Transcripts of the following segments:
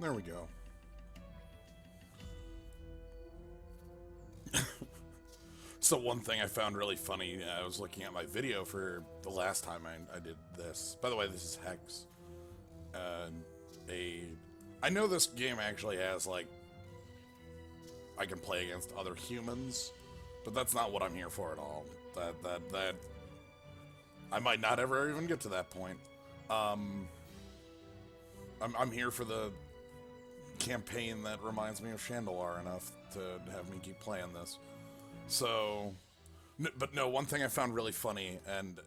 There we go. So one thing I found really funny, I was looking at my video for the last time I did this. By the way, this is Hex. I know this game actually has, like, I can play against other humans, but that's not what I'm here for at all. That I might not ever even get to that point. I'm here for the campaign that reminds me of Chandelar enough to have me keep playing this. So, but no, one thing I found really funny, and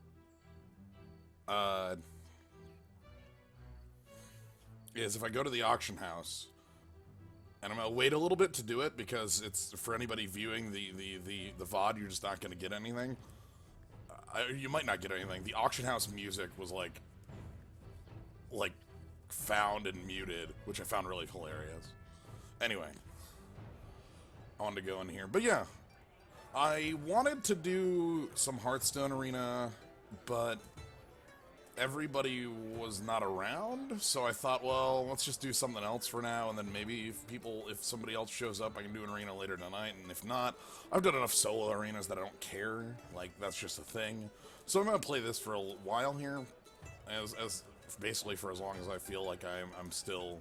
is if I go to the auction house, and I'm gonna wait a little bit to do it because it's for anybody viewing the VOD, you're just not gonna get anything. You might not get anything. The auction house music was like found and muted, which I found really hilarious. Anyway, I wanted to go in here, but yeah, I wanted to do some Hearthstone Arena, but everybody was not around, so I thought, well, let's just do something else for now, and then maybe if somebody else shows up, I can do an arena later tonight, and if not, I've done enough solo arenas that I don't care. Like, that's just a thing. So I'm gonna play this for a while here, as basically for as long as I feel like I'm still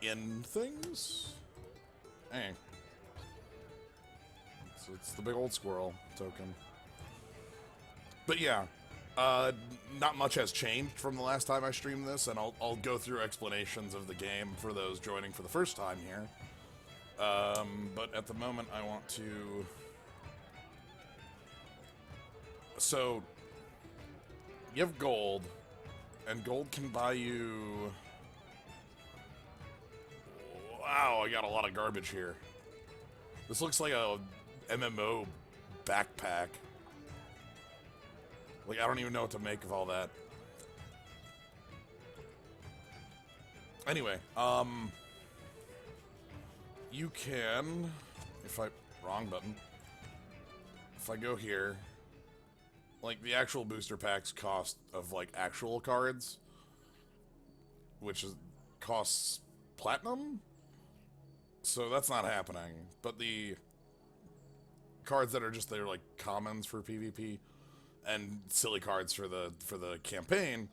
in things. Hey. So it's the big old squirrel token. But yeah, not much has changed from the last time I streamed this, and I'll go through explanations of the game for those joining for the first time here. But at the moment, I want to... So, you have gold, and gold can buy you... Wow, I got a lot of garbage here. This looks like a MMO backpack. Like, I don't even know what to make of all that. Anyway, you can, wrong button. If I go here, like, the actual booster packs cost of, like, actual cards, which costs platinum? So that's not happening. But the cards that are just there, like, commons for PvP, and silly cards for the campaign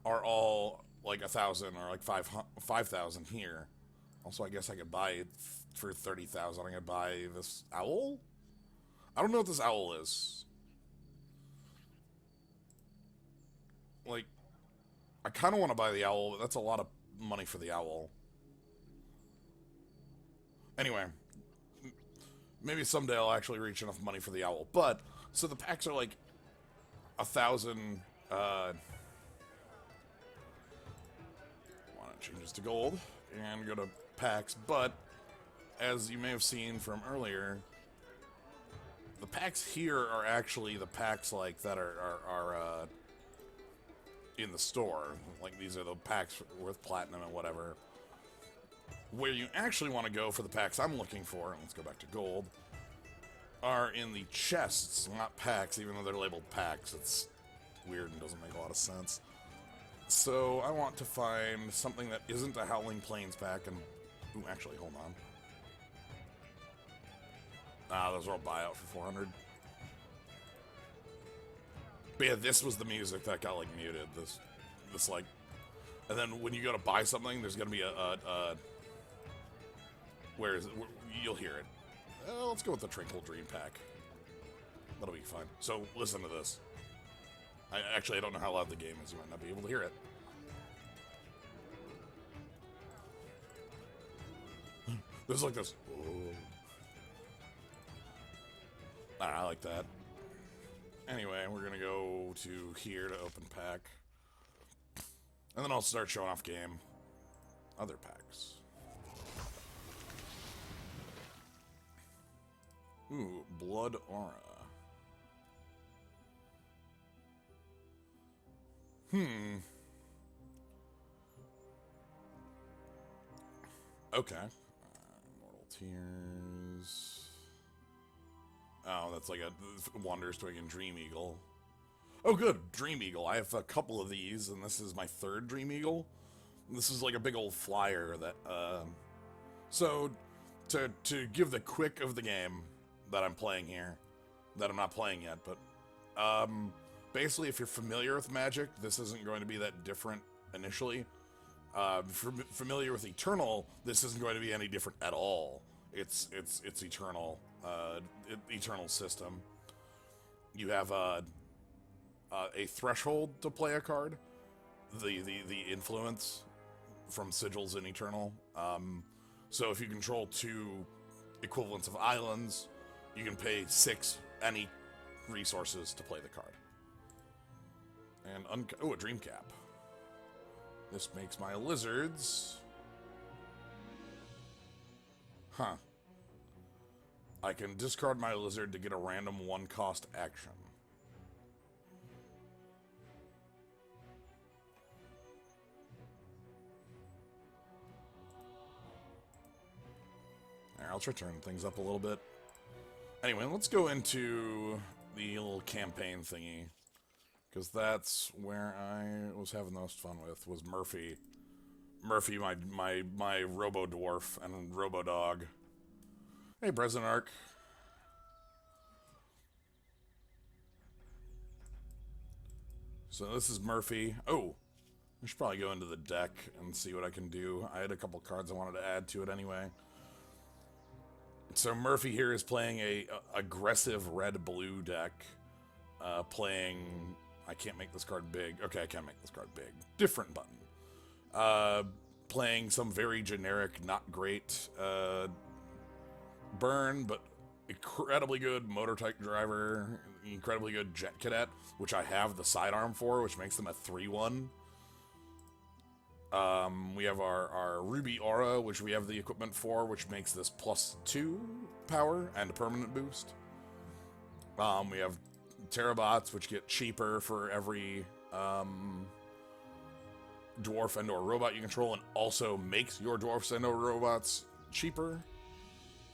are all like 1,000 or like 5,000 here. Also, I guess I could buy it for 30,000. I could buy this owl. I don't know what this owl is. Like, I kind of want to buy the owl, but that's a lot of money for the owl. Anyway, maybe someday I'll actually reach enough money for the owl. But so the packs are like 1,000, want to change this to gold and go to packs, but as you may have seen from earlier, the packs here are actually the packs like that are in the store. Like, these are the packs worth platinum and whatever. Where you actually want to go for the packs I'm looking for, and let's go back to gold, are in the chests, not packs, even though they're labeled packs. It's weird and doesn't make a lot of sense. So I want to find something that isn't a Howling Plains pack, and... Ooh, actually, hold on. Ah, those are all buyout for 400. But yeah, this was the music that got, like, muted. This like... And then when you go to buy something, there's gonna be where is it? You'll hear it. Let's go with the Trinkle Dream pack. That'll be fine. So, listen to this. I don't know how loud the game is. You might not be able to hear it. There's like this. Whoa. I like that. Anyway, we're gonna go to here to open pack. And then I'll start showing off game. Other packs. Ooh, Blood Aura. Okay. Mortal Tears. Oh, that's like a Wanderer's Twig and Dream Eagle. Oh, good. Dream Eagle. I have a couple of these, and this is my third Dream Eagle. This is like a big old flyer that, so, to give the quick of the game that I'm playing here, that I'm not playing yet, but, basically if you're familiar with Magic, this isn't going to be that different initially. If you're familiar with Eternal, this isn't going to be any different at all. It's Eternal, Eternal system. You have, a threshold to play a card, the influence from sigils in Eternal. So if you control 2 equivalents of islands, you can pay 6 any resources to play the card. And a dream cap. This makes my lizards. Huh. I can discard my lizard to get a random 1-cost action. I'll try to turn things up a little bit. Anyway, let's go into the little campaign thingy, because that's where I was having the most fun with, was Murphy. Murphy, my Robo-Dwarf and Robo-Dog. Hey, President Arc. So this is Murphy. Oh, I should probably go into the deck and see what I can do. I had a couple cards I wanted to add to it anyway. So Murphy here is playing a aggressive red-blue deck, playing... I can't make this card big. Okay, I can make this card big. Different button. Playing some very generic, not great burn, but incredibly good motor type driver, incredibly good jet cadet, which I have the sidearm for, which makes them a 3/1. We have our Ruby Aura, which we have the equipment for, which makes this +2 power and a permanent boost. We have Terrabots, which get cheaper for every dwarf and or robot you control, and also makes your dwarfs and or robots cheaper.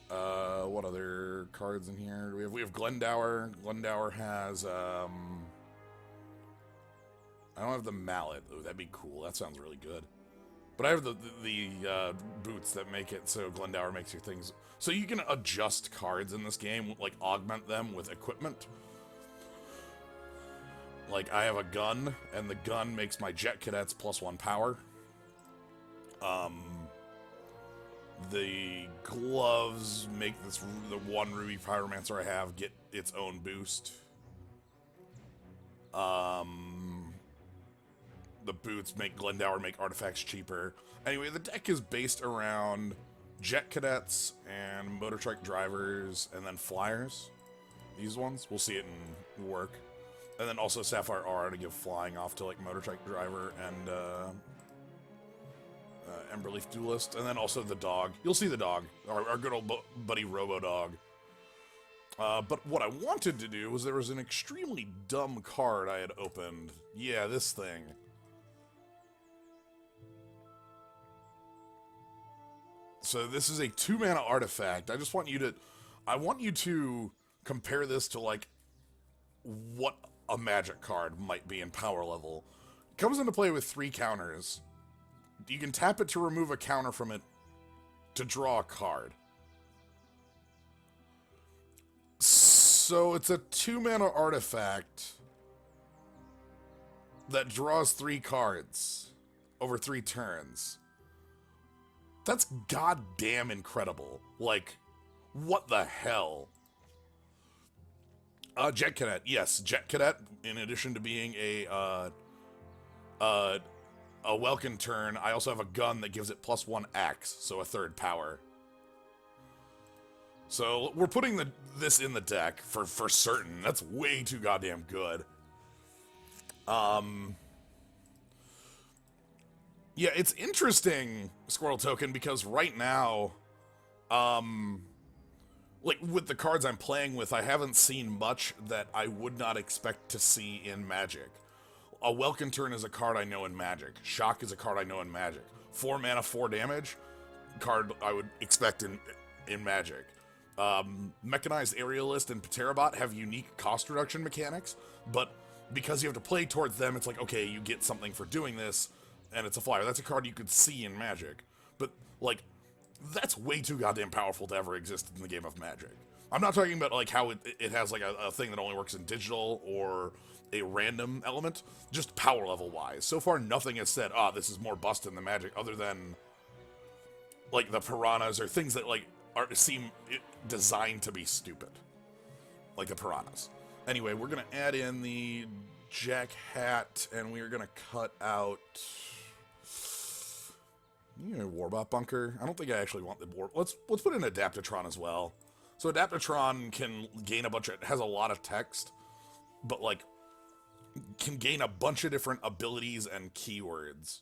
What other cards in here? We have Glendower. Glendower has I don't have the mallet. Ooh, that'd be cool. That sounds really good. But I have the boots that make it so Glendower makes your things... So you can adjust cards in this game, like augment them with equipment. Like, I have a gun, and the gun makes my jet cadets +1 power. The gloves make the one Ruby Pyromancer I have get its own boost. The boots make Glendower make artifacts cheaper. Anyway, the deck is based around jet cadets and motor truck drivers and then flyers. These ones, we'll see it in work. And then also Sapphire Aura to give flying off to like motor truck driver and Emberleaf Duelist. And then also the dog. You'll see the dog, our good old buddy Robo-Dog. But what I wanted to do was there was an extremely dumb card I had opened. Yeah, this thing. So this is a 2-mana artifact. I just want you to compare this to like what a magic card might be in power level. It comes into play with 3 counters. You can tap it to remove a counter from it to draw a card. So it's a 2-mana artifact that draws 3 cards over 3 turns. That's goddamn incredible. Like, what the hell? Jet Cadet. Yes, Jet Cadet, in addition to being a Welkin turn, I also have a gun that gives it +1 axe, so a 3rd power. So we're putting this in the deck for certain. That's way too goddamn good. Yeah, it's interesting, Squirrel Token, because right now, like, with the cards I'm playing with, I haven't seen much that I would not expect to see in Magic. A Welkin Turn is a card I know in Magic. Shock is a card I know in Magic. 4 mana, 4 damage, card I would expect in Magic. Mechanized Aerialist and Pterabot have unique cost reduction mechanics, but because you have to play towards them, it's like, okay, you get something for doing this. and it's a flyer. That's a card you could see in Magic. But, like, that's way too goddamn powerful to ever exist in the game of Magic. I'm not talking about, like, how it has, like, a thing that only works in digital or a random element. Just power level-wise. So far, nothing has said, this is more busted than Magic, other than, like, the Piranhas or things that, like, seem designed to be stupid. Like the Piranhas. Anyway, we're going to add in the Jack Hat, and we're going to cut out... Warbot Bunker. I don't think I actually want the War... Let's put in Adaptatron as well. So Adaptatron can gain a bunch of... It has a lot of text, but, like, can gain a bunch of different abilities and keywords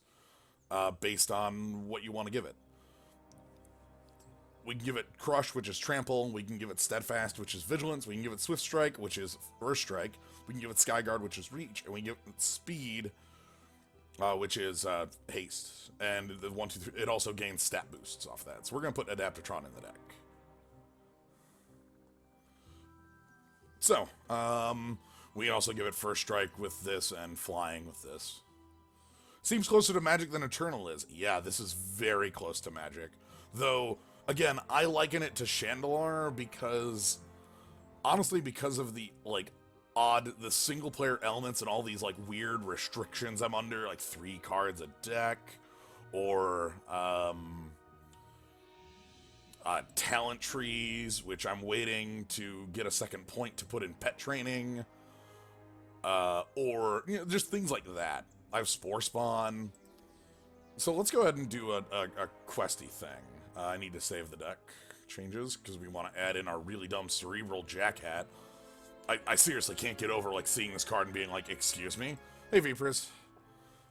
based on what you want to give it. We can give it Crush, which is Trample. We can give it Steadfast, which is Vigilance. We can give it Swift Strike, which is First Strike. We can give it Skyguard, which is Reach. And we can give it Speed, which is Haste. And the 1, 2, 3, it also gains stat boosts off that. So we're going to put Adaptatron in the deck. So, we can also give it First Strike with this and Flying with this. Seems closer to Magic than Eternal is. Yeah, this is very close to Magic. Though... Again, I liken it to Chandelar because, honestly, because of the, like, the single-player elements and all these, like, weird restrictions I'm under, like 3 cards a deck, or, talent trees, which I'm waiting to get a second point to put in pet training, or, just things like that. I have Spore Spawn. So let's go ahead and do a questy thing. I need to save the deck changes, because we want to add in our really dumb Cerebral Jack Hat. I seriously can't get over, like, seeing this card and being like, excuse me? Hey, Vipris.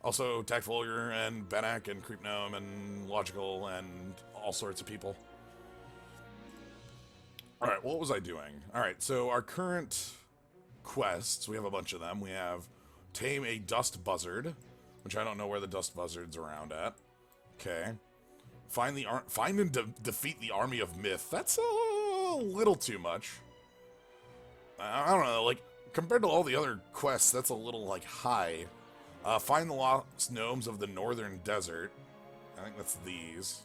Also, Tactfolger and Benak and Creep Gnome and Logical and all sorts of people. Alright, what was I doing? Alright, so our current quests, we have a bunch of them. We have Tame a Dust Buzzard, which I don't know where the Dust Buzzard's around at. Okay. Find and defeat the army of Myth. That's a little too much. I don't know, like, compared to all the other quests, that's a little, like, high. Find the lost gnomes of the northern desert. I think that's these.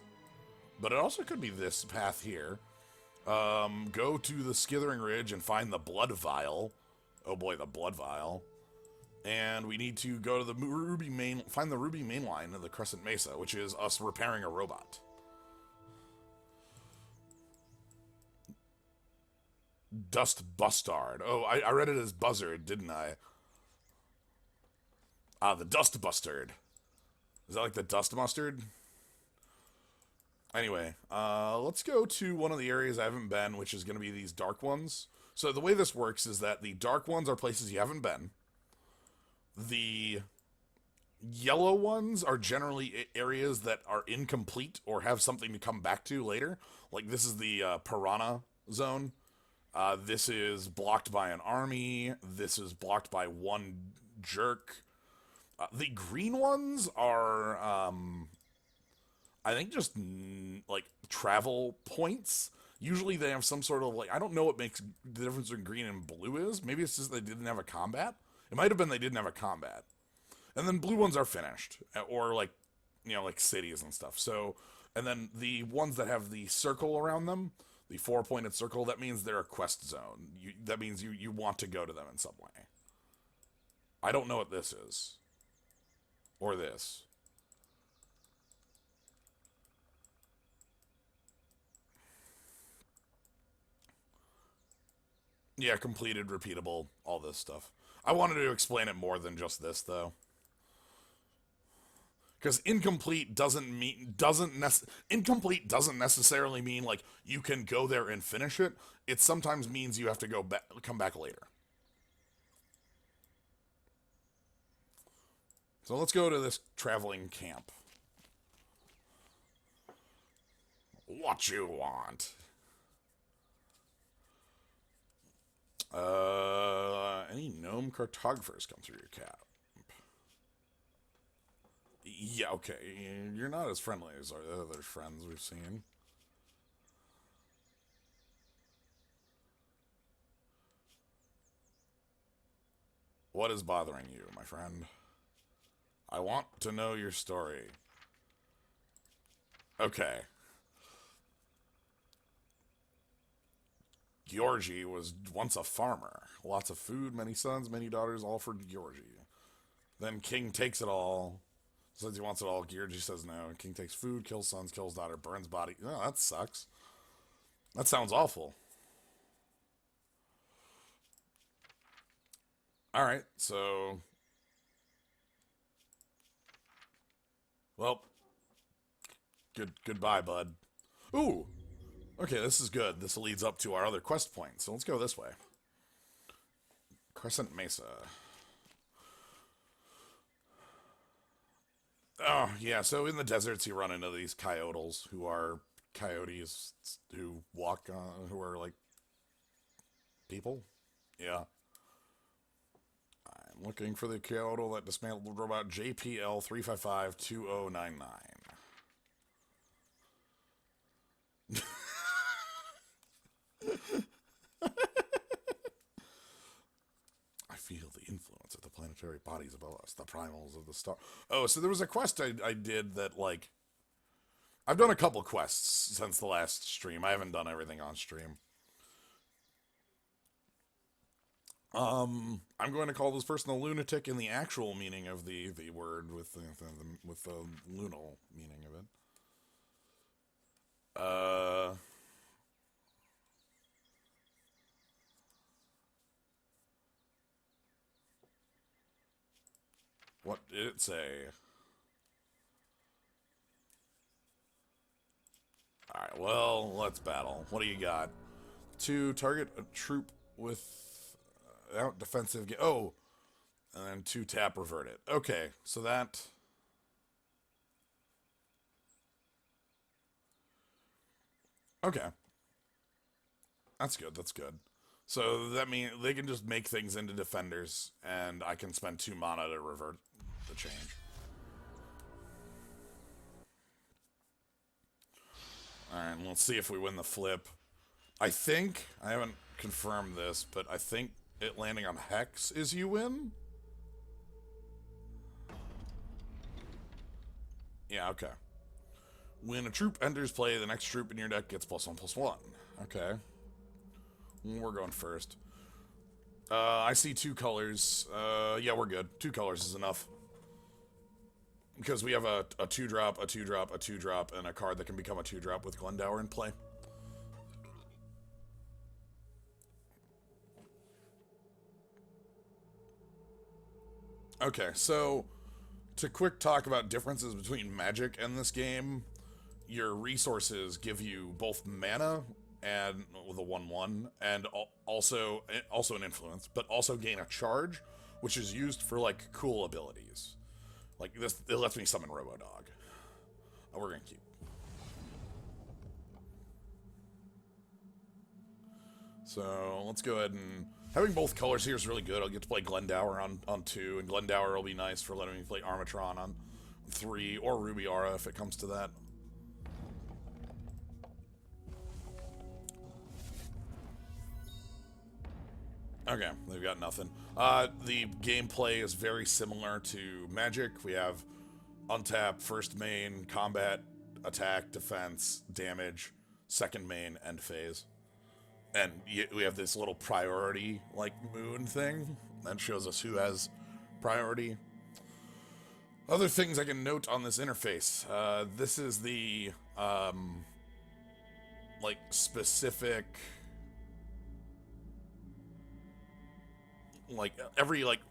But it also could be this path here. Go to the Skithering Ridge and find the Blood Vial. Oh boy, the Blood Vial. And we need to go to the find the Ruby Mainline of the Crescent Mesa, which is us repairing a robot. Dust Bustard. Oh, I read it as Buzzard, didn't I? The Dust Bustard. Is that like the Dust Mustard? Anyway, let's go to one of the areas I haven't been, which is going to be these dark ones. So the way this works is that the dark ones are places you haven't been. The yellow ones are generally areas that are incomplete or have something to come back to later. Like this is the Piranha zone. This is blocked by an army. This is blocked by one jerk. The green ones are, I think, just like travel points. Usually they have some sort of, like, I don't know what makes the difference between green and blue is. Maybe it's just they didn't have a combat. It might have been they didn't have a combat. And then blue ones are finished. Or, like, you know, like cities and stuff. So, and then the ones that have the circle around them, the 4-pointed circle, that means they're a quest zone. That means you want to go to them in some way. I don't know what this is. Or this. Yeah, completed, repeatable, all this stuff. I wanted to explain it more than just this, though. Because incomplete doesn't necessarily mean like you can go there and finish it. It sometimes means you have to come back later. So let's go to this traveling camp. What you want? Any gnome cartographers come through your camp? Yeah, okay. You're not as friendly as our other friends we've seen. What is bothering you, my friend? I want to know your story. Okay. Georgi was once a farmer. Lots of food, many sons, many daughters, all for Georgi. Then King takes it all. Says he wants it all. Georgi says no. King takes food, kills sons, kills daughter, burns body. Oh, that sucks. That sounds awful. Alright, so... Well, goodbye, bud. Ooh! Okay, this is good. This leads up to our other quest point, so let's go this way. Crescent Mesa. Oh, yeah, so in the deserts you run into these coyotals, who are coyotes who walk, who are like people? Yeah. I'm looking for the coyotal that dismantled robot JPL 3552099. I feel the influence of the planetary bodies above us, the primals of the star. Oh, so there was a quest I did that, like... I've done a couple quests since the last stream. I haven't done everything on stream. I'm going to call this person a lunatic in the actual meaning of the word, with the lunal meaning of it. What did it say? Alright, well, let's battle. What do you got? To target a troop without defensive... Oh! And then 2 tap revert it. Okay, so that... Okay. That's good, that's good. So that means they can just make things into defenders, and I can spend 2 mana to revert the change. Alright, let's see if we win the flip. I think, I haven't confirmed this, but I think it landing on Hex is you win? Yeah, okay. When a troop enters play, the next troop in your deck gets +1/+1. Okay. We're going first. I see 2 colors. Yeah, we're good. 2 colors is enough. Because we have a 2-drop, a 2-drop, a 2-drop, and a card that can become a 2-drop with Glendower in play. Okay, so to quick talk about differences between Magic and this game, your resources give you both mana and with a 1/1, and also an influence, but also gain a charge, which is used for like cool abilities. Like this, it lets me summon Robodog. Oh, we're gonna keep. So let's go ahead and having both colors here is really good. I'll get to play Glendower on 2, and Glendower will be nice for letting me play Armatron on 3, or Ruby Aura if it comes to that. Okay, they've got nothing. The gameplay is very similar to Magic. We have untap, first main, combat, attack, defense, damage, second main, end phase. And we have this little priority, like, moon thing that shows us who has priority. Other things I can note on this interface. This is the, like, specific... like every like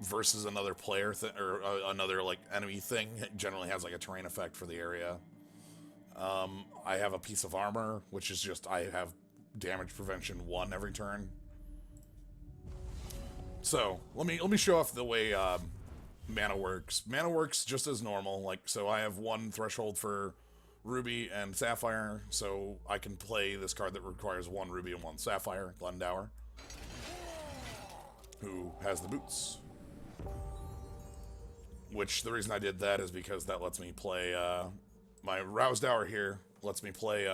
versus another player or another like enemy thing generally has like a terrain effect for the area. I have a piece of armor, which is just I have damage prevention 1 every turn. So let me show off the way mana works. Mana works just as normal. Like, so I have 1 threshold for Ruby and Sapphire, so I can play this card that requires 1 Ruby and 1 Sapphire, Glendower, who has the boots. Which, the reason I did that is because that lets me play, my Rousedower here lets me play,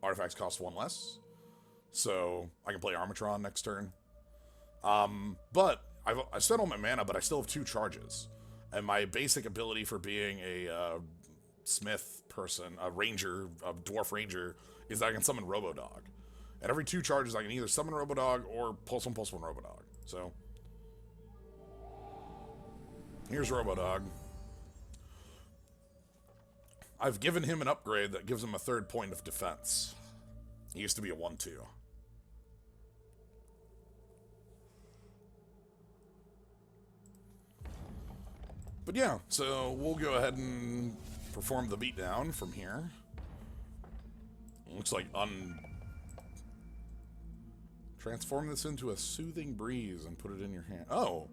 artifacts cost 1 less. So, I can play Armatron next turn. But, I've spent all my mana, but I still have 2 charges. And my basic ability for being a smith person, a ranger, a dwarf ranger, is that I can summon Robodog. At every 2 charges, I can either summon Robodog or pulse 1 Robodog. So, here's Robodog. I've given him an upgrade that gives him a 3rd point of defense. He used to be a 1-2. But yeah, so we'll go ahead and perform the beatdown from here. Looks like transform this into a soothing breeze and put it in your hand. Oh.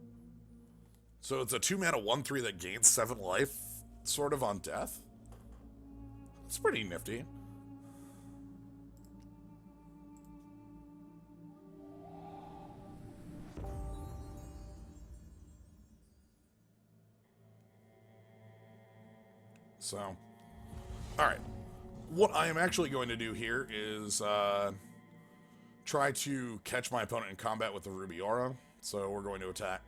So it's a 2-mana 1/3 that gains 7 life, sort of on death? It's pretty nifty. So, alright. What I am actually going to do here is try to catch my opponent in combat with the Ruby Aura. So we're going to attack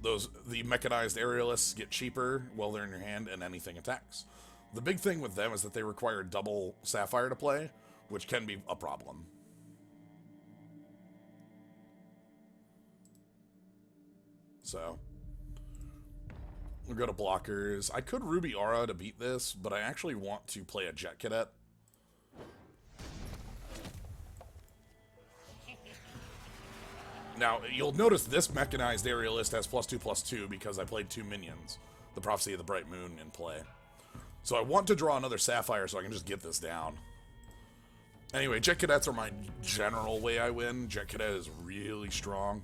the mechanized aerialists get cheaper while they're in your hand and anything attacks. The big thing with them is that they require double Sapphire to play, which can be a problem. So, we'll go to blockers. I could Ruby Aura to beat this, but I actually want to play a Jet Cadet. Now, you'll notice this mechanized aerialist has +2/+2 because I played 2 minions, the Prophecy of the Bright Moon, in play. So I want to draw another Sapphire so I can just get this down. Anyway, Jet Cadets are my general way I win. Jet Cadet is really strong.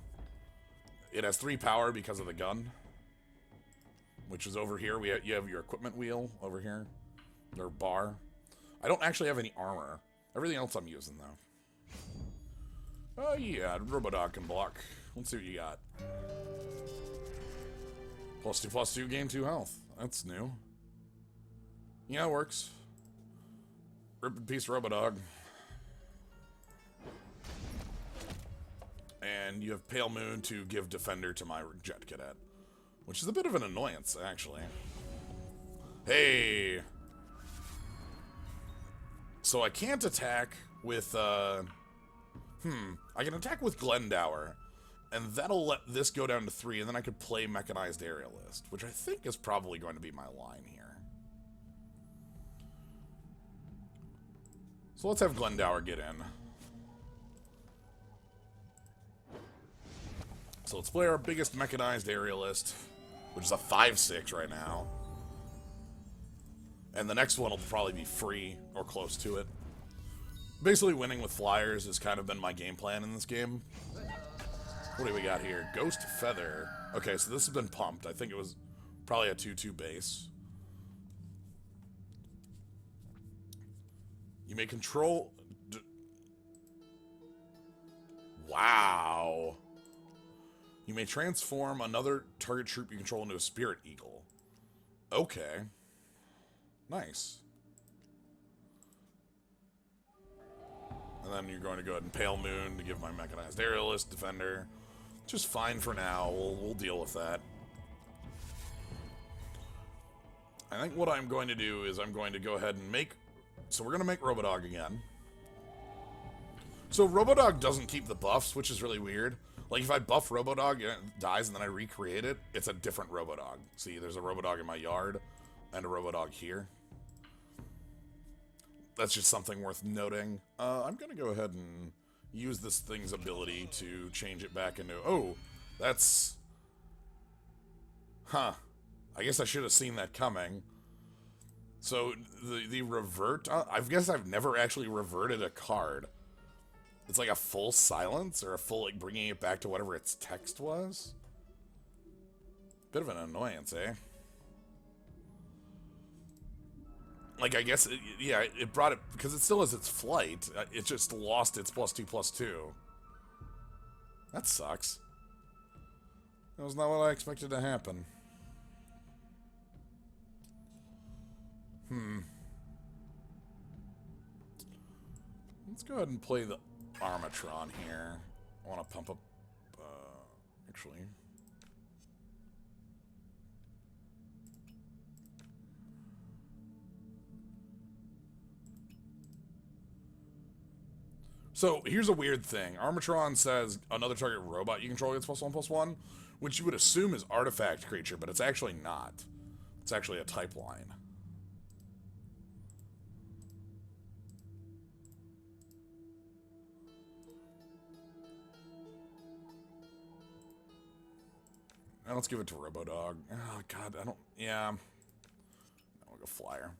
It has 3 power because of the gun, which is over here. You have your equipment wheel over here, or bar. I don't actually have any armor. Everything else I'm using, though. Oh yeah, Robodog can block. Let's see what you got. +2/+2, gain 2 health. That's new. Yeah, it works. Rip in peace, Robodog. And you have Pale Moon to give Defender to my Jet Cadet, which is a bit of an annoyance, actually. Hey! So I can't attack with, I can attack with Glendower, and that'll let this go down to 3, and then I could play Mechanized Aerialist, which I think is probably going to be my line here. So let's have Glendower get in. So let's play our biggest Mechanized Aerialist, which is a 5/6 right now. And the next one will probably be free, or close to it. Basically, winning with flyers has kind of been my game plan in this game. What do we got here? Ghost Feather. Okay, so this has been pumped. I think it was probably a 2/2 base. You may control... Wow. You may transform another target troop you control into a Spirit Eagle. Okay. Nice. And then you're going to go ahead and Pale Moon to give my Mechanized Aerialist Defender. Just fine for now. We'll deal with that. I think what I'm going to do is I'm going to go ahead and make... So we're going to make Robodog again. So Robodog doesn't keep the buffs, which is really weird. Like, if I buff Robodog and it dies and then I recreate it, it's a different Robodog. See, there's a Robodog in my yard and a Robodog here. That's just something worth noting. I'm going to go ahead and use this thing's ability to change it back into... Oh, that's... Huh. I guess I should have seen that coming. So, the revert... I guess I've never actually reverted a card. It's like a full silence, or a full, like, bringing it back to whatever its text was. Bit of an annoyance, eh? Like, I guess, yeah, it brought it, because it still has its flight. It just lost its +2/+2. That sucks. That was not what I expected to happen. Let's go ahead and play the Armatron here. I want to pump up... actually. So, here's a weird thing. Armatron says another target robot you control gets +1/+1, which you would assume is artifact creature, but it's actually not. It's actually a type line. Now let's give it to Robodog. Oh, God, I don't... Yeah. I'll go Flyer.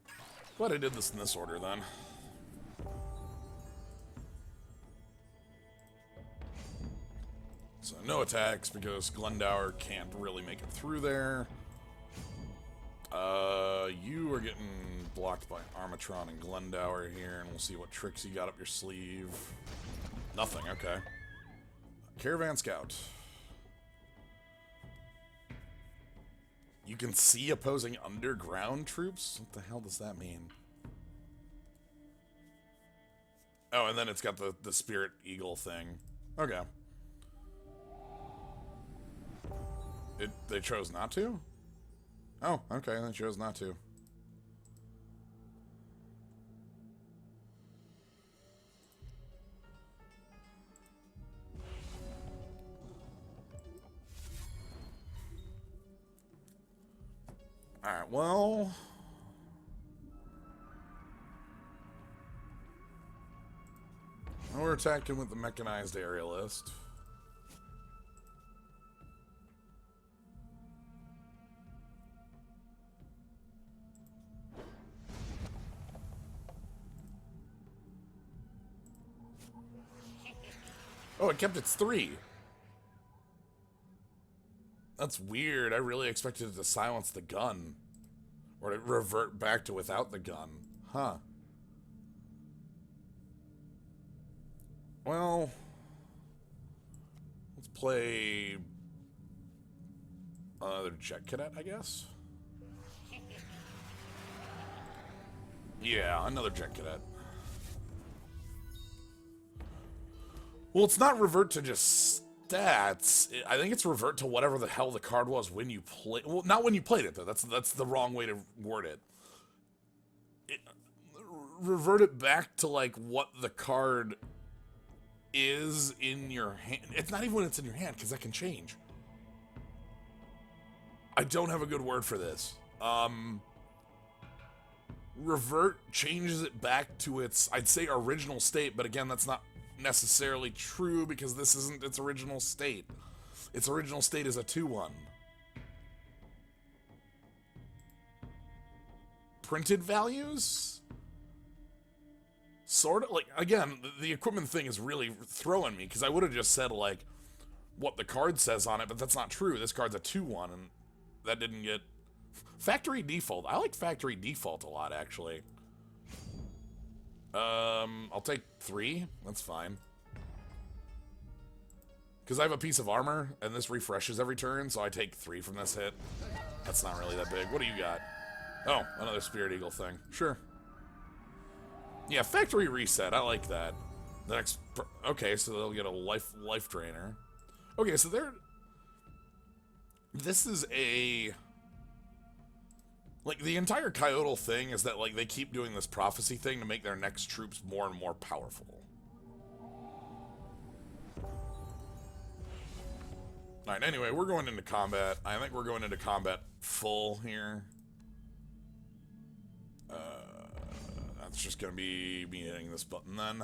Glad I did this in this order, then. So, no attacks, because Glendower can't really make it through there. You are getting blocked by Armatron and Glendower here, and we'll see what tricks you got up your sleeve. Nothing, okay. Caravan Scout. You can see opposing underground troops? What the hell does that mean? Oh, and then it's got the Spirit Eagle thing. Okay. They chose not to? Oh, okay, they chose not to. Alright, well... we're attacking with the mechanized aerialist. Oh, it kept its 3. That's weird. I really expected it to silence the gun. Or to revert back to without the gun. Huh. Well... let's play... another Jet Cadet, I guess? Yeah, another Jet Cadet. Well, it's not revert to just stats. I think it's revert to whatever the hell the card was when you play. Well, not when you played it though. That's the wrong way to word it. Revert it back to like what the card is in your hand. It's not even when it's in your hand because that can change. I don't have a good word for this. Revert changes it back to its, I'd say, original state, but again, that's not necessarily true because this isn't its original state. Its original state is a 2/1. Printed values? Sort of, like, again, the equipment thing is really throwing me because I would have just said, like, what the card says on it, but that's not true. This card's a 2/1, and that didn't get... Factory default. I like factory default a lot, actually. I'll take 3. That's fine. Because I have a piece of armor, and this refreshes every turn, so I take 3 from this hit. That's not really that big. What do you got? Oh, another Spirit Eagle thing. Sure. Yeah, factory reset. I like that. The next... Okay, so they'll get a life drainer. Okay, so they're... This is a... Like, the entire Coyotal thing is that, like, they keep doing this prophecy thing to make their next troops more and more powerful. Alright, anyway, we're going into combat. I think we're going into combat full here. That's just gonna be me hitting this button then.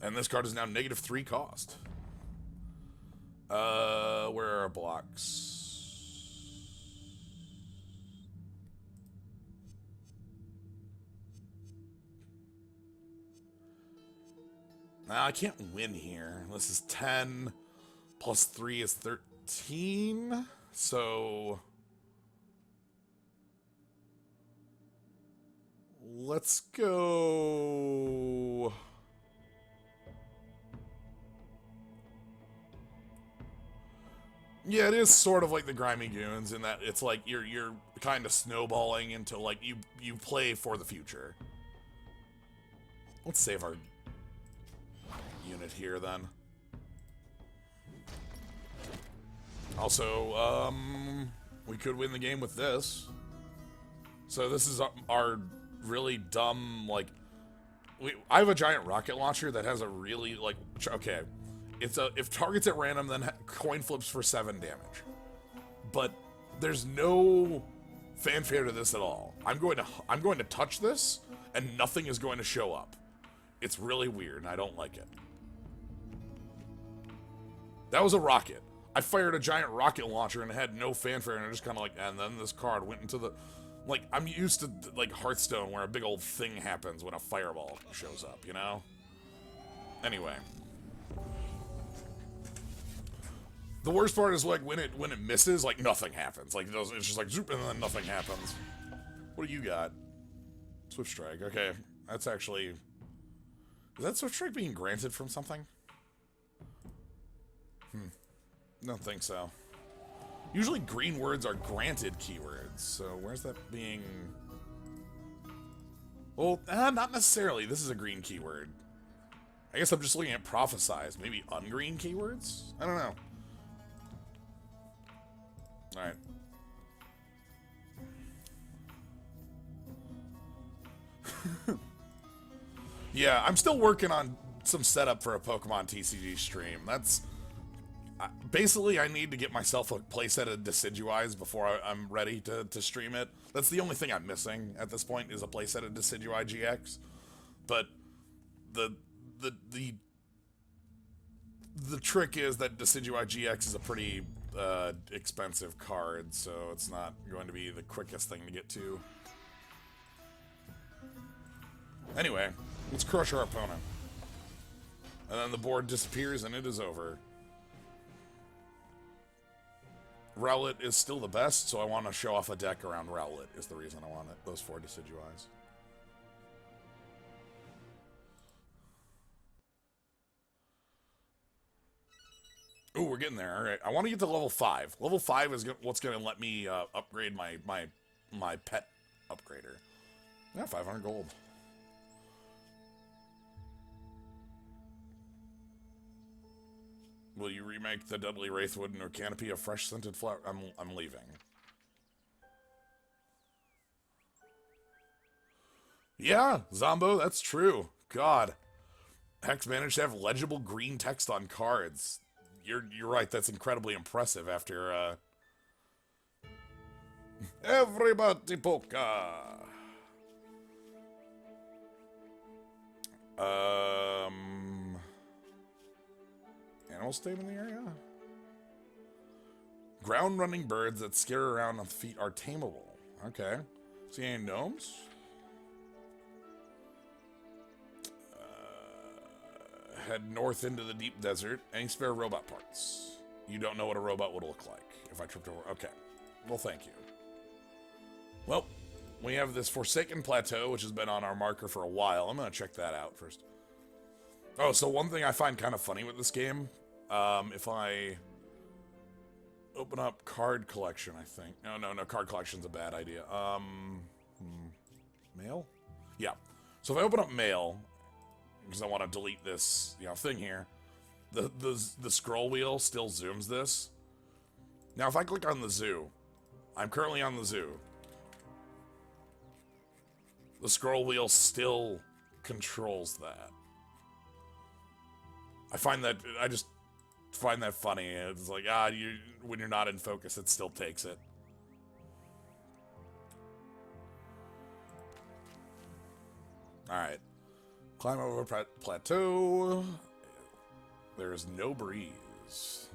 And this card is now -3 cost. Where are our blocks? Now, I can't win here. This is 10, plus 3 is 13, so... Let's go... Yeah, it is sort of like the Grimy Goons in that it's like you're kind of snowballing into, like, you play for the future. Let's save our... unit here then. also, we could win the game with this. So this is our really dumb, like, I have a giant rocket launcher that has a really, like, okay, if targets at random, then coin flips for 7 damage. But there's no fanfare to this at all. I'm going to touch this, and nothing is going to show up. It's really weird, and I don't like it. That was a rocket. I fired a giant rocket launcher, and it had no fanfare, and I just kind of like, and then this card went into the... Like, I'm used to, like, Hearthstone, where a big old thing happens when a fireball shows up, you know? Anyway. The worst part is, like, when it misses, like, nothing happens. Like, it's just like, zoop, and then nothing happens. What do you got? Swift Strike. Okay. That's actually... Is that Swift Strike being granted from something? Don't think so. Usually green words are granted keywords, so where's that being... Well, not necessarily. This is a green keyword. I guess I'm just looking at prophesized. Maybe ungreen keywords? I don't know. Alright. Yeah, I'm still working on some setup for a Pokemon TCG stream. That's... Basically, I need to get myself a playset of Decidueyes before I'm ready to stream it. That's the only thing I'm missing at this point, is a playset of Decidueye GX. But the trick is that Decidueye GX is a pretty expensive card, so it's not going to be the quickest thing to get to. Anyway, let's crush our opponent. And then the board disappears and it is over. Rowlet is still the best, so I want to show off a deck around Rowlet is the reason I want it. Those 4 Decidueyes. Ooh, we're getting there. All right, I want to get to level 5. Level 5 is what's going to let me upgrade my pet upgrader. Yeah, 500 gold. Will you remake the Dudley Wraithwood in a canopy of fresh scented flower? I'm leaving. Yeah, Zombo, that's true. God. Hex managed to have legible green text on cards. You're right, that's incredibly impressive after Everybody Poka. Animals stayed in the area? Ground running birds that scare around on the feet are tameable. Okay. See any gnomes? Head north into the deep desert. Any spare robot parts? You don't know what a robot would look like if I tripped over. Okay. Well, thank you. Well, we have this Forsaken Plateau, which has been on our marker for a while. I'm going to check that out first. Oh, so one thing I find kind of funny with this game, if I open up card collection, I think. No, card collection's a bad idea. Mail? Yeah. So if I open up mail, because I want to delete this, thing here, the scroll wheel still zooms this. Now, if I click on the zoo, I'm currently on the zoo. The scroll wheel still controls that. I just find that funny. It's like, when you're not in focus, it still takes it. Alright. Climb over plateau. There is no breeze.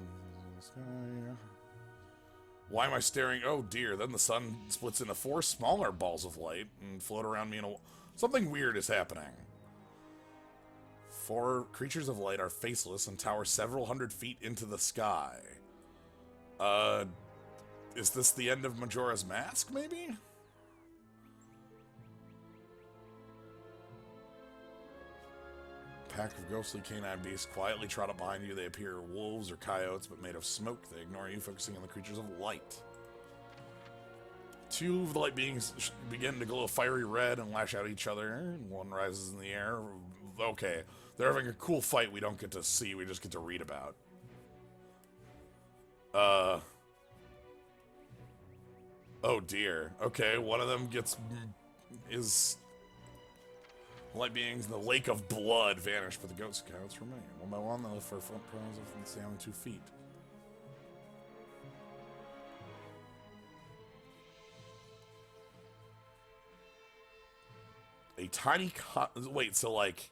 Why am I staring? Oh dear, then the sun splits into 4 smaller balls of light and float around me in a... Something weird is happening. 4 creatures of light are faceless and tower several hundred feet into the sky. Is this the end of Majora's Mask, maybe? Pack of ghostly canine beasts quietly trot up behind you. They appear wolves or coyotes, but made of smoke. They ignore you, focusing on the creatures of light. 2 of the light beings begin to glow fiery red and lash out at each other. 1 rises in the air. Okay, they're having a cool fight we don't get to see, we just get to read about. dear. Okay, one of them is light beings in the lake of blood vanish, but the Goat Scouts remain. One by one, they lift for a front prize of stay on 2 feet. A tiny wait, so like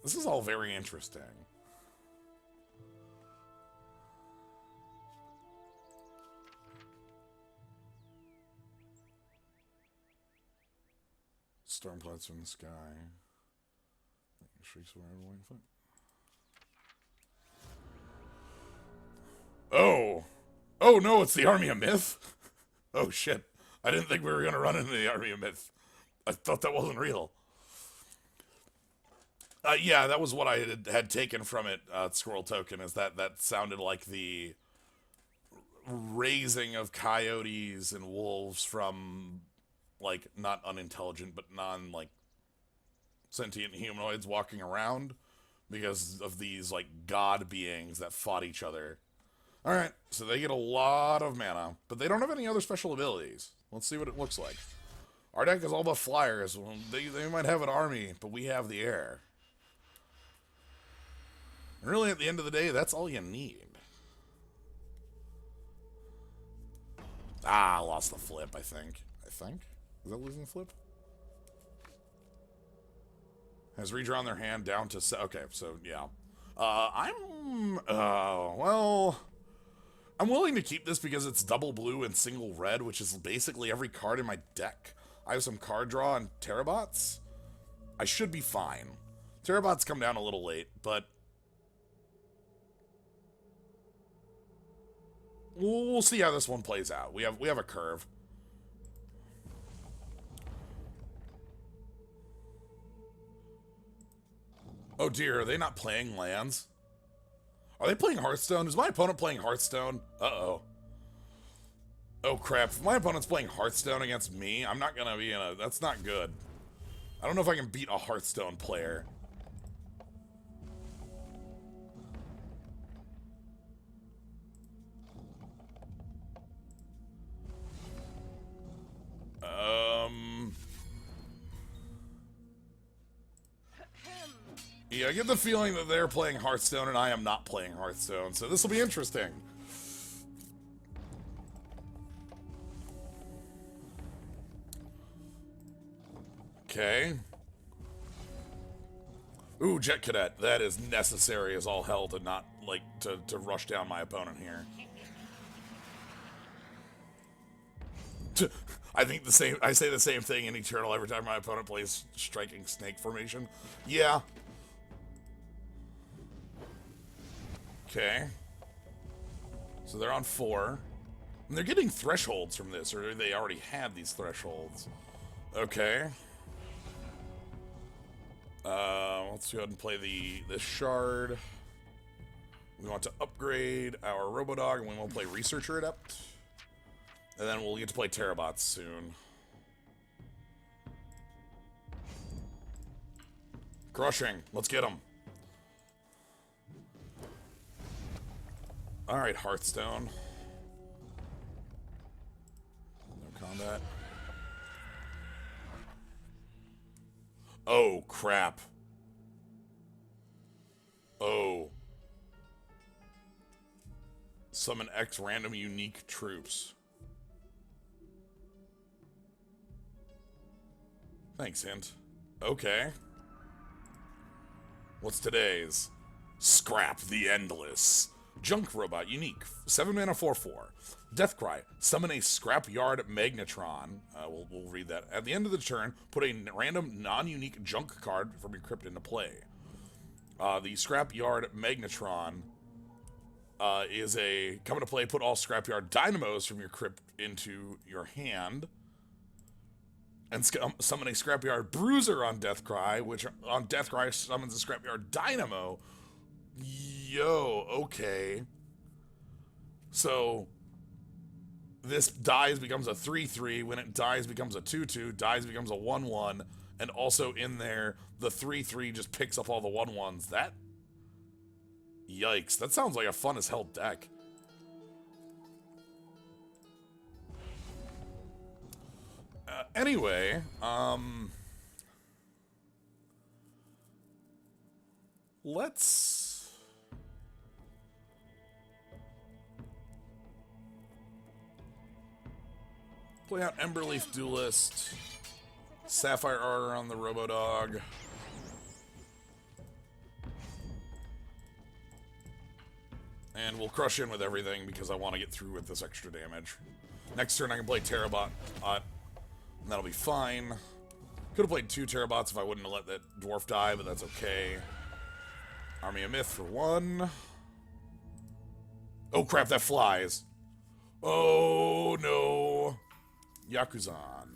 this is all very interesting. Storm clouds from the sky. Shrieks around one foot. Oh! Oh no, it's the Army of Myth? Oh shit. I didn't think we were gonna run into the Army of Myth. I thought that wasn't real. Yeah, that was what I had taken from it, Squirrel Token, is that sounded like the raising of coyotes and wolves from, like, not unintelligent, but like, sentient humanoids walking around because of these, like, god beings that fought each other. Alright, so they get a lot of mana, but they don't have any other special abilities. Let's see what it looks like. Our deck is all about flyers. Well, they might have an army, but we have the air. And really, at the end of the day, that's all you need. Ah, I lost the flip, I think. Is that losing the flip? Has redrawn their hand down to... Okay, so, yeah. Well... I'm willing to keep this because it's double blue and single red, which is basically every card in my deck. I have some card draw and Terrabots. I should be fine. Terrabots come down a little late, but... We'll see how this one plays out. We have a curve. Oh dear, are they not playing lands? Are they playing Hearthstone? Is my opponent playing Hearthstone? Uh-oh. Oh crap, if my opponent's playing Hearthstone against me, I'm not gonna be in a... That's not good. I don't know if I can beat a Hearthstone player. Yeah, I get the feeling that they're playing Hearthstone and I am not playing Hearthstone, so this will be interesting. Okay. Ooh, Jet Cadet. That is necessary as all hell to not, like, to rush down my opponent here. I think I say the same thing in Eternal every time my opponent plays Striking Snake Formation. Yeah. Okay. So they're on 4. And they're getting thresholds from this, or they already had these thresholds. Okay. Let's go ahead and play this shard. We want to upgrade our Robodog, and we want to play Researcher Adept. And then we'll get to play Terrabots soon. Crushing. Let's get them. Alright, Hearthstone. No combat. Oh, crap. Oh. Summon X random unique troops. Thanks, hint. Okay. What's today's? Scrap the Endless. Junk Robot, unique. 7 mana, 4/4. Deathcry, summon a Scrapyard Magnetron. We'll read that. At the end of the turn, put a random non-unique junk card from your crypt into play. The Scrapyard Magnetron is a... Come into play, put all Scrapyard Dynamos from your crypt into your hand. And summon a Scrapyard Bruiser on Deathcry, which on Deathcry summons a Scrapyard Dynamo. Yo, okay. So, this dies becomes a 3/3. When it dies becomes a 2/2. Dies becomes a 1/1. And also in there, the 3/3 just picks up all the 1/1s. That... Yikes. That sounds like a fun as hell deck. Anyway, let's play out Emberleaf Duelist, Sapphire Ardor on the Robodog. And we'll crush in with everything because I want to get through with this extra damage. Next turn I can play Terabot, and that'll be fine. Could have played 2 Terabots if I wouldn't have let that dwarf die, but that's okay. Army of Myth for 1. Oh crap, that flies. Oh no. Yakuzan.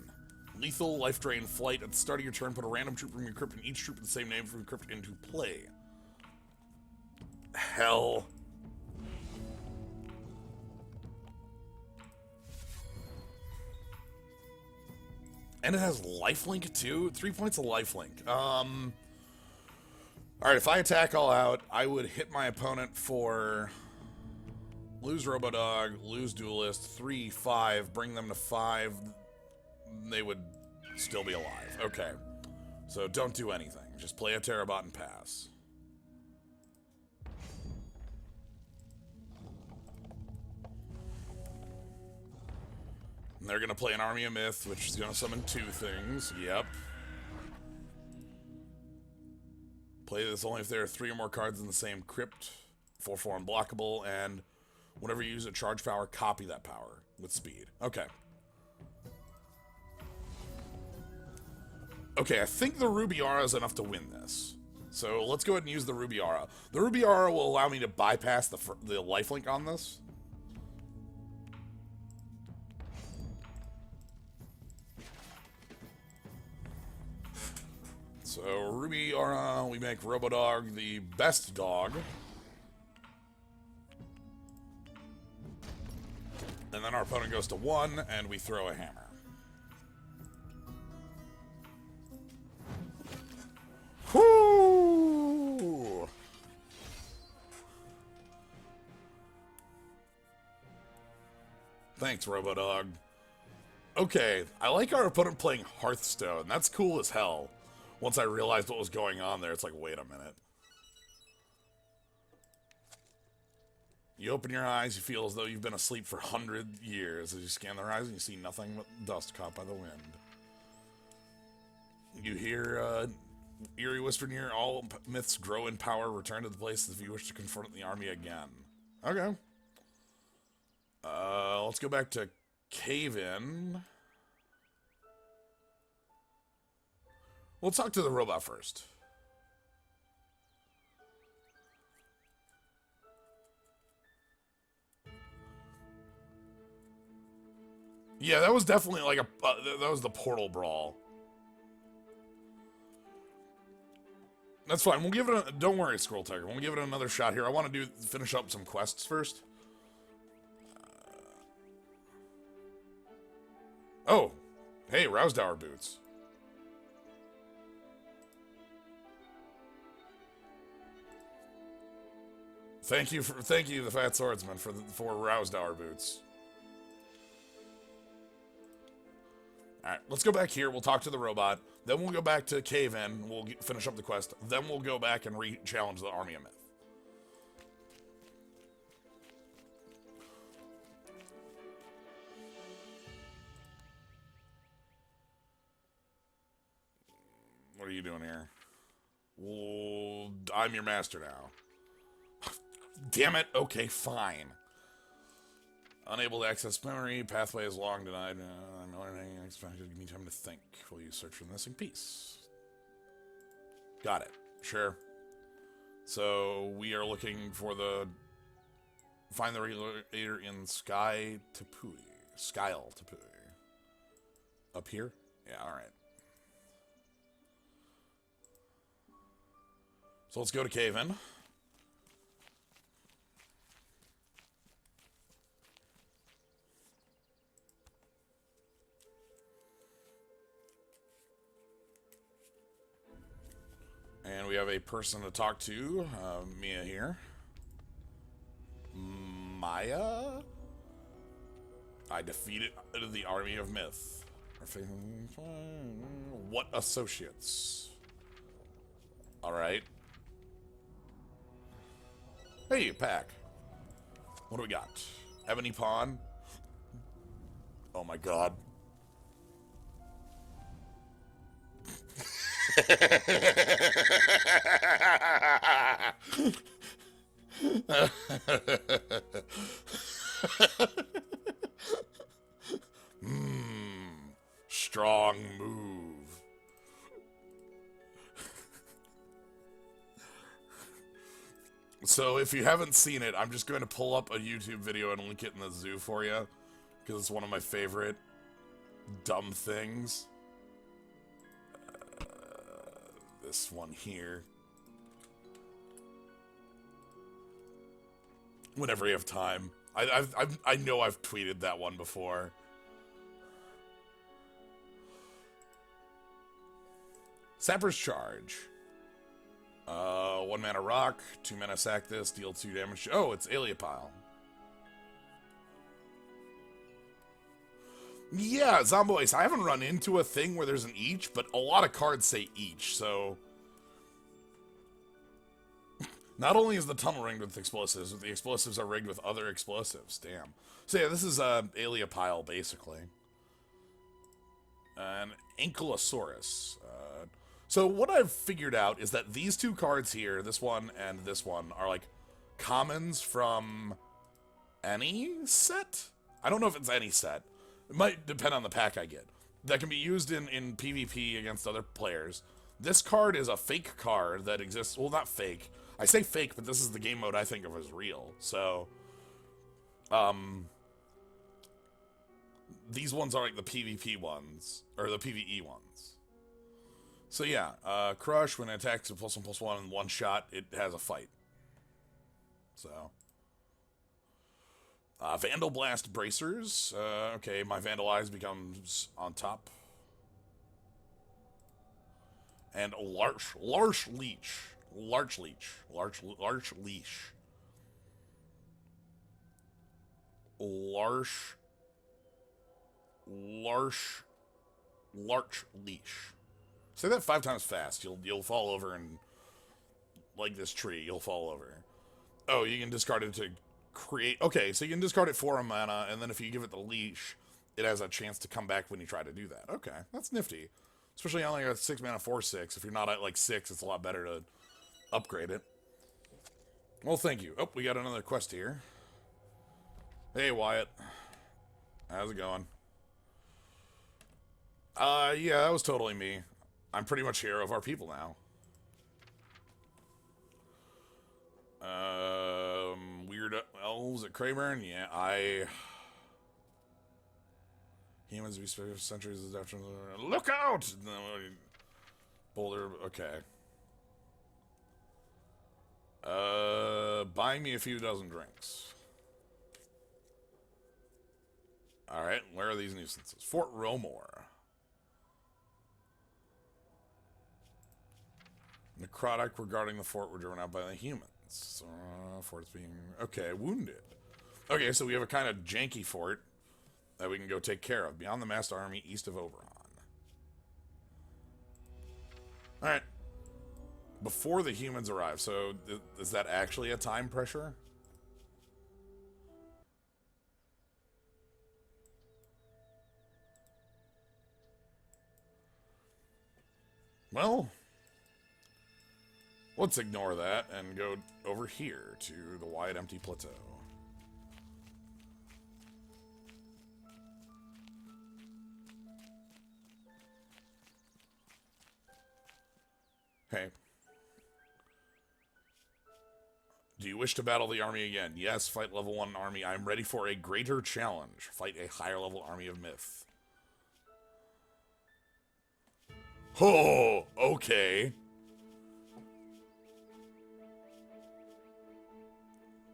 Lethal, life drain, flight. At the start of your turn, put a random troop from your crypt and each troop with the same name from your crypt into play. Hell. And it has lifelink too? 3 points of lifelink. Alright, if I attack all out, I would hit my opponent for lose Robodog, lose Duelist, 3, 5, bring them to 5. They would still be alive. Okay. So don't do anything. Just play a Terabot and pass. And they're going to play an Army of Myth, which is going to summon 2 things. Yep. Play this only if there are 3 or more cards in the same crypt. 4/4 unblockable, and whenever you use a charge power, copy that power with speed. Okay. Okay, I think the Ruby Aura is enough to win this. So let's go ahead and use the Ruby Aura. The Ruby Aura will allow me to bypass the lifelink on this. So, Ruby Aura, we make Robodog the best dog. And then our opponent goes to 1, and we throw a hammer. Whoo! Thanks, Robodog. Okay, I like our opponent playing Hearthstone. That's cool as hell. Once I realized what was going on there, it's like, wait a minute. You open your eyes, you feel as though you've been asleep for 100 years. As you scan the horizon, you see nothing but dust caught by the wind. You hear eerie whisper near, all myths grow in power, return to the place if you wish to confront the army again. Okay. Let's go back to Cave-In. Let's talk to the robot first. Yeah, that was definitely like a... that was the portal brawl. That's fine. We'll give it a... Don't worry, Scroll Tiger. We'll give it another shot here. I want to finish up some quests first. Oh. Hey, Rousdower boots. Thank you, the Fat Swordsman, for Rousdower boots. Alright, let's go back here. We'll talk to the robot. Then we'll go back to Cave-In. We'll finish up the quest. Then we'll go back and re-challenge the Army of Myth. What are you doing here? Well, I'm your master now. Damn it. Okay, fine. Unable to access memory. Pathway is long denied. I'm learning. Expected. Give me time to think. Will you search for the missing piece? Got it. Sure. So we are looking for the... Find the regulator in Skyle Tapui. Up here? Yeah, alright. So let's go to Cave-In. And we have a person to talk to, Mia here. Maya? I defeated the Army of Myth. What associates? Alright. Hey, pack. What do we got? Ebony Pawn. Oh my god. Strong move. So if you haven't seen it, I'm just going to pull up a YouTube video and link it in the zoo for you, because it's one of my favorite dumb things. This one here. Whenever you have time. I know I've tweeted that one before. Sapper's Charge. 1 mana rock, 2 mana sack this, deal 2 damage. Oh, it's Aeliopile. Yeah, Zomboice, I haven't run into a thing where there's an each, but a lot of cards say each, so... Not only is the tunnel ringed with explosives, but the explosives are rigged with other explosives. Damn. So yeah, this is Aeliopile, basically. An Ankylosaurus. So what I've figured out is that these two cards here, this one and this one, are like commons from any set? I don't know if it's any set. It might depend on the pack I get. That can be used in PvP against other players. This card is a fake card that exists. Well, not fake. I say fake, but this is the game mode I think of as real. So, these ones are like the PvP ones, or the PvE ones. So yeah, Crush, when it attacks a +1/+1 in one shot, it has a fight. So. Vandal Blast Bracers. Okay, my Vandalize becomes on top. And Larch Leech. Larch Leech. Larch Leash. Larch Leash. Say that 5 times fast. You'll fall over and like this tree. You'll fall over. Oh, you can discard it to create. Okay, so you can discard it for a mana, and then if you give it the leash, it has a chance to come back when you try to do that. Okay, that's nifty. Especially on like a 6 mana 4/6. If you're not at like 6, it's a lot better to upgrade it. Well, thank you. Oh, we got another quest here. Hey, Wyatt. How's it going? Yeah, that was totally me. I'm pretty much hero of our people now. Weird elves at Crayburn? Yeah, Humans be spent centuries after... Look out! Boulder, okay. Buying me a few dozen drinks. Alright, where are these nuisances? Fort Romore. Necrotic regarding the fort were driven out by the humans. So, fort's being... Okay, wounded. Okay, so we have a kind of janky fort that we can go take care of. Beyond the massed army, east of Oberon. Alright. Before the humans arrive, so is that actually a time pressure? Well... Let's ignore that and go over here to the wide empty plateau. Hey. Do you wish to battle the army again? Yes, fight level 1 army. I'm ready for a greater challenge. Fight a higher level army of myth. Oh, okay.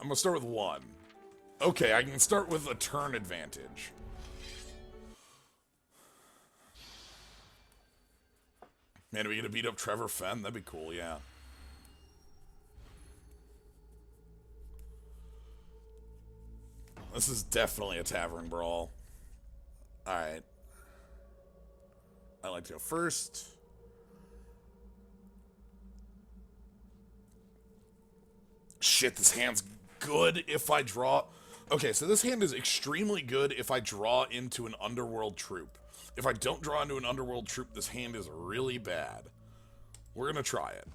I'm gonna start with 1. Okay, I can start with a turn advantage. Man, are we gonna beat up Trevor Fenn? That'd be cool, yeah. This is definitely a tavern brawl. Alright. I like to go first. Shit, this hand's good if I draw... Okay, so this hand is extremely good if I draw into an underworld troop. If I don't draw into an underworld troop, this hand is really bad. We're gonna try it.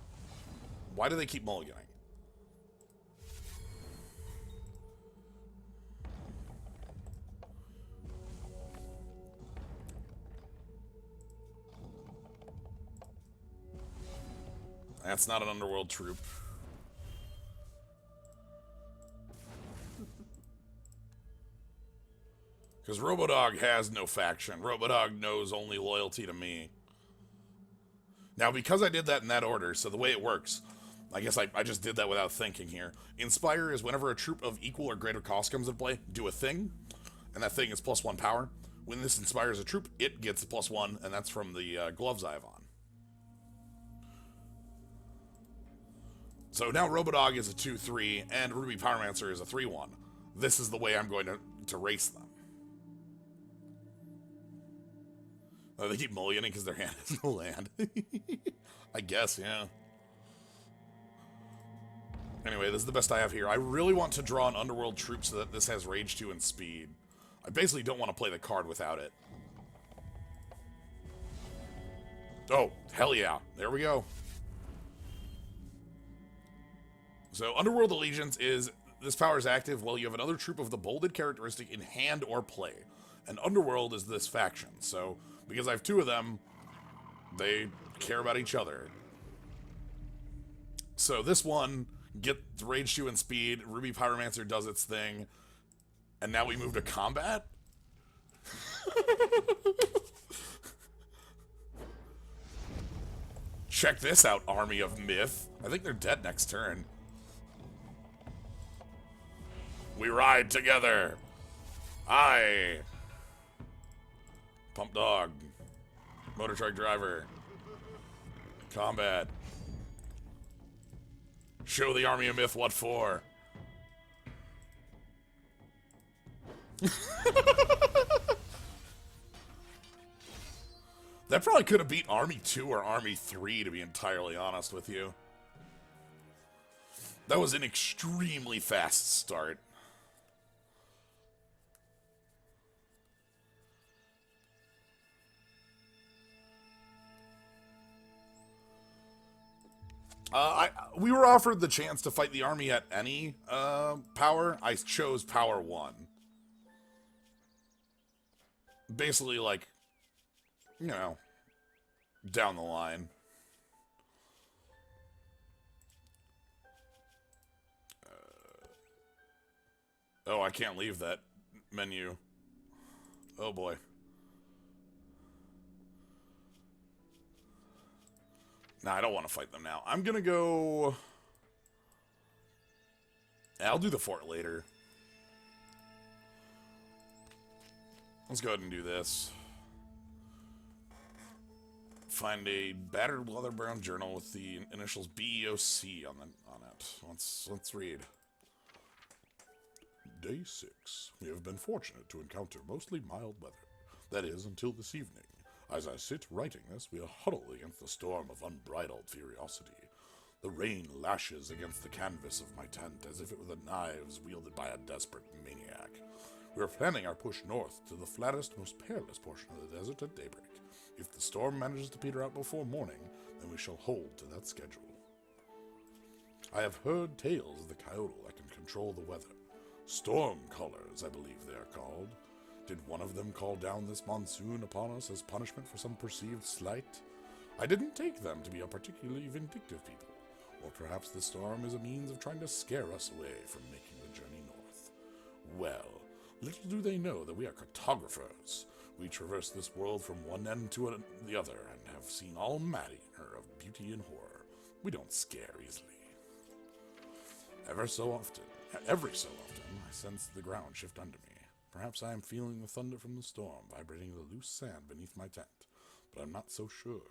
Why do they keep mulliganing? That's not an underworld troop. Because Robodog has no faction. Robodog knows only loyalty to me. Now, because I did that in that order, so the way it works, I guess I just did that without thinking here. Inspire is whenever a troop of equal or greater cost comes into play, do a thing, and that thing is +1 power. When this inspires a troop, it gets a +1, and that's from the gloves I have on. So now Robodog is a 2-3, and Ruby Pyromancer is a 3-1. This is the way I'm going to race them. Oh, they keep mulliganing because their hand has no land. I guess, yeah. Anyway, this is the best I have here. I really want to draw an underworld troop so that this has Rage 2 and Speed. I basically don't want to play the card without it. Oh, hell yeah. There we go. So, Underworld Allegiance is, this power is active while you have another troop of the bolded characteristic in hand or play. And Underworld is this faction, so... Because I have two of them, they care about each other. So this one gets Rage 2 and Speed, Ruby Pyromancer does its thing, and now we move to combat? Check this out, Army of Myth. I think they're dead next turn. We ride together. Aye. Pump Dog. Motor Truck Driver. Combat. Show the Army of Myth what for. That probably could have beat Army 2 or Army 3, to be entirely honest with you. That was an extremely fast start. We were offered the chance to fight the army at any power. I chose power 1. Basically, like, you know, down the line. Oh, I can't leave that menu. Oh boy. Nah, I don't want to fight them now. I'm gonna go... I'll do the fort later. Let's go ahead and do this. Find a battered leather-bound journal with the initials BEOC on it. Let's read. Day 6. We have been fortunate to encounter mostly mild weather. That is, until this evening. As I sit writing this, we are huddled against the storm of unbridled furiosity. The rain lashes against the canvas of my tent as if it were the knives wielded by a desperate maniac. We are planning our push north to the flattest, most perilous portion of the desert at daybreak. If the storm manages to peter out before morning, then we shall hold to that schedule. I have heard tales of the Coyote that can control the weather. Storm callers, I believe they are called. Did one of them call down this monsoon upon us as punishment for some perceived slight? I didn't take them to be a particularly vindictive people, or perhaps the storm is a means of trying to scare us away from making the journey north. Well, little do they know that we are cartographers. We traverse this world from one end to the other and have seen all manner of beauty and horror. We don't scare easily. Every so often, I sense the ground shift under me. Perhaps I am feeling the thunder from the storm vibrating the loose sand beneath my tent, but I'm not so sure.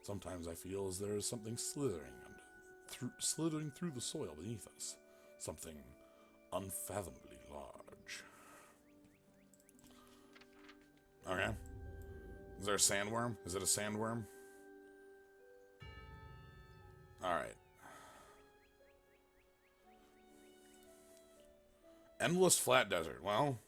Sometimes I feel as there is something slithering through the soil beneath us. Something unfathomably large. Okay. Is there a sandworm? Is it a sandworm? Alright. Endless flat desert. Well...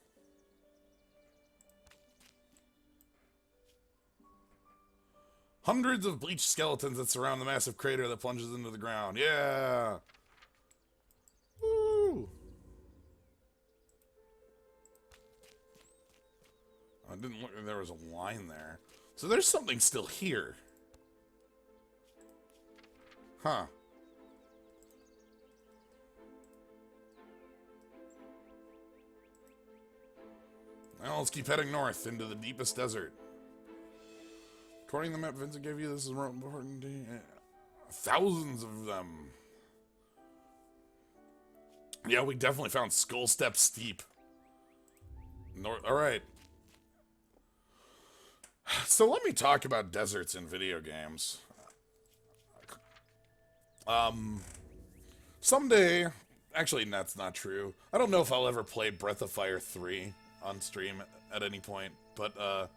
Hundreds of bleached skeletons that surround the massive crater that plunges into the ground. Yeah! Woo! I didn't look, there was a line there. So there's something still here. Huh. Well, let's keep heading north into the deepest desert. According to the map Vincent gave you, this is important. Thousands of them. Yeah, we definitely found Skull Step Steep. Alright. So let me talk about deserts in video games. Someday... Actually, that's not true. I don't know if I'll ever play Breath of Fire 3 on stream at any point, but,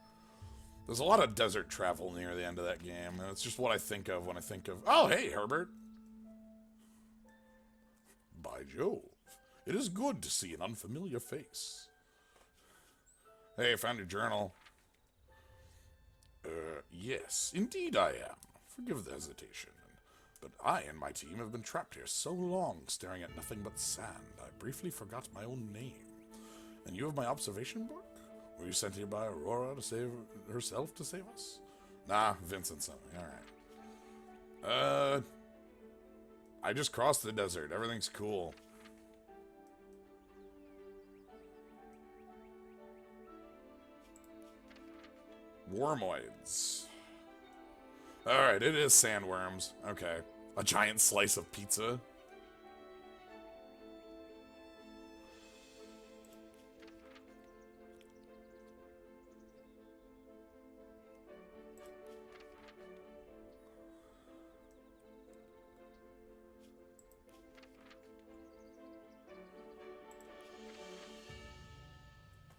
there's a lot of desert travel near the end of that game, and it's just what I think of when I think of... Oh, hey, Herbert! By Jove, it is good to see an unfamiliar face. Hey, I found your journal. Yes, indeed I am. Forgive the hesitation, but I and my team have been trapped here so long, staring at nothing but sand, I briefly forgot my own name. And you have my observation book? Were you sent here by Aurora to save herself to save us? Nah, Vincent sent me. Alright. I just crossed the desert. Everything's cool. Wormoids. Alright, it is sandworms. Okay. A giant slice of pizza.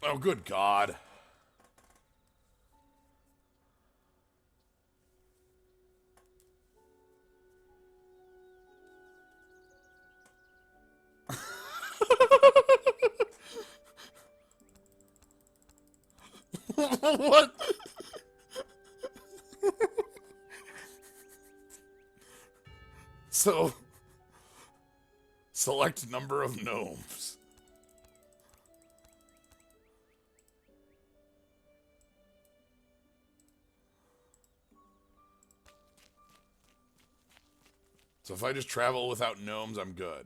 Oh, good God. What? So, select number of gnomes. So if I just travel without gnomes, I'm good.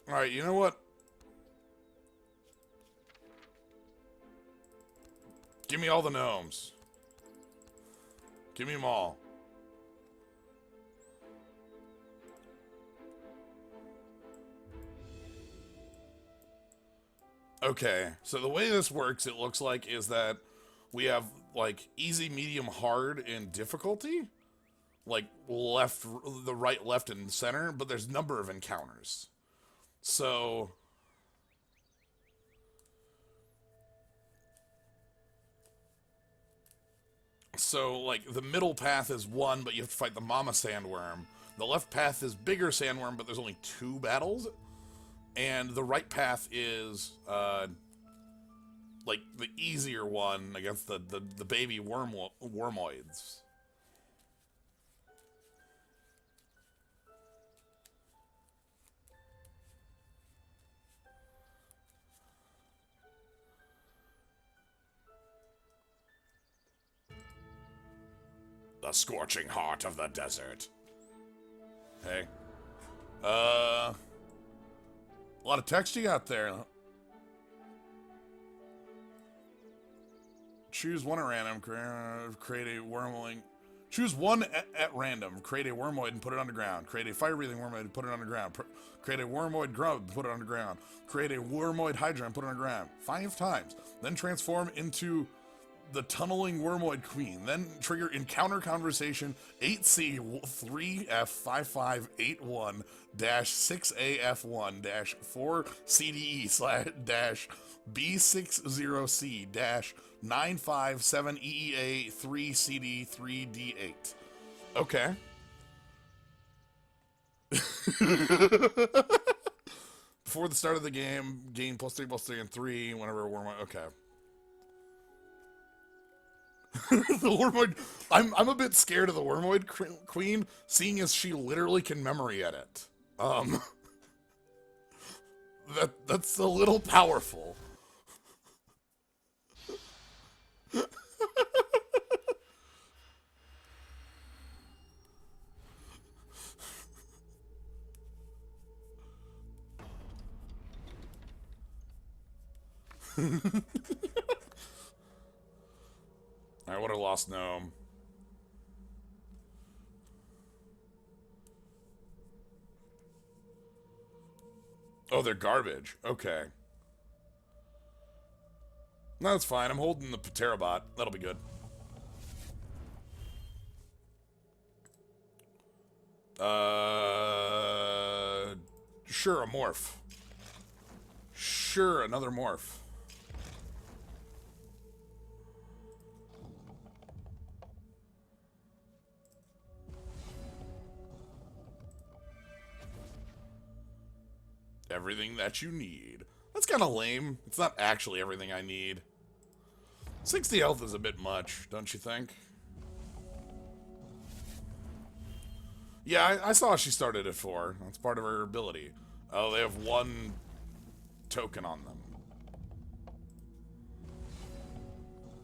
Alright, you know what? Give me all the gnomes. Give me them all. Okay, so the way this works, it looks like, is that we have, like, easy, medium, hard, and difficulty. Like, left, the right, left, and center, but there's number of encounters. So... like, the middle path is 1, but you have to fight the mama sandworm. The left path is bigger sandworm, but there's only 2 battles. And the right path is, like, the easier one against the baby wormoids. The scorching heart of the desert. Hey. A lot of text you got there. Choose one at random. Create a wormling. Choose one at random. Create a wormoid and put it underground. Create a fire-breathing wormoid and put it underground. Create a wormoid grub and put it underground. Create a wormoid hydra and put it underground. 5 times. Then transform into the tunneling wormoid queen. Then trigger encounter conversation 8C3F558-6AF1-4CDE/B60C-957EEA3CD3D8. Okay. Before the start of the game, gain +3/+3 and 3 whenever a wormoid. Okay. The wormoid. I'm a bit scared of the wormoid queen, seeing as she literally can memory edit. That's a little powerful. Alright, what a lost gnome. Oh, they're garbage. Okay. No, that's fine. I'm holding the Pterobot. That'll be good. Sure, a morph. Sure, another morph. Everything that you need. That's kind of lame. It's not actually everything I need. 60 health is a bit much, don't you think? Yeah, I saw she started at 4. That's part of her ability. Oh, they have 1 token on them.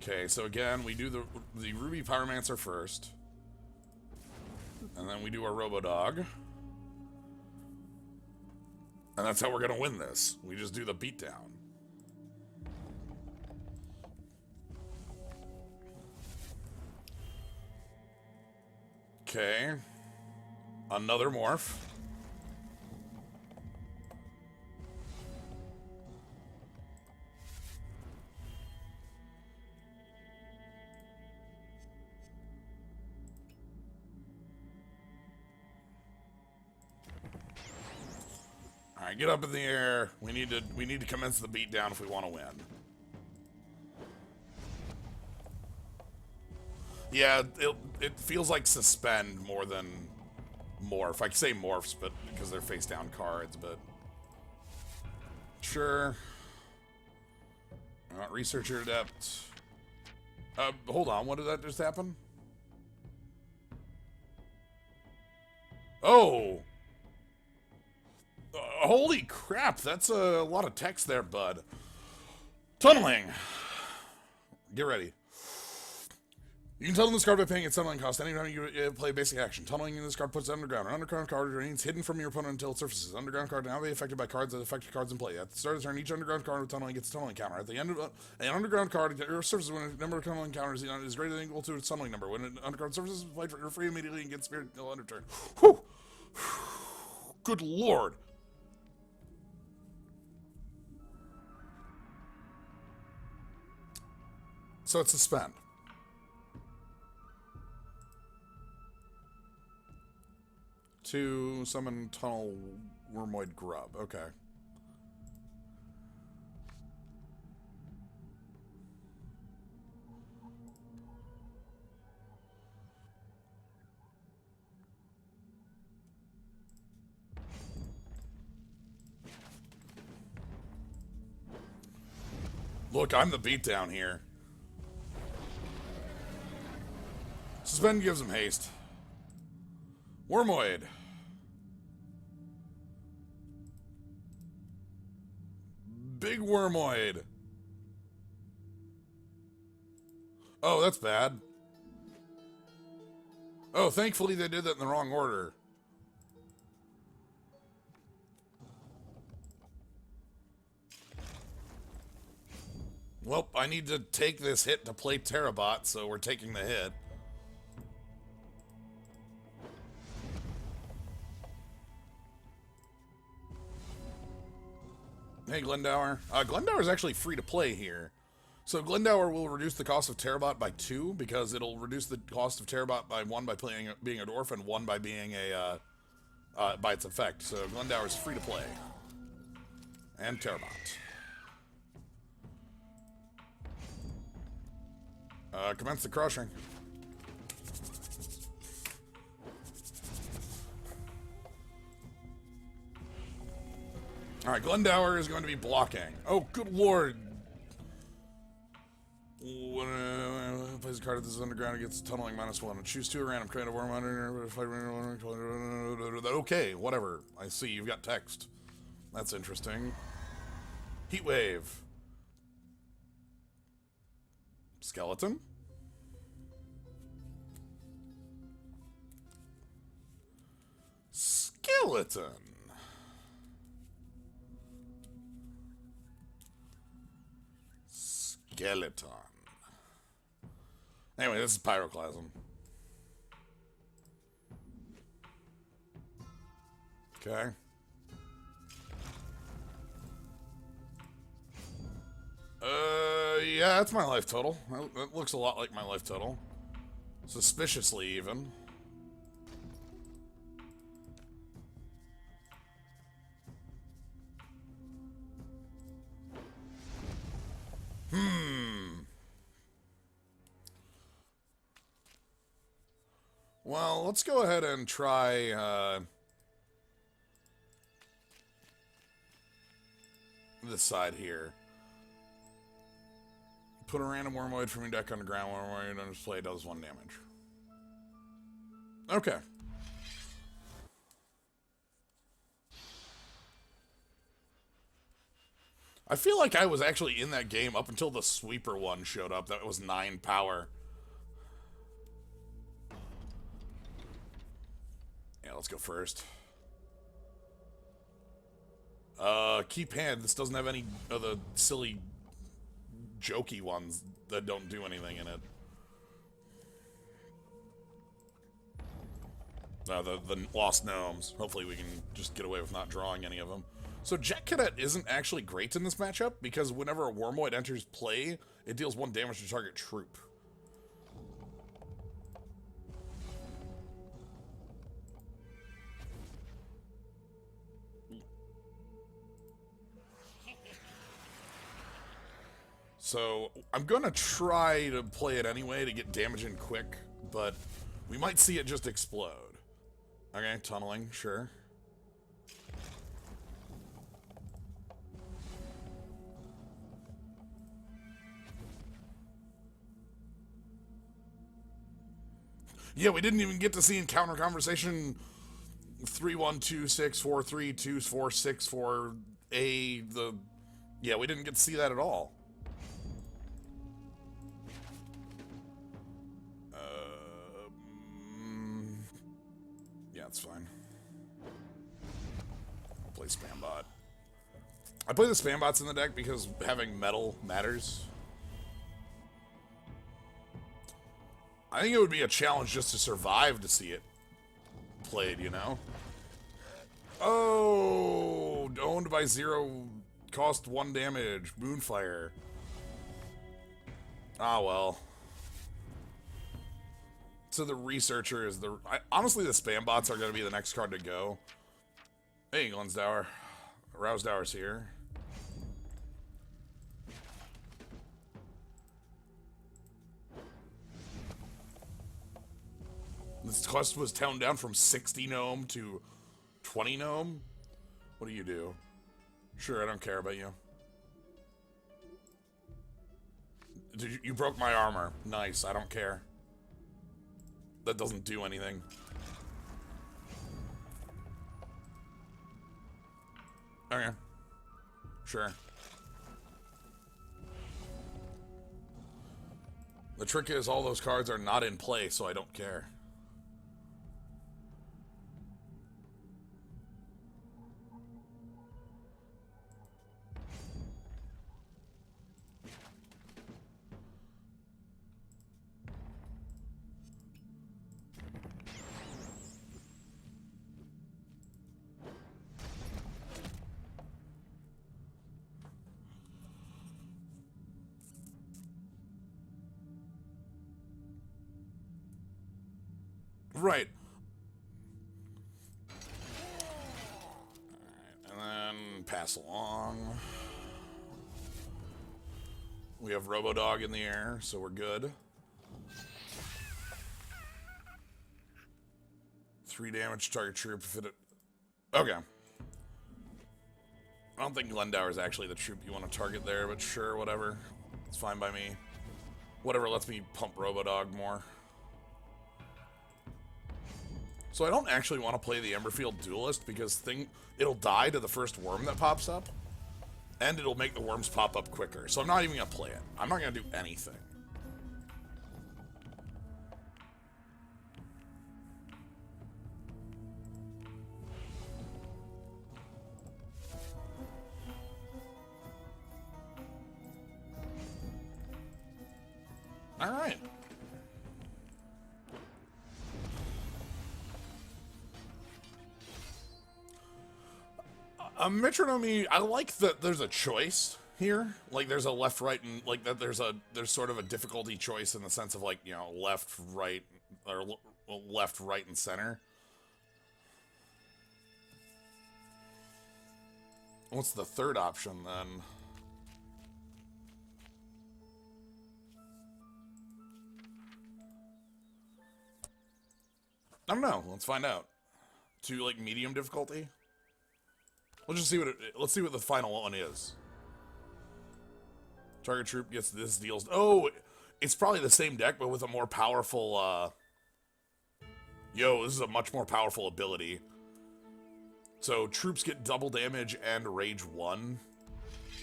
Okay, so again, we do the Ruby Pyromancer first. And then we do our Robo-Dog. And that's how we're gonna win this. We just do the beatdown. Okay. Another morph. Alright, get up in the air. We need to commence the beatdown if we want to win. Yeah, it feels like suspend more than morph. I can say morphs, but because they're face down cards, but sure. Researcher adept. Hold on, what did that just happen? Oh! Holy crap, that's a lot of text there, bud. Tunneling. Get ready. You can tunnel this card by paying its tunneling cost anytime you play basic action. Tunneling in this card puts it underground. An underground card remains hidden from your opponent until it surfaces. Underground card now be affected by cards that affect cards in play. At the start of the turn, each underground card with tunneling gets a tunneling counter. At the end of an underground card surfaces when a number of tunneling counters is greater than or equal to its tunneling number. When an underground surfaces, play for free immediately and gets spirit until end of turn. Whew! Good lord! So it's suspend. To summon tunnel wormoid grub. Okay. Look, I'm the beatdown here. Suspend gives him haste. Wormoid. Big wormoid. Oh, that's bad. Oh, thankfully they did that in the wrong order. Well, I need to take this hit to play Terabot, so we're taking the hit. Hey, Glendower. Glendower's actually free to play here. So Glendower will reduce the cost of Terabot by 2 because it'll reduce the cost of Terabot by 1 by being a dwarf and 1 by being a by its effect. So Glendower is free to play. And Terabot. Commence the crushing. Alright, Glendower is going to be blocking. Oh, good lord. Plays a card at this underground, it gets tunneling -1. Choose 2 at random, create a warm under. Okay, whatever. I see, you've got text. That's interesting. Heat wave. Skeleton? Skeleton. Skeleton. Anyway, this is Pyroclasm. Okay. Yeah, that's my life total. That looks a lot like my life total. Suspiciously, even. Well, let's go ahead and try, this side here. Put a random Wormoid from your deck on the ground. Wormoid on display does 1 damage. Okay. I feel like I was actually in that game up until the sweeper one showed up. That was 9 power. Yeah, let's go first. Keep hand. This doesn't have any of the silly, jokey ones that don't do anything in it. The Lost Gnomes. Hopefully we can just get away with not drawing any of them. So Jet Cadet isn't actually great in this matchup because whenever a Wormoid enters play, it deals 1 damage to target troop. So I'm gonna try to play it anyway to get damage in quick, but we might see it just explode. Okay, tunneling, sure. Yeah, we didn't even get to see encounter conversation 3126432464A. Yeah, we didn't get to see that at all. Yeah, it's fine. I'll play Spam Bot. I play the Spam Bots in the deck because having metal matters. I think it would be a challenge just to survive to see it played, you know? Oh, owned by 0, cost 1 damage, Moonfire. Ah, well. So the Researcher is the... honestly, the Spam Bots are going to be the next card to go. Hey, Glensdower. Rousedower's here. This cost was toned down from 60 gnome to 20 gnome. What do you do? Sure, I don't care about you. You broke my armor. Nice, I don't care. That doesn't do anything. Okay. Sure. The trick is all those cards are not in play, so I don't care. Right. And then pass along. We have Robodog in the air, so we're good. 3 damage, target troop if it... Okay. I don't think Glendower is actually the troop you want to target there, but sure, whatever. It's fine by me. Whatever lets me pump Robodog more. So I don't actually want to play the Emberfield Duelist because it'll die to the first worm that pops up. And it'll make the worms pop up quicker. So I'm not even going to play it. I'm not going to do anything. Alright. Metronome, I like that there's a choice here. Like there's a left, right, and like that there's sort of a difficulty choice in the sense of like, you know, left, right, or left, right, and center. What's the third option then? I don't know. Let's find out. To like medium difficulty. Let's just see let's see what the final one is. Target troop gets this deals. Oh, it's probably the same deck, but with a more powerful. Yo, this is a much more powerful ability. So troops get double damage and rage 1.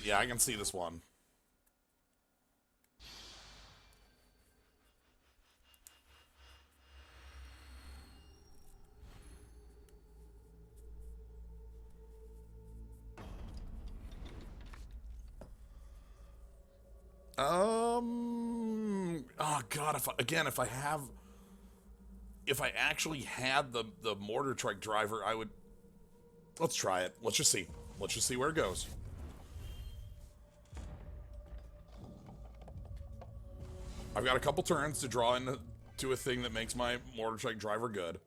Yeah, I can see this one. Oh god, if I actually had the mortar trike driver, I would. Let's try it. Let's just see. Let's just see where it goes. I've got a couple turns to draw into a thing that makes my mortar trike driver good,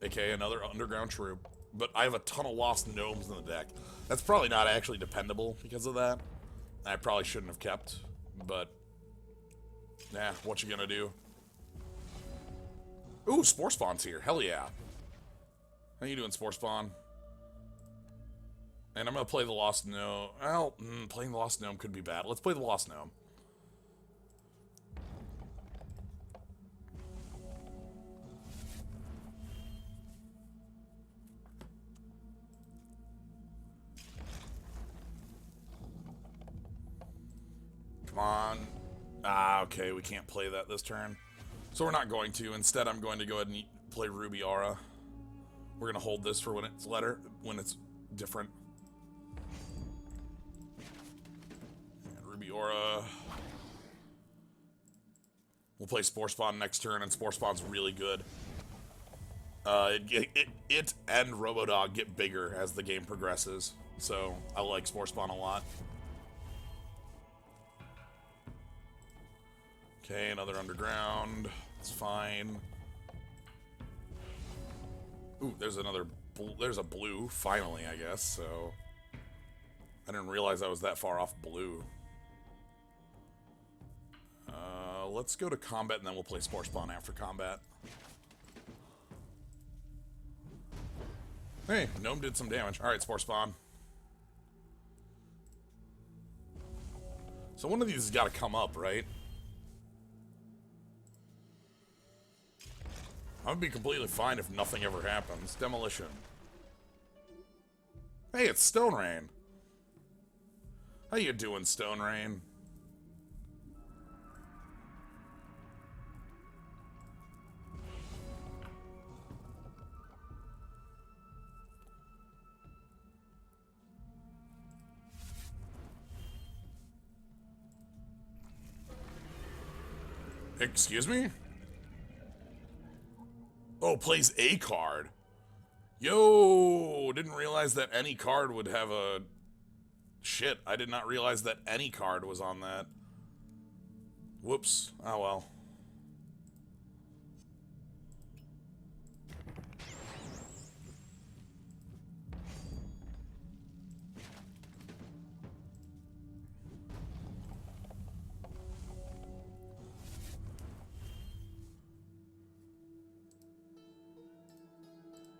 aka another underground troop. But I have a ton of lost gnomes in the deck. That's probably not actually dependable because of that. I probably shouldn't have kept, but nah, what you gonna do? Ooh, Spore Spawn's here. Hell yeah. How you doing, Spore Spawn? And I'm gonna play the Lost Gnome. Well, playing the Lost Gnome could be bad. Let's play the Lost Gnome. Come on. Ah, okay, we can't play that this turn. So we're not going to. Instead, I'm going to go ahead and play Ruby Aura. We're going to hold this for when it's different. And Ruby Aura. We'll play Spore Spawn next turn, and Spore Spawn's really good. It and Robodog get bigger as the game progresses, so I like Spore Spawn a lot. Okay, another underground. It's fine. Ooh, there's there's a blue, finally, I guess, so... I didn't realize I was that far off blue. Let's go to combat, and then we'll play Spore Spawn after combat. Hey, Gnome did some damage. Alright, Spore Spawn. So one of these has got to come up, right? I would be completely fine if nothing ever happens. Demolition. Hey, it's Stone Rain. How you doing, Stone Rain? Excuse me? Oh, plays a card. Yo, didn't realize that any card would have a... Shit, I did not realize that any card was on that. Whoops. Oh, well.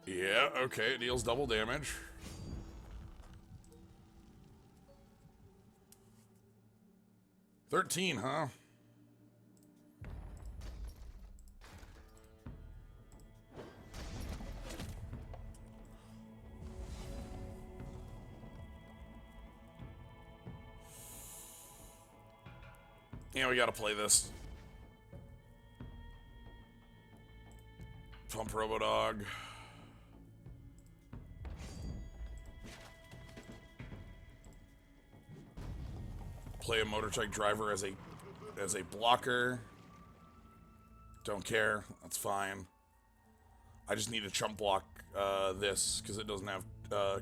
Yeah, okay, it deals double damage. $13, huh? Yeah, we gotta play this. Pump Robodog. Play a motorcycle driver as a blocker. Don't care. That's fine. I just need to chump block this because it doesn't have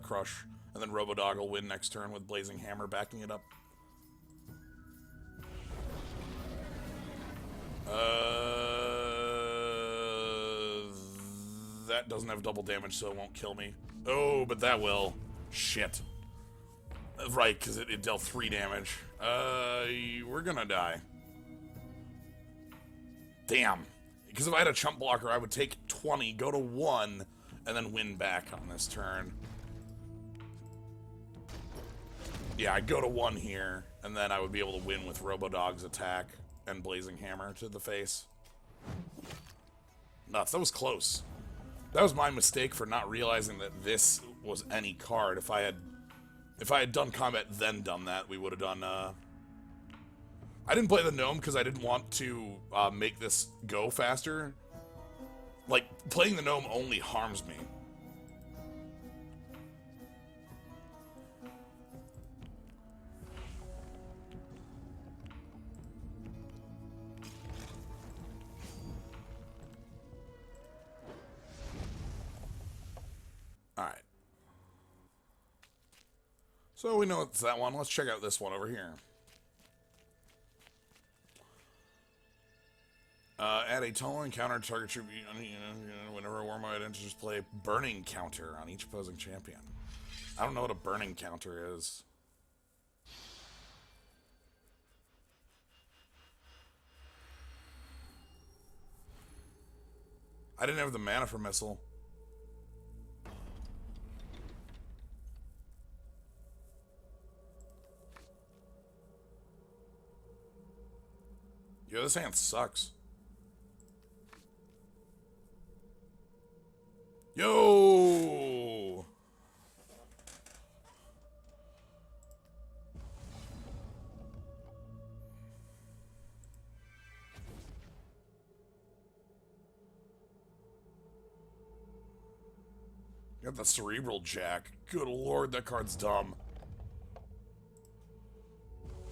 crush, and then Robodog will win next turn with Blazing Hammer backing it up. That doesn't have double damage, so it won't kill me. Oh, but that will. Shit. Right, because it dealt 3 damage. We're gonna die. Damn. Because if I had a chump blocker, I would take 20, go to 1, and then win back on this turn. Yeah, I'd go to 1 here, and then I would be able to win with Robodog's attack and Blazing Hammer to the face. Nuts, that was close. That was my mistake for not realizing that this was any card. If I had done combat then done that, we would have done, I didn't play the gnome because I didn't want to make this go faster. Like, playing the gnome only harms me. Alright. So we know it's that one. Let's check out this one over here. Add a tunnel encounter target troop. Whenever a Warmind enters, just play burning counter on each opposing champion. I don't know what a burning counter is. I didn't have the mana for missile. Yo, this hand sucks. Yo! Got the Cerebral Jack. Good lord, that card's dumb.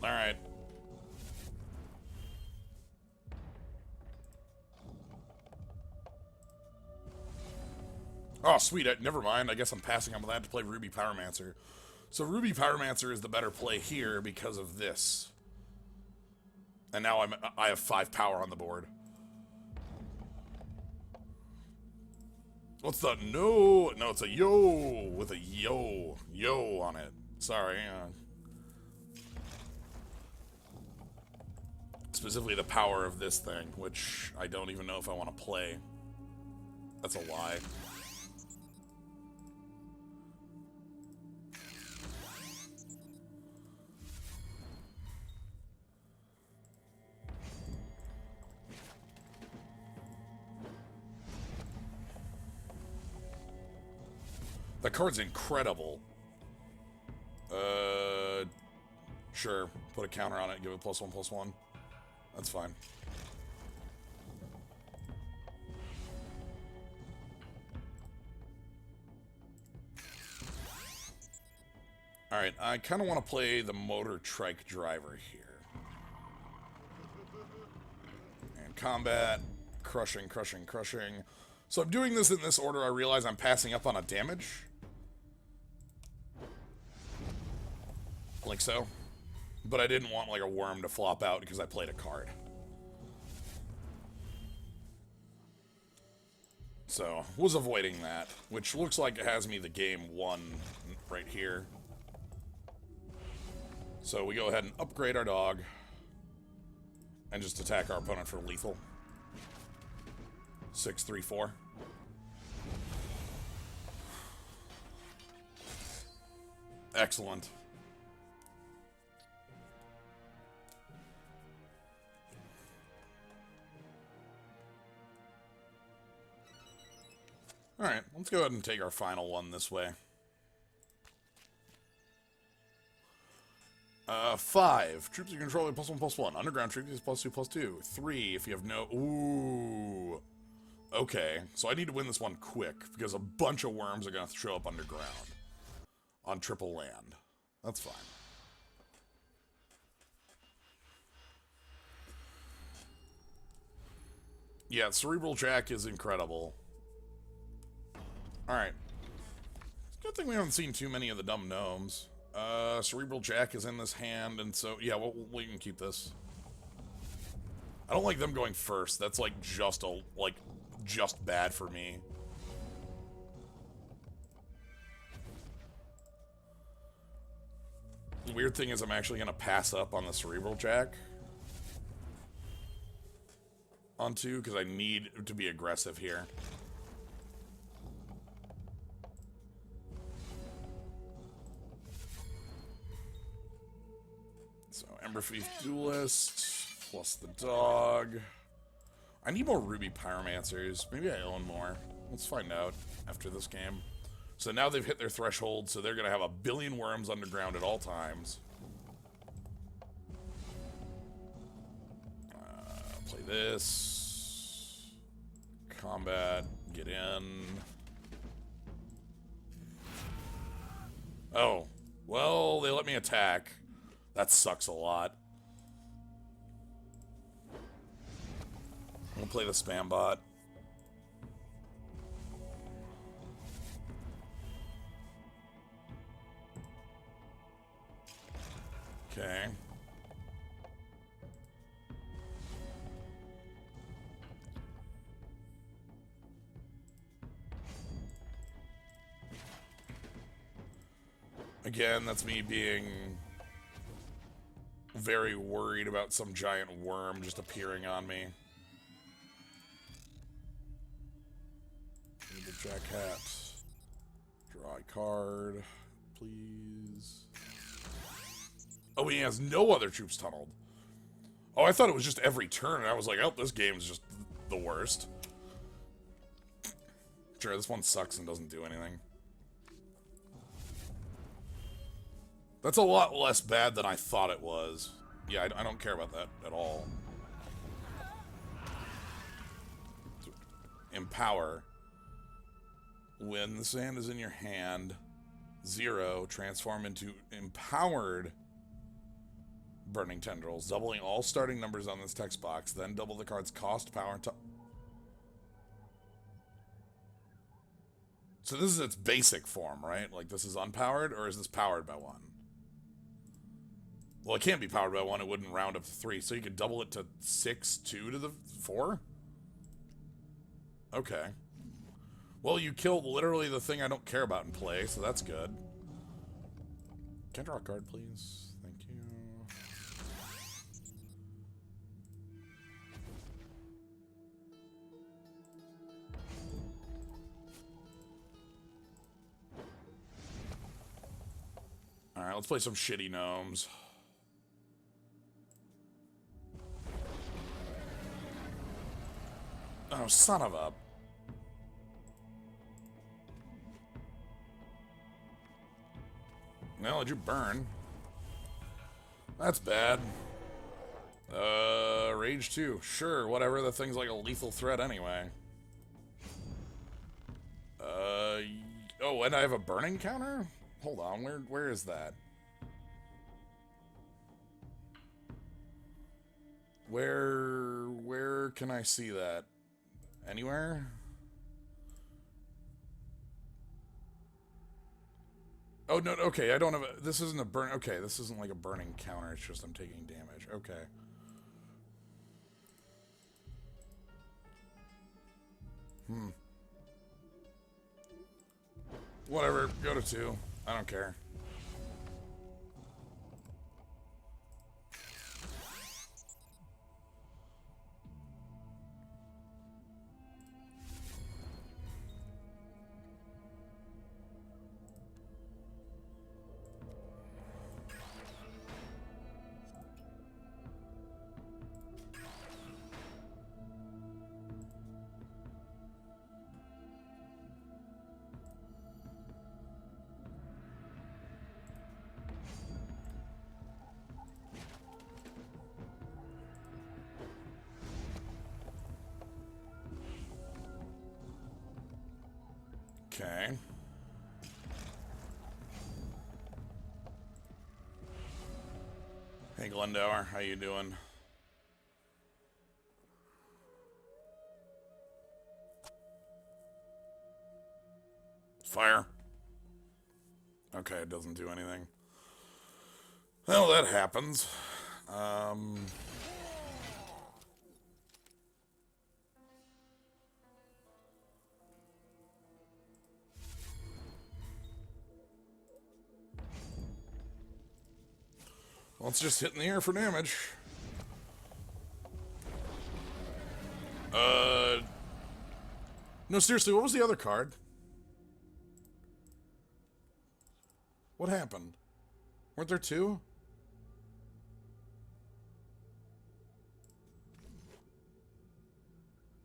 Alright. Oh, sweet. Never mind. I guess I'm passing on that to play Ruby Pyromancer. So Ruby Pyromancer is the better play here because of this. And now I have 5 power on the board. What's the no? No, it's a yo with a yo on it. Sorry. Specifically the power of this thing, which I don't even know if I want to play. That's a lie. The card's incredible. Sure. Put a counter on it, give it +1/+1. That's fine. Alright, I kind of want to play the Motor Trike Driver here. And combat, crushing. So I'm doing this in this order. I realize I'm passing up on a damage. Like so. But I didn't want like a worm to flop out because I played a card. So, was avoiding that, which looks like it has me the game won right here. So we go ahead and upgrade our dog and just attack our opponent for lethal. 6, 3, 4. Excellent. Alright, let's go ahead and take our final one this way. 5. Troops you control are +1/+1. Underground troops is +2/+2. 3 if you have no... Ooh. Okay, so I need to win this one quick, because a bunch of worms are going to show up underground. On triple land. That's fine. Yeah, Cerebral Jack is incredible. Alright. Good thing we haven't seen too many of the dumb gnomes. Cerebral Jack is in this hand, and so, yeah, we can keep this. I don't like them going first. That's, like, just bad for me. The weird thing is I'm actually going to pass up on the Cerebral Jack. On 2, because I need to be aggressive here. So, Emberfief Duelist, plus the dog. I need more Ruby Pyromancers. Maybe I own more. Let's find out after this game. So now they've hit their threshold, so they're going to have 1 billion worms underground at all times. Play this. Combat. Get in. Oh. Well, they let me attack. That sucks a lot. We'll play the spam bot. Okay. Again, that's me being very worried about some giant worm just appearing on me. Need the Jack hat. Draw a card, please. Oh, he has no other troops tunneled. Oh, I thought it was just every turn, and I was like, oh, this game's just the worst. Sure, this one sucks and doesn't do anything. That's a lot less bad than I thought it was. Yeah, I don't care about that at all. Empower. When the sand is in your hand, 0, transform into empowered burning tendrils, doubling all starting numbers on this text box, then double the card's cost, power, and so this is its basic form, right? Like, this is unpowered, or is this powered by 1? Well, it can't be powered by 1, it wouldn't round up to 3, so you could double it to 6, 2 to the 4? Okay. Well, you killed literally the thing I don't care about in play, so that's good. Can I draw a card, please? Thank you. Alright, let's play some shitty gnomes. Oh, son of a... Well, did you burn? That's bad. Rage 2. Sure, whatever. The thing's like a lethal threat anyway. Oh, and I have a burning counter? Hold on, where is that? Where can I see that? Anywhere? Oh, no, okay, I don't have a... This isn't a burn... Okay, this isn't like a burning counter, it's just I'm taking damage. Okay. Whatever, go to 2. I don't care. Okay. Hey, Glendower, how you doing? Fire. Okay, it doesn't do anything. Well, that happens. Let's just hit in the air for damage. No, seriously, what was the other card? What happened? Weren't there two?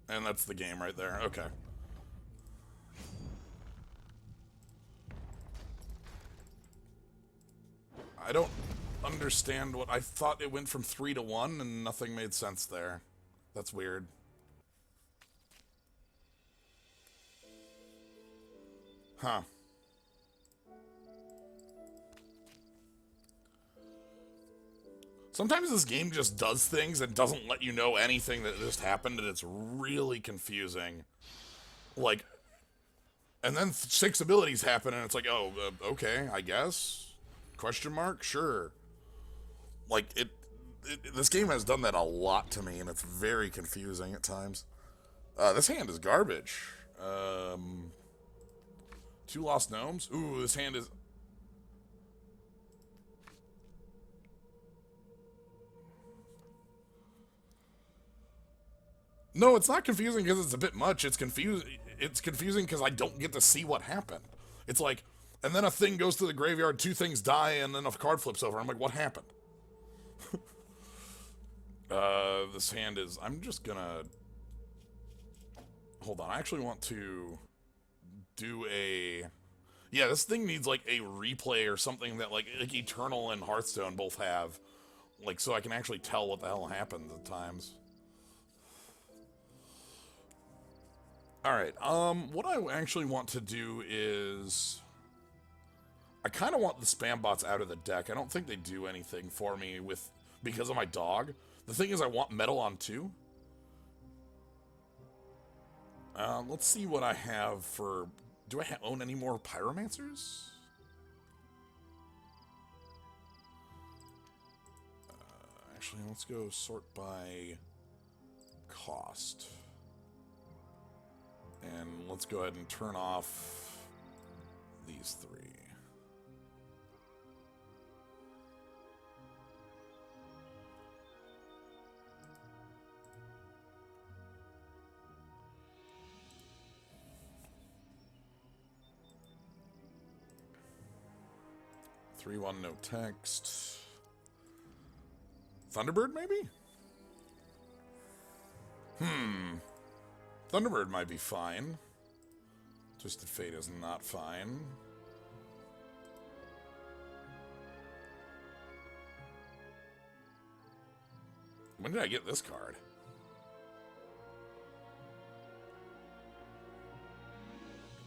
And that's the game right there. Okay. I don't understand what... I thought it went from 3 to 1 and nothing made sense there. That's weird. Huh. Sometimes this game just does things and doesn't let you know anything that just happened, and it's really confusing. Like, and then 6 abilities happen, and it's like, oh, okay, I guess? Question mark? Sure. Like, this game has done that a lot to me, and it's very confusing at times. This hand is garbage. 2 lost gnomes? Ooh, this hand is... No, it's not confusing because it's a bit much. It's confusing because I don't get to see what happened. It's like, and then a thing goes to the graveyard, 2 things die, and then a card flips over. I'm like, what happened? This hand is... I'm just gonna... Hold on, I actually want to do a... Yeah, this thing needs, like, a replay or something that, like Eternal and Hearthstone both have. Like, so I can actually tell what the hell happens at times. Alright, what I actually want to do is... I kind of want the spam bots out of the deck. I don't think they do anything for me because of my dog. The thing is, I want metal on 2. Let's see what I have for... Do I own any more pyromancers? Actually, let's go sort by cost. And let's go ahead and turn off these 3. Three, 1, no text. Thunderbird, maybe? Thunderbird might be fine. Twisted Fate is not fine. When did I get this card?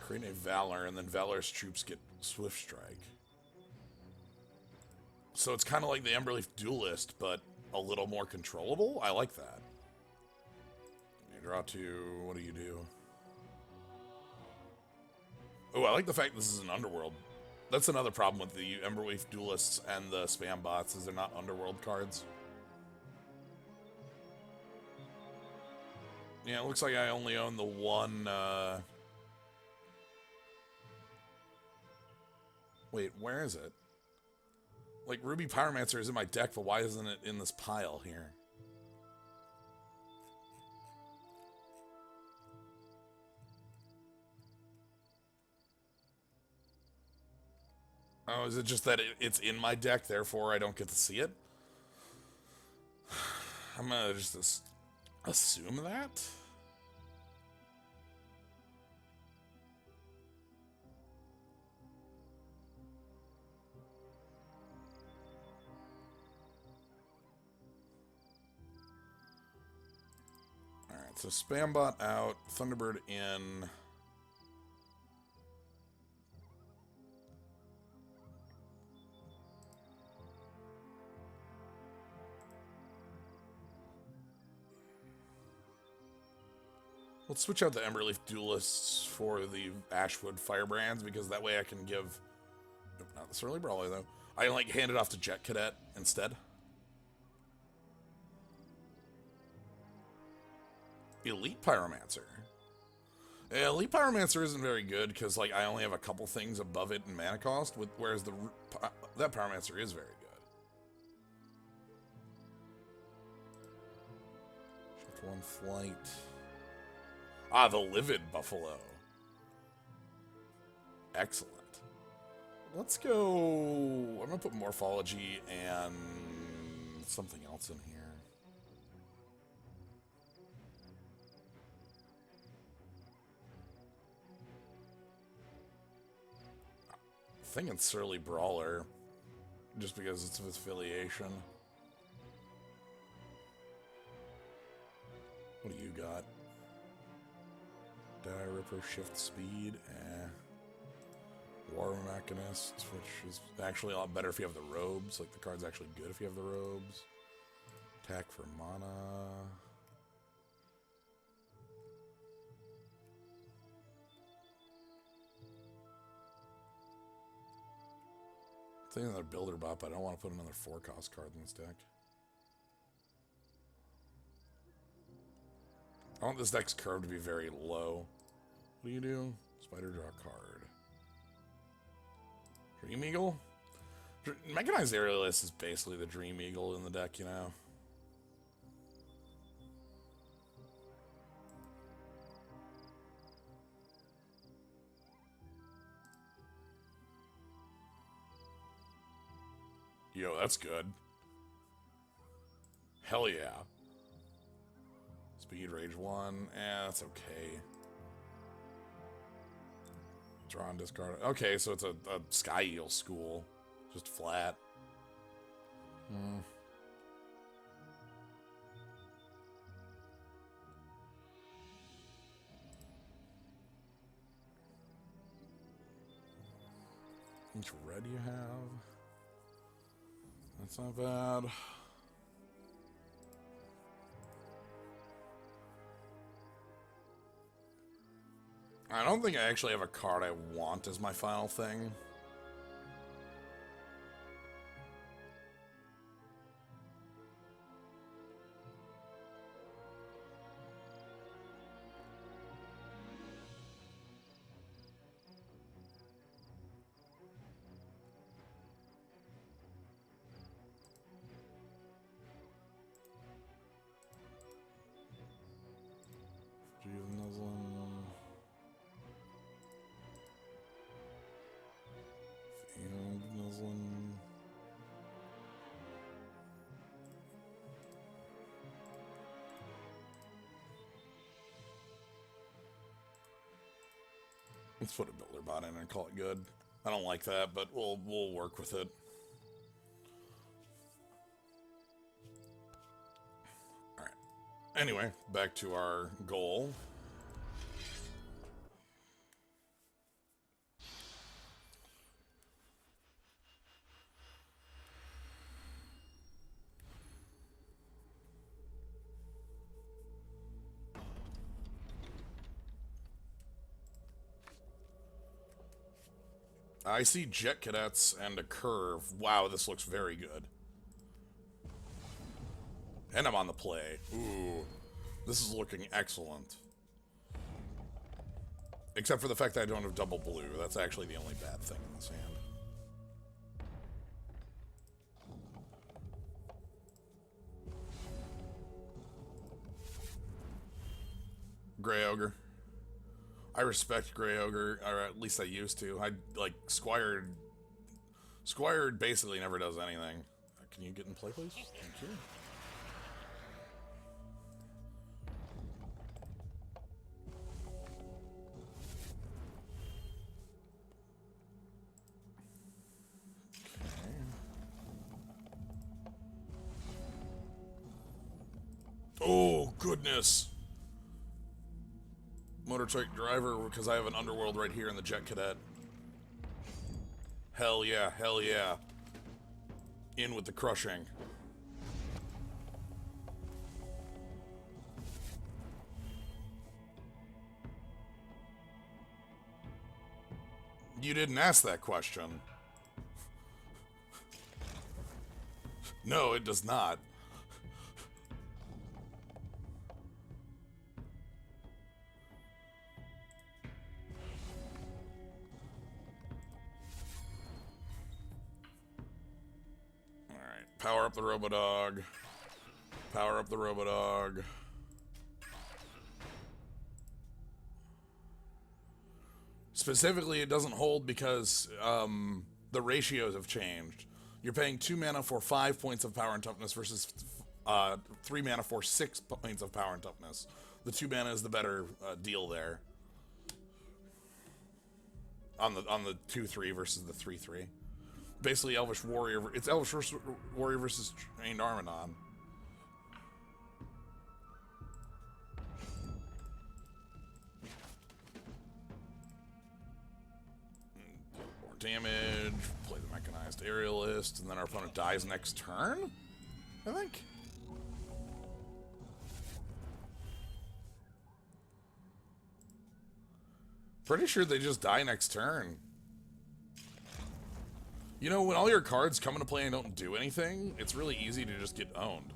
Create a Valor, and then Valor's troops get Swift Strike. So it's kind of like the Emberleaf Duelist, but a little more controllable? I like that. You draw 2, what do you do? Oh, I like the fact this is an Underworld. That's another problem with the Emberleaf Duelists and the spam bots, is they're not Underworld cards. Yeah, it looks like I only own the one, Wait, where is it? Like, Ruby Pyromancer is in my deck, but why isn't it in this pile here? Oh, is it just that it's in my deck, therefore I don't get to see it? I'm gonna just assume that? Alright, so Spambot out, Thunderbird in. Let's switch out the Emberleaf Duelists for the Ashwood Firebrands, because that way I can give... Nope, not the Surly Brawler, though. I can, like, hand it off to Jet Cadet instead. Elite Pyromancer. Yeah, Elite Pyromancer isn't very good, because, like, I only have a couple things above it in mana cost, whereas that Pyromancer is very good. Shift 1 flight. Ah, the Livid Buffalo. Excellent. Let's go... I'm going to put Morphology and something else in here. I'm thinking Surly Brawler, just because it's of its affiliation. What do you got? Die Ripper, Shift Speed, War Mechanist, which is actually a lot better if you have the robes. Like, the card's actually good if you have the robes. Attack for mana. I'm thinking another Builder Bot, but I don't want to put another 4-cost card in this deck. I want this deck's curve to be very low. What do you do? Spider, draw a card. Dream Eagle? Mechanized Aerialist is basically the Dream Eagle in the deck, you know? Yo, that's good. Hell yeah. Speed, Rage 1. That's okay. Draw and discard. Okay, so it's a Sky Eel school. Just flat. Each red you have. That's not bad. I don't think I actually have a card I want as my final thing. Let's put a Builder Bot in and call it good. I don't like that, but we'll work with it. Alright. Anyway, back to our goal. I see Jet Cadets and a Curve. Wow, this looks very good. And I'm on the play. Ooh, this is looking excellent. Except for the fact that I don't have double blue. That's actually the only bad thing in this hand. Grey Ogre. I respect Grey Ogre, or at least I used to. I, like, Squired basically never does anything. Can you get in play, please? Thank you. Okay. Oh, goodness. Motorcycle driver, because I have an underworld right here in the Jet Cadet. Hell yeah, hell yeah. In with the crushing. You didn't ask that question. No, it does not. Alright, power up the Robodog. Power up the Robodog. Specifically, it doesn't hold because the ratios have changed. You're paying 2 mana for 5 points of power and toughness versus 3 mana for 6 points of power and toughness. The 2 mana is the better deal there. On the 2/3 versus the 3/3. Basically, Elvish Warrior. It's Elvish Warrior versus Trained Armadon. More damage. Play the Mechanized Aerialist, and then our opponent dies next turn. I think. Pretty sure they just die next turn. You know, when all your cards come into play and don't do anything, it's really easy to just get owned.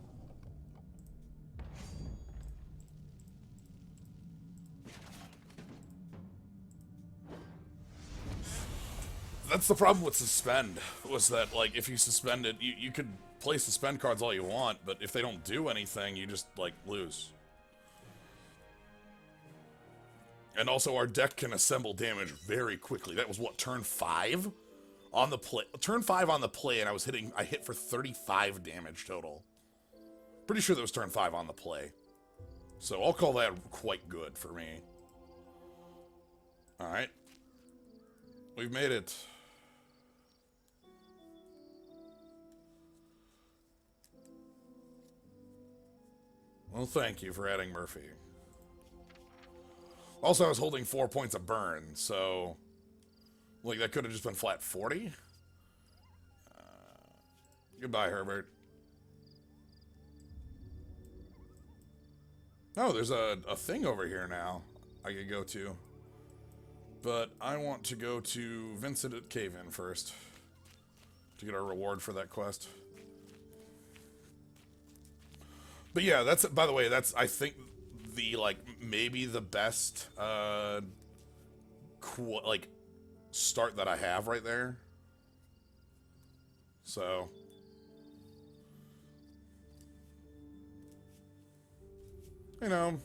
That's the problem with Suspend, was that, like, if you suspend it, you could play Suspend cards all you want, but if they don't do anything, you just, like, lose. And also, our deck can assemble damage very quickly. That was, what, turn 5? On the play. Turn 5 on the play, and I hit for 35 damage total. Pretty sure that was turn 5 on the play. So, I'll call that quite good for me. Alright. We've made it. Well, thank you for adding Murphy. Also, I was holding 4 points of burn, so... Like, that could have just been flat 40? Goodbye, Herbert. Oh, there's a thing over here now I could go to. But I want to go to Vincent at Cave-In first. To get our reward for that quest. But yeah, that's, by the way, that's, I think, the, like, maybe the best, like, start that I have right there. So. You know.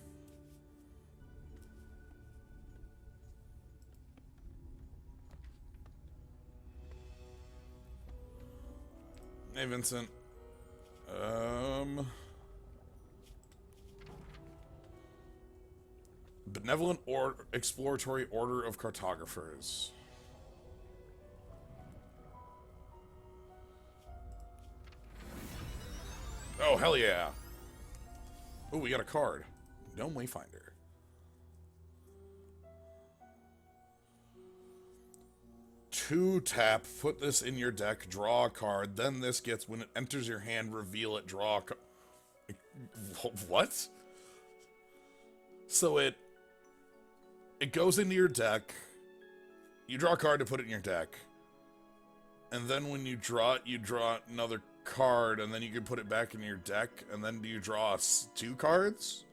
Hey, Vincent. Benevolent or Exploratory Order of Cartographers. Oh, hell yeah. Oh, we got a card. Dome Wayfinder. Two tap, put this in your deck, draw a card, then this gets, when it enters your hand, reveal it, draw a card. What? So it goes into your deck, you draw a card to put it in your deck, and then when you draw it, you draw another card, and then you can put it back in your deck, and then do you draw 2 cards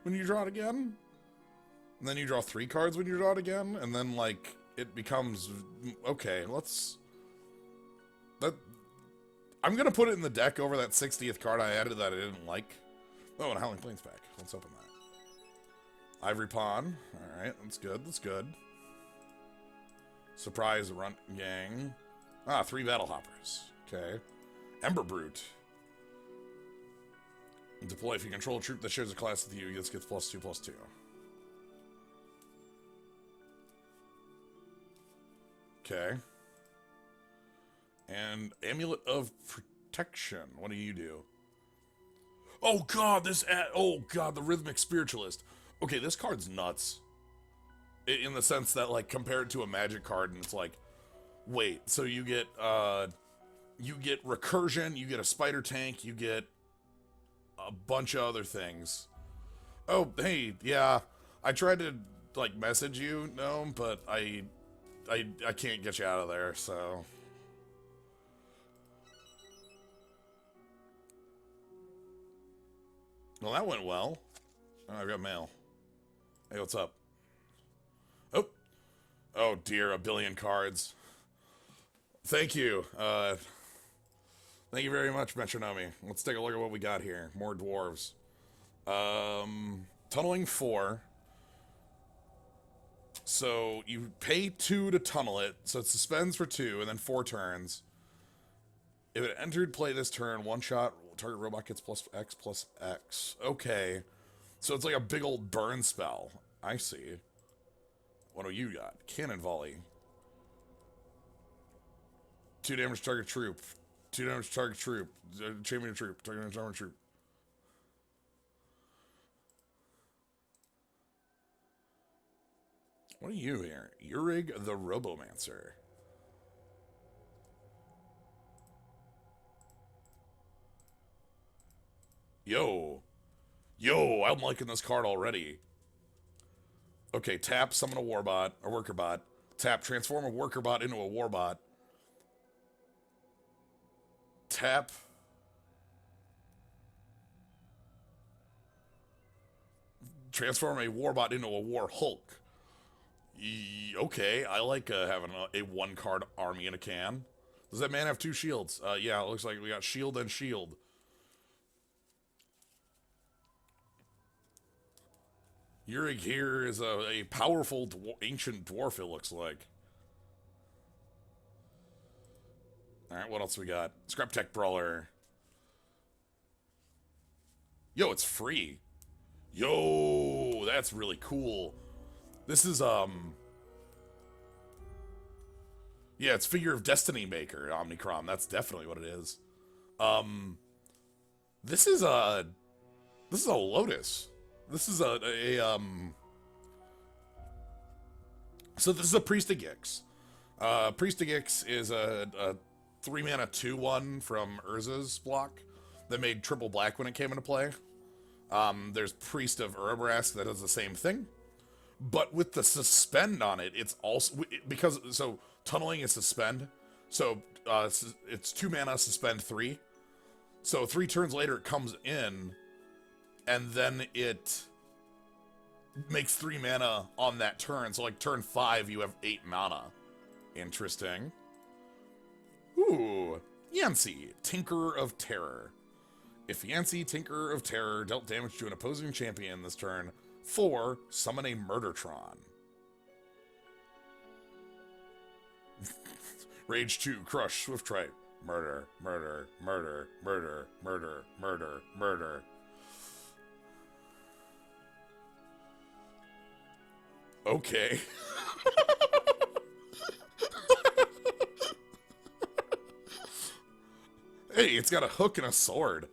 when you draw it again? And then you draw 3 cards when you draw it again, and then, like, it becomes... Okay, let's... I'm gonna put it in the deck over that 60th card I added that I didn't like. Oh, and a Howling Plains pack. Let's open that. Ivory Pawn. Alright, that's good, that's good. Surprise Runt Gang. 3 Battle Hoppers. Okay. Ember Brute. Deploy if you control a troop that shares a class with you, this gets +2/+2. Okay. And Amulet of Protection. What do you do? Oh god, the Rhythmic Spiritualist. Okay, this card's nuts. In the sense that, like, compared to a magic card, and it's like, wait, so you get recursion, you get a spider tank, you get a bunch of other things. Oh, hey, yeah, I tried to, like, message you, Gnome, but I I can't get you out of there, so. Well, that went well. Oh, I've got mail. Hey, what's up? Oh. Oh, dear, a billion cards. Thank you. Thank you very much, Metronome. Let's take a look at what we got here. More dwarves. Tunneling 4. So you pay 2 to tunnel it, so it suspends for 2, and then 4 turns. If it entered play this turn, one shot, target robot gets +X+X. Okay. So it's like a big old burn spell. I see. What do you got? Cannon volley. 2 damage target troop. 2 damage target troop. Champion troop. Target damage troop. What are you here? Urig the Robomancer. Yo. Yo, I'm liking this card already. Okay, tap, summon a warbot, or worker bot. Tap, transform a worker bot into a warbot. Tap. Transform a warbot into a war Hulk. Okay, I like having a one-card army in a can. Does that man have 2 shields? Yeah, it looks like we got shield and shield. Yurig here is a powerful ancient dwarf, it looks like. Alright, what else we got? Scrap Tech Brawler. Yo, it's free. Yo, that's really cool. This is, yeah, it's Figure of Destiny Maker, Omnicrom. That's definitely what it is. This is a Lotus. This is so this is a Priest of Gix. Priest of Gix is a 3-mana 2/1 from Urza's block that made triple black when it came into play. There's Priest of Urabrask that does the same thing. But with the suspend on it, it's also, because, so, tunneling is suspend. So, it's 2 mana, suspend 3. So 3 turns later it comes in, and then it makes 3 mana on that turn. So like turn 5, you have 8 mana. Interesting. Ooh. Yancey, Tinker of Terror. If Yancey, Tinker of Terror, dealt damage to an opposing champion this turn, 4, summon a Murdertron. Rage 2, Crush, Swift Tripe. Murder, murder, murder, murder, murder, murder, murder. Okay. Hey, it's got a hook and a sword.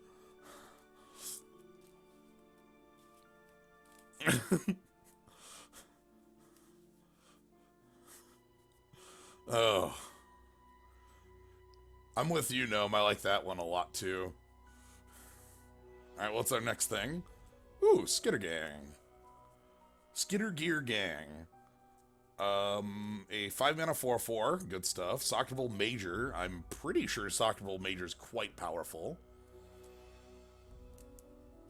Oh. I'm with you, Gnome. I like that one a lot, too. Alright, what's our next thing? Ooh, Skitter Gang. Skitter Gear Gang. A 5-mana 4/4. Good stuff. Socketable Major. I'm pretty sure Socketable Major is quite powerful.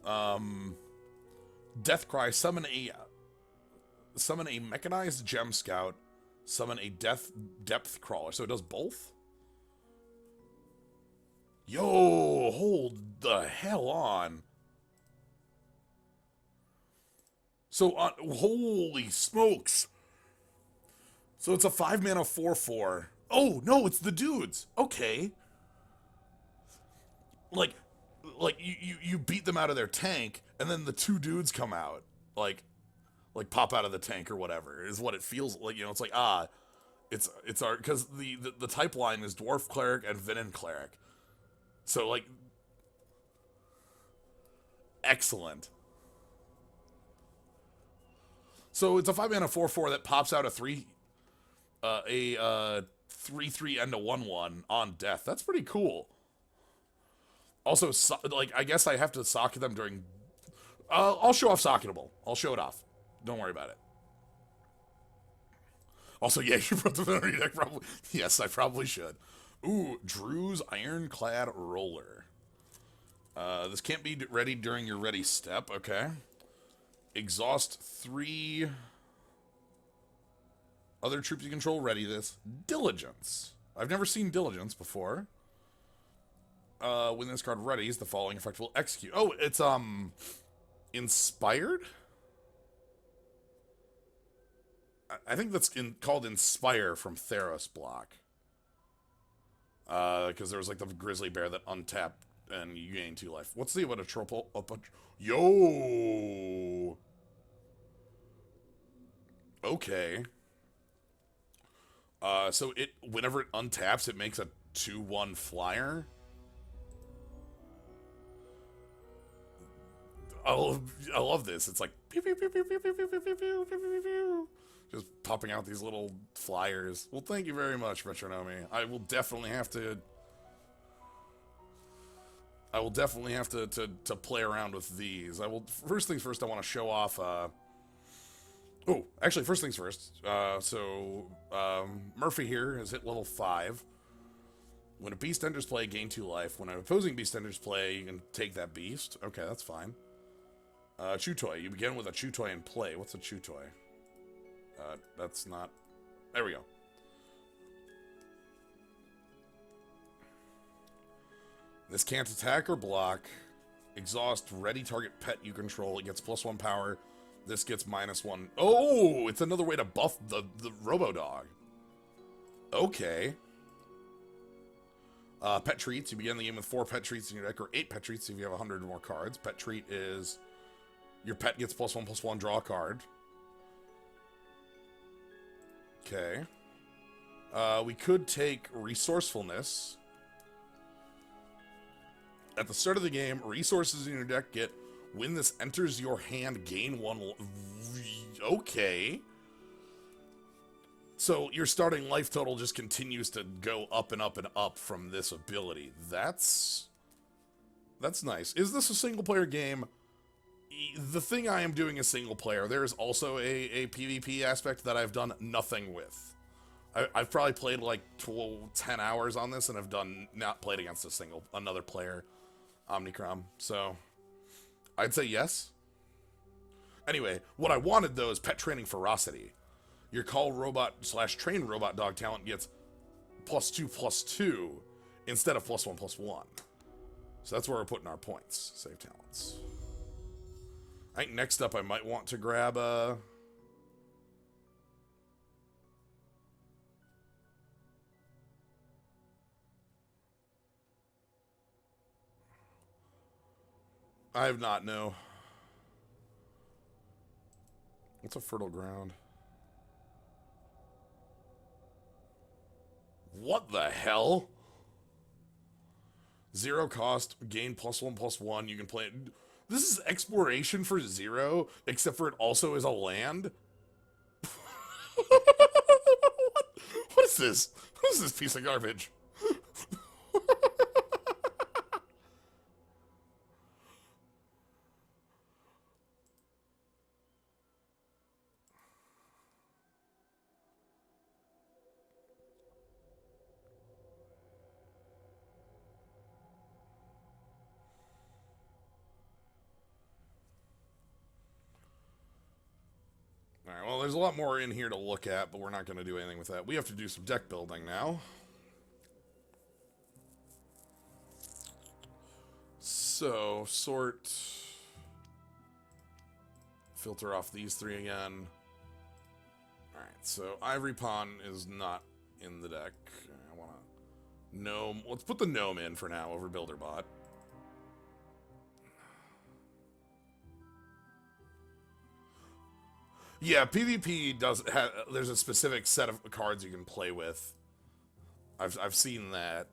Deathcry. Summon a Mechanized Gem Scout. Summon a Depth Crawler. So it does both? Yo, hold the hell on. So, holy smokes. So it's a 5-mana 4/4. Oh, no, it's the dudes. Okay. Like you beat them out of their tank, and then the 2 dudes come out. Like pop out of the tank or whatever, is what it feels like. You know, it's like, it's our, because the type line is Dwarf Cleric and Venom Cleric. So, like, excellent. So it's a 5-mana 4/4 that pops out a 3/3 and a 1/1 on death. That's pretty cool. Also, like, I guess I have to socket them during. I'll show off socketable. I'll show it off. Don't worry about it. Also, yeah, you put them on your deck, probably. Yes, I probably should. Ooh, Drew's Ironclad Roller. This can't be ready during your ready step, okay. Exhaust 3 other troops you control, ready this. Diligence. I've never seen Diligence before. When this card readies, the following effect will execute. Oh, it's, Inspired? I think that's called Inspire from Theros block. Because there was, like, the grizzly bear that untapped and you gain 2 life. What's the what a triple? Yo! Okay. So whenever it untaps, it makes a 2/1 flyer. I love this. It's like pew, pew, pew, pew, pew, pew, pew, pew, pew, pew, pew, pew, just popping out these little flyers. Well, thank you very much, Metronomy. I will definitely have to. To play around with these. I will. First things first, I want to show off. Oh, actually, first things first. Murphy here has hit level 5. When a beast enters play, gain 2 life. When an opposing beast enters play, you can take that beast. Okay, that's fine. Chew Toy. You begin with a Chew Toy in play. What's a Chew Toy? That's not... There we go. This can't attack or block. Exhaust ready target pet you control. It gets +1 power. This gets -1. Oh, it's another way to buff the Robo-Dog. Okay. Pet Treats. You begin the game with 4 Pet Treats in your deck, or 8 Pet Treats if you have 100 or more cards. Pet Treat is... Your pet gets +1/+1, draw a card. Okay. We could take Resourcefulness. At the start of the game, resources in your deck get, when this enters your hand, gain 1... Okay. So your starting life total just continues to go up and up and up from this ability. That's nice. Is this a single-player game? The thing I am doing is single-player. There is also a PvP aspect that I've done nothing with. I've probably played like 10 hours on this, and I've not played against another player, Omnicrom. So, I'd say yes. Anyway, what I wanted, though, is Pet Training Ferocity. Your call robot / train robot dog talent gets +2/+2 instead of +1/+1. So that's where we're putting our points. Save talents. I think next up I might want to grab I have not, no. What's a fertile ground? What the hell? 0 cost, gain +1/+1. You can play it. This is exploration for 0, except for it also is a land? What is this? What is this piece of garbage? Alright, well, there's a lot more in here to look at, but we're not going to do anything with that. We have to do some deck building now. So, sort... Filter off these 3 again. Alright, so Ivory Pawn is not in the deck. I want to... Gnome... Let's put the Gnome in for now over Builderbot. Yeah, PvP does have... There's a specific set of cards you can play with. I've seen that.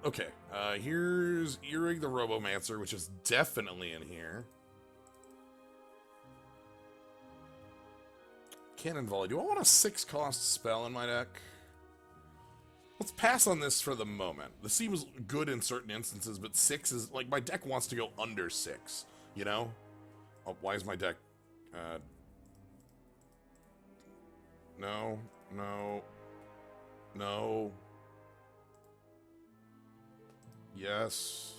Okay, here's Earrig the Robomancer, which is definitely in here. Cannon Volley. Do I want a 6-cost spell in my deck? Let's pass on this for the moment. This seems good in certain instances, but 6 is... Like, my deck wants to go under 6, you know? Oh, why is my deck... No. No. No. Yes.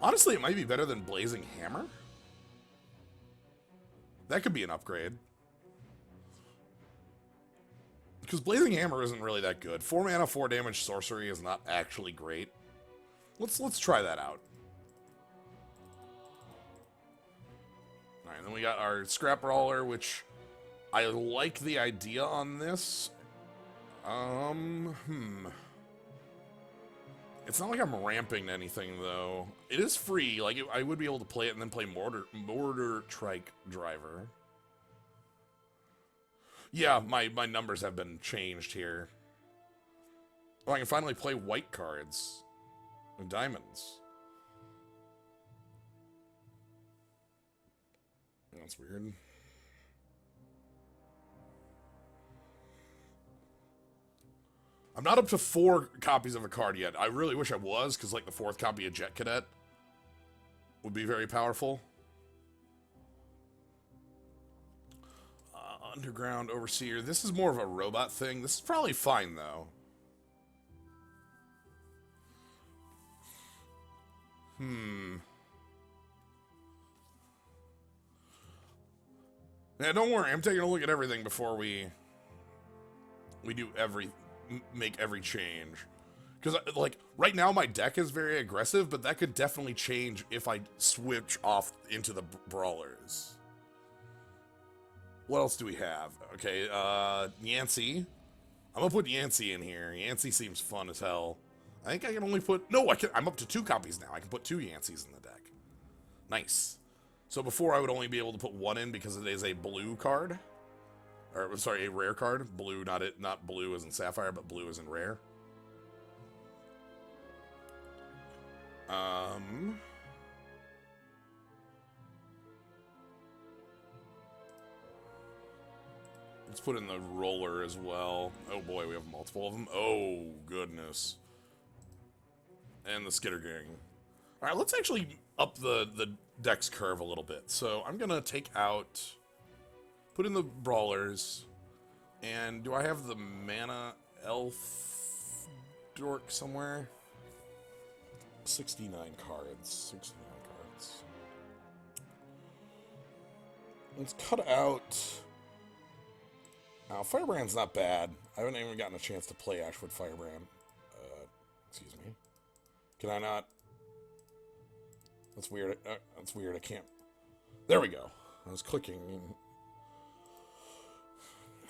Honestly, it might be better than Blazing Hammer. That could be an upgrade. Because Blazing Hammer isn't really that good. 4 mana, 4 damage sorcery is not actually great. Let's try that out. Alright, then we got our Scrap Brawler, which I like the idea on this. It's not like I'm ramping anything, though. It is free. Like, I would be able to play it and then play Mortar Trike Driver. Yeah, my numbers have been changed here. Oh, I can finally play white cards. And diamonds. That's weird. I'm not up to 4 copies of a card yet. I really wish I was, because like the 4th copy of Jet Cadet would be very powerful. Underground Overseer. This is more of a robot thing. This is probably fine, though. Yeah, don't worry. I'm taking a look at everything before we make every change. Because, like, right now my deck is very aggressive, but that could definitely change if I switch off into the brawlers. What else do we have? Okay, Yancey. I'm gonna put Yancey in here. Yancey seems fun as hell. I think I can only put... No, I'm up to 2 copies now. I can put 2 Yanceys in the deck. Nice. So before I would only be able to put 1 in because it is a blue card. Or, sorry, a rare card. Blue, not blue as in Sapphire, but blue as in rare. Let's put in the roller as well. Oh boy, we have multiple of them. Oh, goodness. And the Skittergang. Alright, let's actually up the deck's curve a little bit. So I'm gonna take out... Put in the brawlers. And do I have the mana elf dork somewhere? 69 cards. 69 cards. Let's cut out... Now, Firebrand's not bad. I haven't even gotten a chance to play Ashwood Firebrand. Excuse me. Can I not? That's weird. That's weird. I can't. There we go. I was clicking.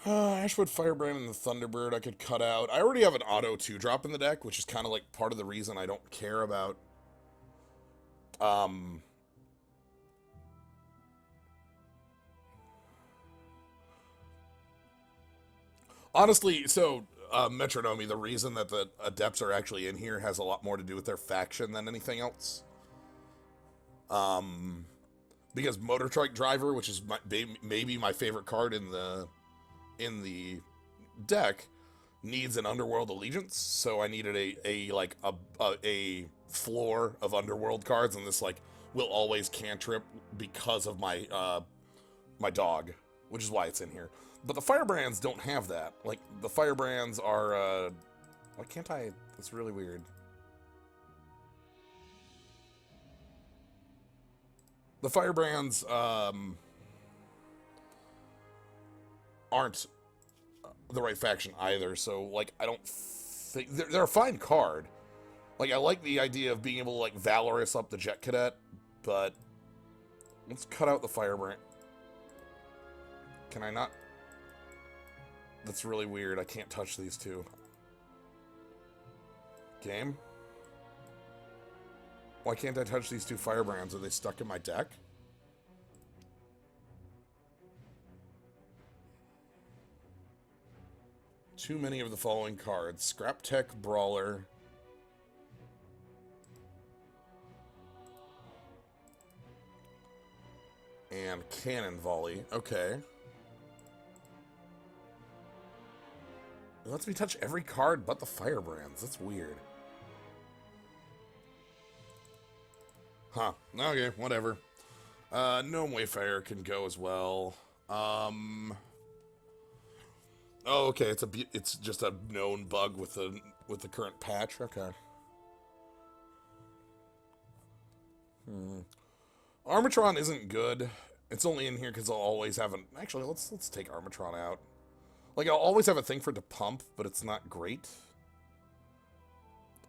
Ashwood Firebrand and the Thunderbird I could cut out. I already have an auto 2-drop in the deck, which is kind of like part of the reason I don't care about... Honestly, so, Metronome, the reason that the Adepts are actually in here has a lot more to do with their faction than anything else. Because Motor Trike Driver, which is maybe my favorite card in the deck, needs an Underworld Allegiance, so I needed a floor of Underworld cards, and this, like, will always cantrip because of my, my dog, which is why it's in here. But the Firebrands don't have that. Like, the Firebrands are, why can't I? That's really weird. The Firebrands, aren't the right faction either, so, like, I don't think... They're a fine card. Like, I like the idea of being able to, like, Valorous up the Jet Cadet, but... Let's cut out the Firebrand. Can I not... That's really weird. I can't touch these two. Game? Why can't I touch these 2 Firebrands? Are they stuck in my deck? Too many of the following cards. Scrap Tech Brawler. And Cannon Volley. Okay. It lets me touch every card but the Firebrands. That's weird. Huh. Okay, whatever. Gnome Wayfarer can go as well. Oh, okay. It's just a known bug with the current patch. Okay. Armatron isn't good. It's only in here because I'll always have an. Actually, let's take Armatron out. Like I'll always have a thing for it to pump, but it's not great.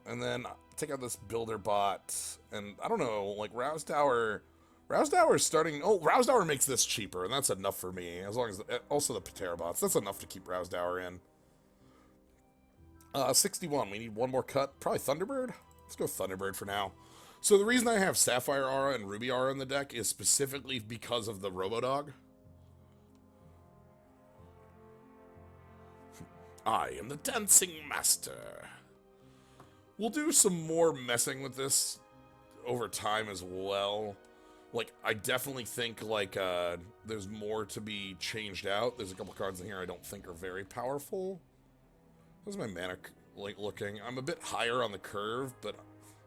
And then take out this builder bot, and I don't know, like Rouse Tower. Rouse Tower is starting. Oh, Rouse Tower makes this cheaper, and that's enough for me. As long as also the Patera bots, that's enough to keep Rouse Tower in. 61. We need one more cut. Probably Thunderbird. Let's go Thunderbird for now. So the reason I have Sapphire Aura and Ruby Aura in the deck is specifically because of the Robodog. I am the Dancing Master. We'll do some more messing with this over time as well. Like, I definitely think, like, there's more to be changed out. There's a couple cards in here I don't think are very powerful. How's my mana, like, looking? I'm a bit higher on the curve, but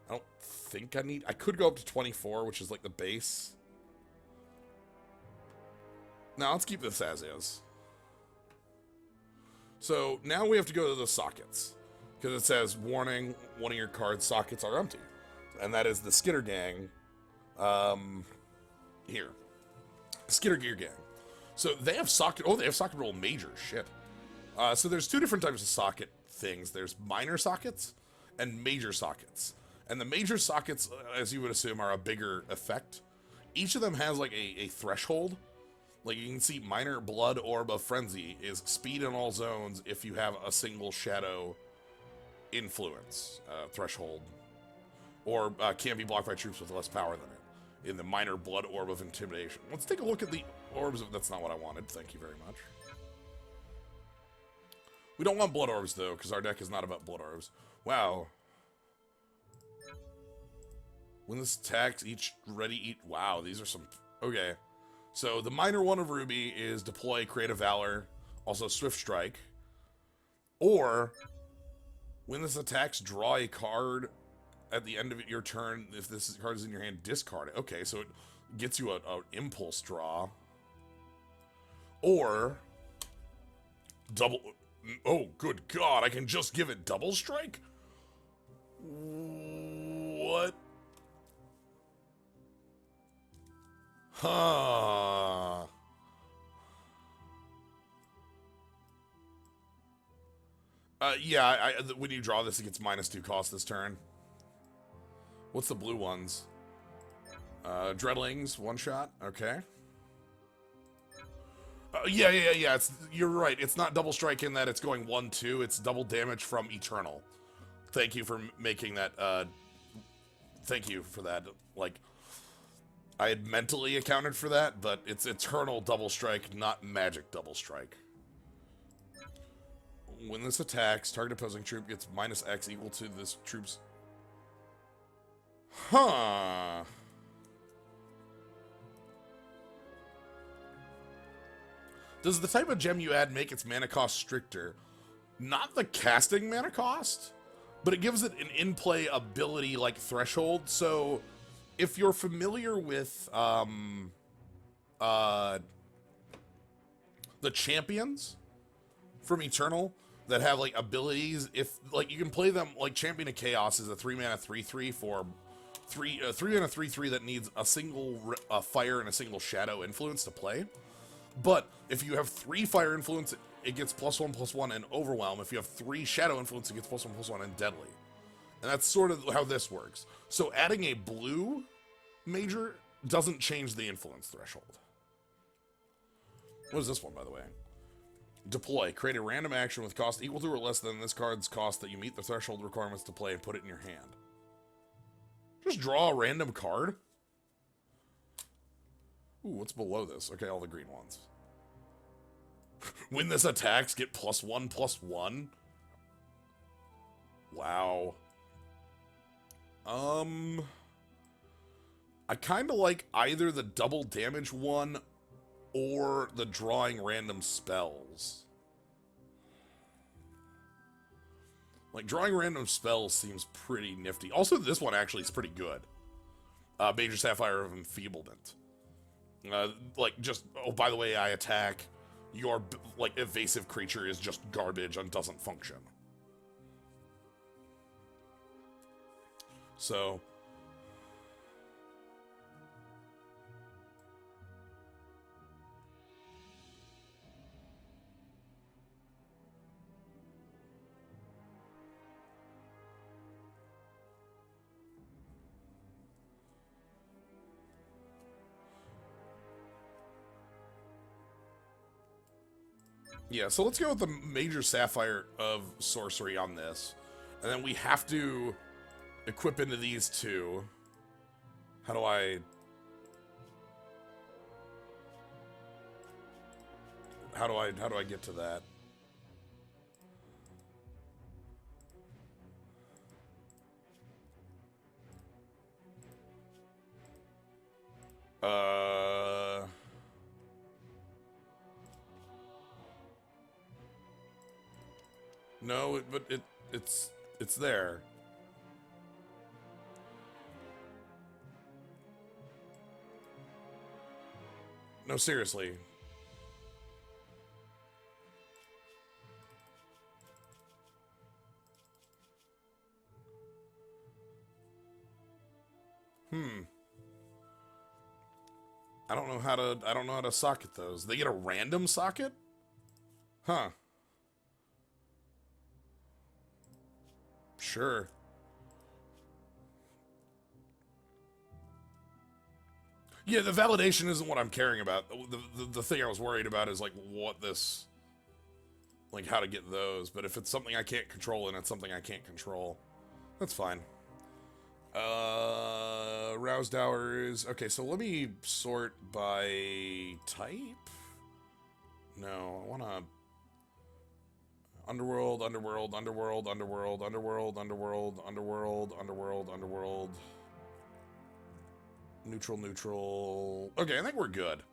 I don't think I need... I could go up to 24, which is, like, the base. Now, let's keep this as is. So, now we have to go to the sockets. Because it says, warning, one of your card's sockets are empty. And that is the Skitter Gang. Here. Skitter Gear Gang. So they have socket... Oh, they have socket roll major. Shit. So there's two different types of socket things. There's minor sockets and major sockets. And the major sockets, as you would assume, are a bigger effect. Each of them has, like, a threshold. Like, you can see minor Blood Orb of Frenzy is speed in all zones if you have a single shadow influence threshold. Or can't be blocked by troops with less power than it. In the minor Blood Orb of Intimidation. Let's take a look at the orbs of... That's not what I wanted. Thank you very much. We don't want Blood Orbs, though, because our deck is not about Blood Orbs. Wow. When this attacks, each ready eat... Wow, these are some... Okay. So, the minor one of Ruby is deploy Creative Valor, also Swift Strike. Or, when this attacks, draw a card... At the end of your turn, if this card is in your hand, discard it. Okay, so it gets you an impulse draw. Or, double... Oh, good God, I can just give it double strike? What? Huh. Yeah, when you draw this, it gets -2 cost this turn. What's the blue ones? Dreadlings, one shot. Okay. Yeah. You're right. It's not double strike in that it's going 1-2. It's double damage from Eternal. Thank you for making that. Thank you for that. Like, I had mentally accounted for that, but it's Eternal double strike, not magic double strike. When this attacks, target opposing troop gets -X equal to this troop's... Huh. Does the type of gem you add make its mana cost stricter? Not the casting mana cost, but it gives it an in-play ability like threshold. So, if you're familiar with the champions from Eternal that have like abilities, if like you can play them like Champion of Chaos is a 3-mana 3/3 for 3-mana 3/3 that needs a single fire and a single shadow influence to play. But if you have 3 fire influence, it gets +1/+1 and overwhelm. If you have 3 shadow influence, it gets +1/+1 and deadly. And that's sort of how this works. So adding a blue major doesn't change the influence threshold. What is this one, by the way? Deploy. Create a random action with cost equal to or less than this card's cost that you meet the threshold requirements to play and put it in your hand. Just draw a random card? Ooh, what's below this? Okay, all the green ones. When this attacks, get +1/+1? Wow. I kind of like either the double damage one or the drawing random spells. Like, drawing random spells seems pretty nifty. Also, this one actually is pretty good. Major Sapphire of Enfeeblement. Like, just, oh, by the way, I attack. Your, like, evasive creature is just garbage and doesn't function. So... yeah, so let's go with the Major Sapphire of Sorcery on this. And then we have to equip into these two. How do I get to that? No, but it's there. No, seriously. I don't know how to socket those. They get a random socket? Huh. Sure. Yeah, the validation isn't what I'm caring about. The thing I was worried about is, like, what this... Like, how to get those. But if it's something I can't control and it's something I can't control, that's fine. Roused hours. Okay, so let me sort by type? No, I wanna... Underworld, underworld, underworld, underworld, underworld, underworld, underworld, underworld, underworld. Neutral, neutral. Okay, I think we're good.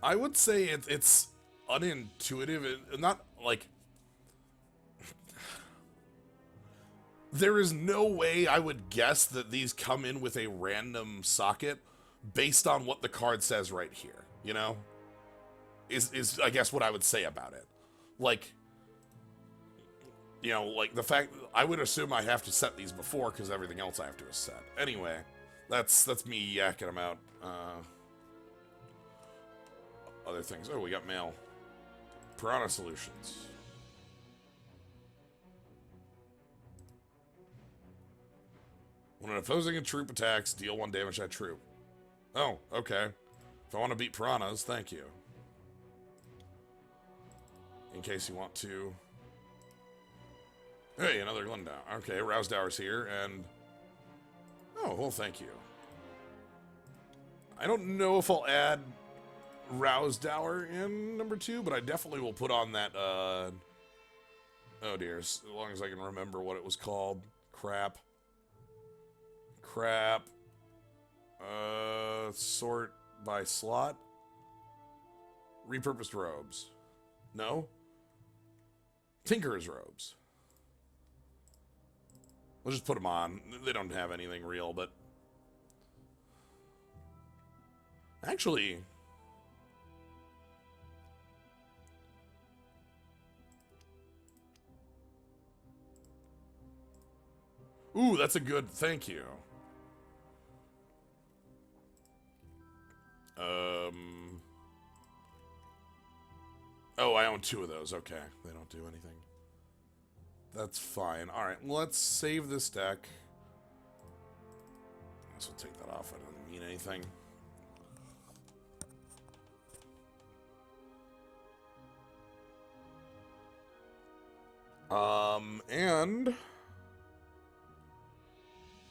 I would say it's unintuitive. Not like... There is no way I would guess that these come in with a random socket based on what the card says right here, you know? Is I guess what I would say about it. Like, you know, like the fact... I would assume I have to set these before because everything else I have to set. Anyway, that's me yakking them out. Other things. Oh, we got mail. Piranha Solutions. When an opposing troop attacks, deal 1 damage to that troop. Oh, okay. If I want to beat piranhas, thank you. In case you want to... Hey, another Glendow. Okay, Roused Hours here, and... Oh, well, thank you. I don't know if I'll add Roused Hour in number 2, but I definitely will put on that, Oh dear, as long as I can remember what it was called. Crap. Sort by slot. Repurposed robes. No? Tinkerer's robes. We'll just put them on. They don't have anything real, but... Actually... Ooh, that's a good thank you. Oh, I own 2 of those. Okay. They don't do anything. That's fine. Alright, let's save this deck. I guess we'll take that off. That doesn't mean anything. And...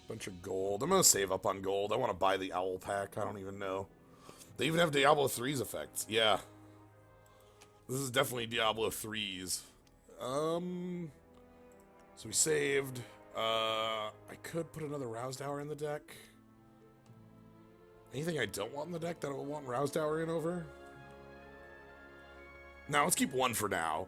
bunch of gold. I'm gonna save up on gold. I want to buy the Owl Pack. I don't even know. They even have Diablo 3's effects. Yeah. This is definitely Diablo 3's. So we saved. I could put another Roused Hour in the deck. Anything I don't want in the deck that I would want Roused Hour in over? No, let's keep 1 for now.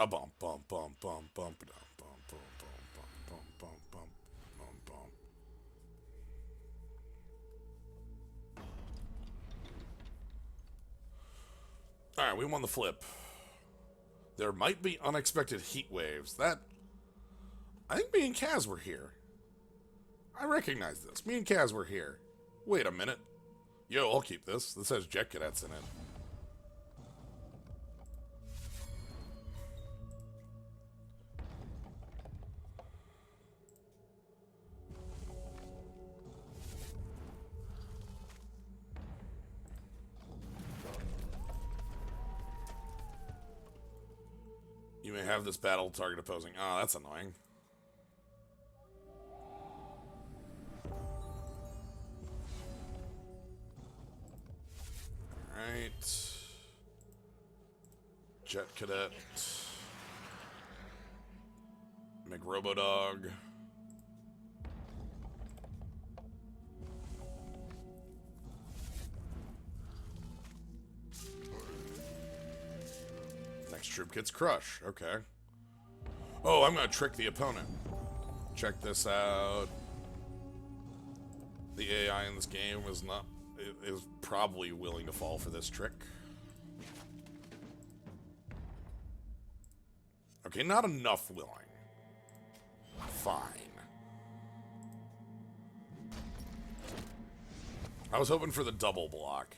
A bump, bump, bump, bump, bump, bump, bump, bump, bump, bump, bump, bump, bump, bump. All right, we won the flip. There might be unexpected heat waves. I think me and Kaz were here. I recognize this. Me and Kaz were here. Wait a minute. Yo, I'll keep this. This has jet cadets in it. You may have this battle target opposing. Oh, that's annoying. Alright. Jet Cadet. McRobodog. Next troop gets Crush. Okay. Oh, I'm gonna trick the opponent. Check this out. The AI in this game is probably willing to fall for this trick. Okay, not enough willing. Fine. I was hoping for the double block.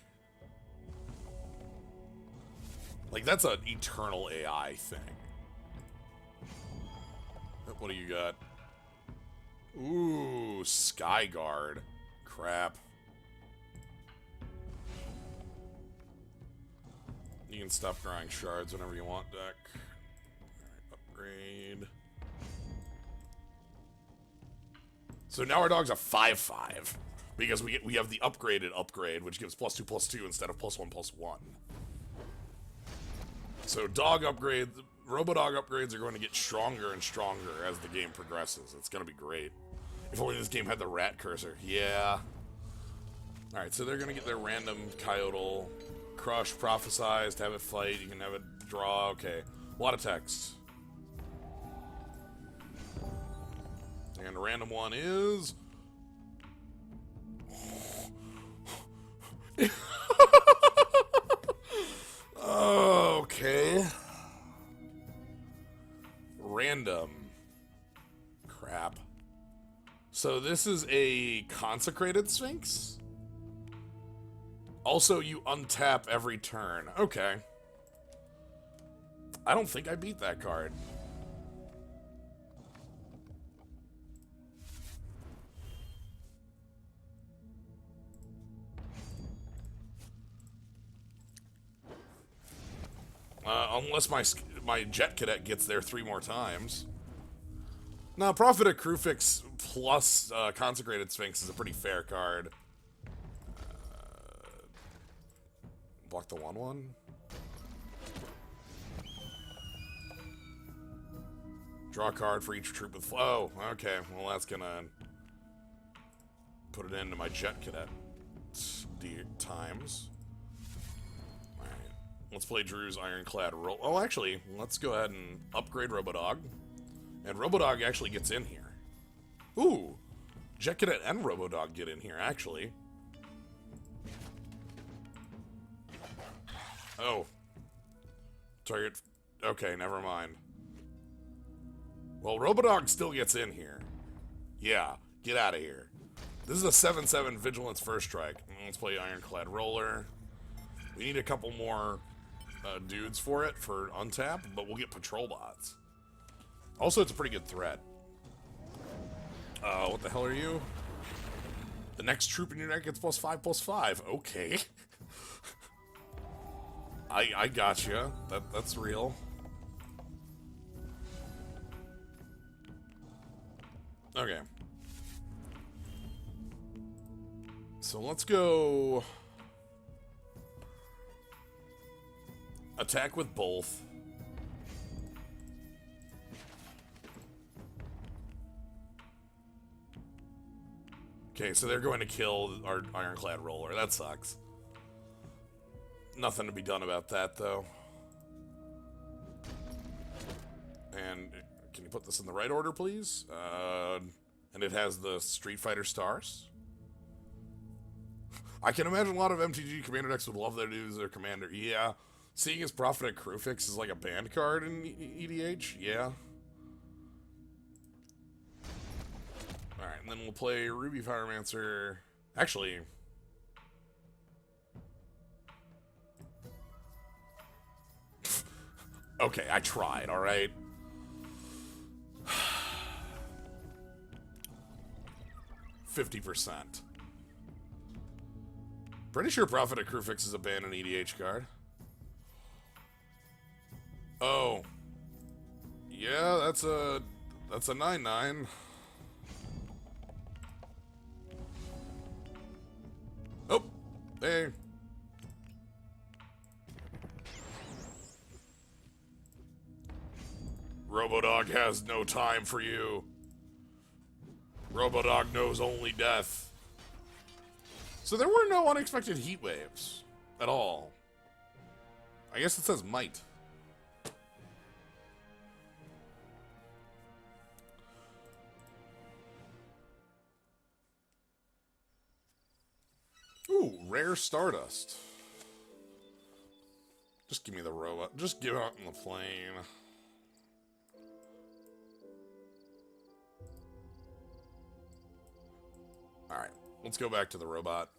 Like, that's an eternal AI thing. What do you got? Ooh, Skyguard. Crap. You can stop drawing shards whenever you want, deck. Alright, upgrade. So now our dog's a 5/5. Because we have the upgraded upgrade, which gives +2/+2 instead of +1/+1. So dog upgrades, Robodog upgrades are going to get stronger and stronger as the game progresses. It's going to be great. If only this game had the rat cursor. Yeah. Alright, so they're going to get their random Coyote. Crush, prophesized, have it fight, you can have it draw. Okay. A lot of text. And a random one is... Okay. Random. Crap. So this is a consecrated Sphinx? Also, you untap every turn. Okay. I don't think I beat that card. Unless my Jet Cadet gets there 3 more times. Now, Prophet of Krufix plus Consecrated Sphinx is a pretty fair card. Block the 1/1. Draw a card for each troop with flow. Okay, well that's gonna put it into my Jet Cadet times. Alright, let's play Drew's Ironclad roll. Oh, actually, let's go ahead and upgrade Robodog. And Robodog actually gets in here. Ooh, Jet Cadet and Robodog get in here, actually. Oh. Target... Okay, never mind. Well, Robodog still gets in here. Yeah, get out of here. This is a 7/7 Vigilance First Strike. Let's play Ironclad Roller. We need a couple more dudes for it, for untap, but we'll get Patrol Bots. Also, it's a pretty good threat. What the hell are you? The next troop in your deck gets +5/+5. Okay. I gotcha. That's real. Okay. So let's go... Attack with both. Okay, so they're going to kill our Ironclad Roller. That sucks. Nothing to be done about that, though. And can you put this in the right order, please? And it has the Street Fighter stars. I can imagine a lot of MTG commander decks would love their to use their commander. Yeah. Seeing as Prophet at Crufix is like a banned card in EDH. Yeah. Alright, and then we'll play Ruby Pyromancer. Actually... okay, I tried, alright? %50. Pretty sure Prophet at Crufix is a ban and EDH card. Oh. Yeah, that's a 9/9. Oh, hey. Robodog has no time for you. Robodog knows only death. So there were no unexpected heat waves at all. I guess it says might. Ooh, rare Stardust. Just give me the robot. Just give out in the plane. Alright, let's go back to the robot.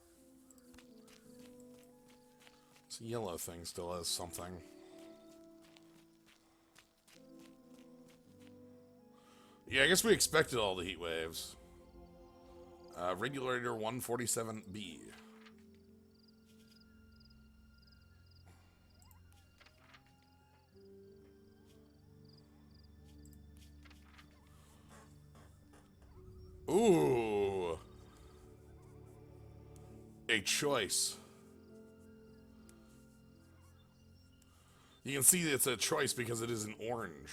This yellow thing still has something. Yeah, I guess we expected all the heat waves. Regulator 147B. Ooh. A choice. You can see it's a choice because it is an orange.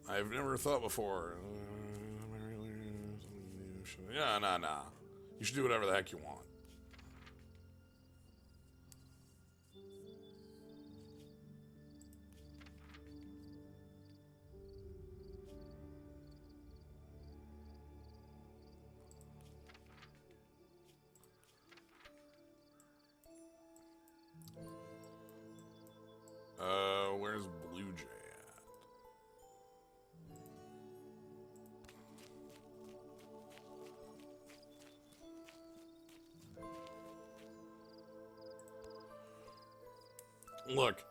I've never thought before. Yeah, nah. You should do whatever the heck you want. Where's Blue Jay at? Look.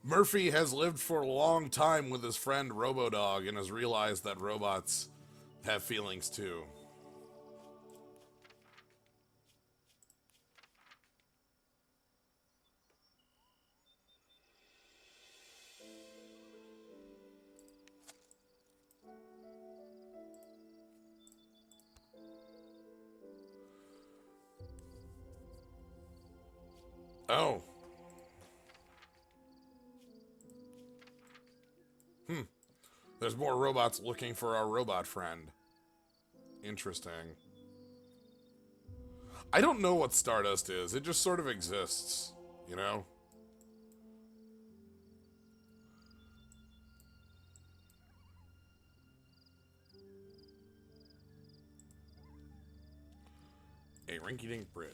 Murphy has lived for a long time with his friend Robodog and has realized that robots have feelings too. Oh. There's more robots looking for our robot friend. Interesting. I don't know what Stardust is. It just sort of exists, you know? A rinky-dink bridge.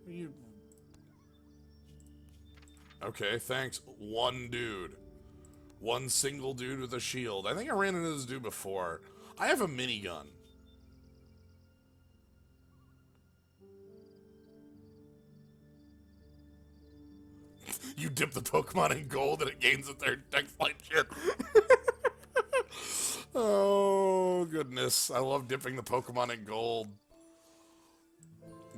You... Okay, thanks. One dude. One single dude with a shield. I think I ran into this dude before. I have a minigun. You dip the Pokemon in gold and it gains their deck flight shit. Oh, goodness. I love dipping the Pokemon in gold.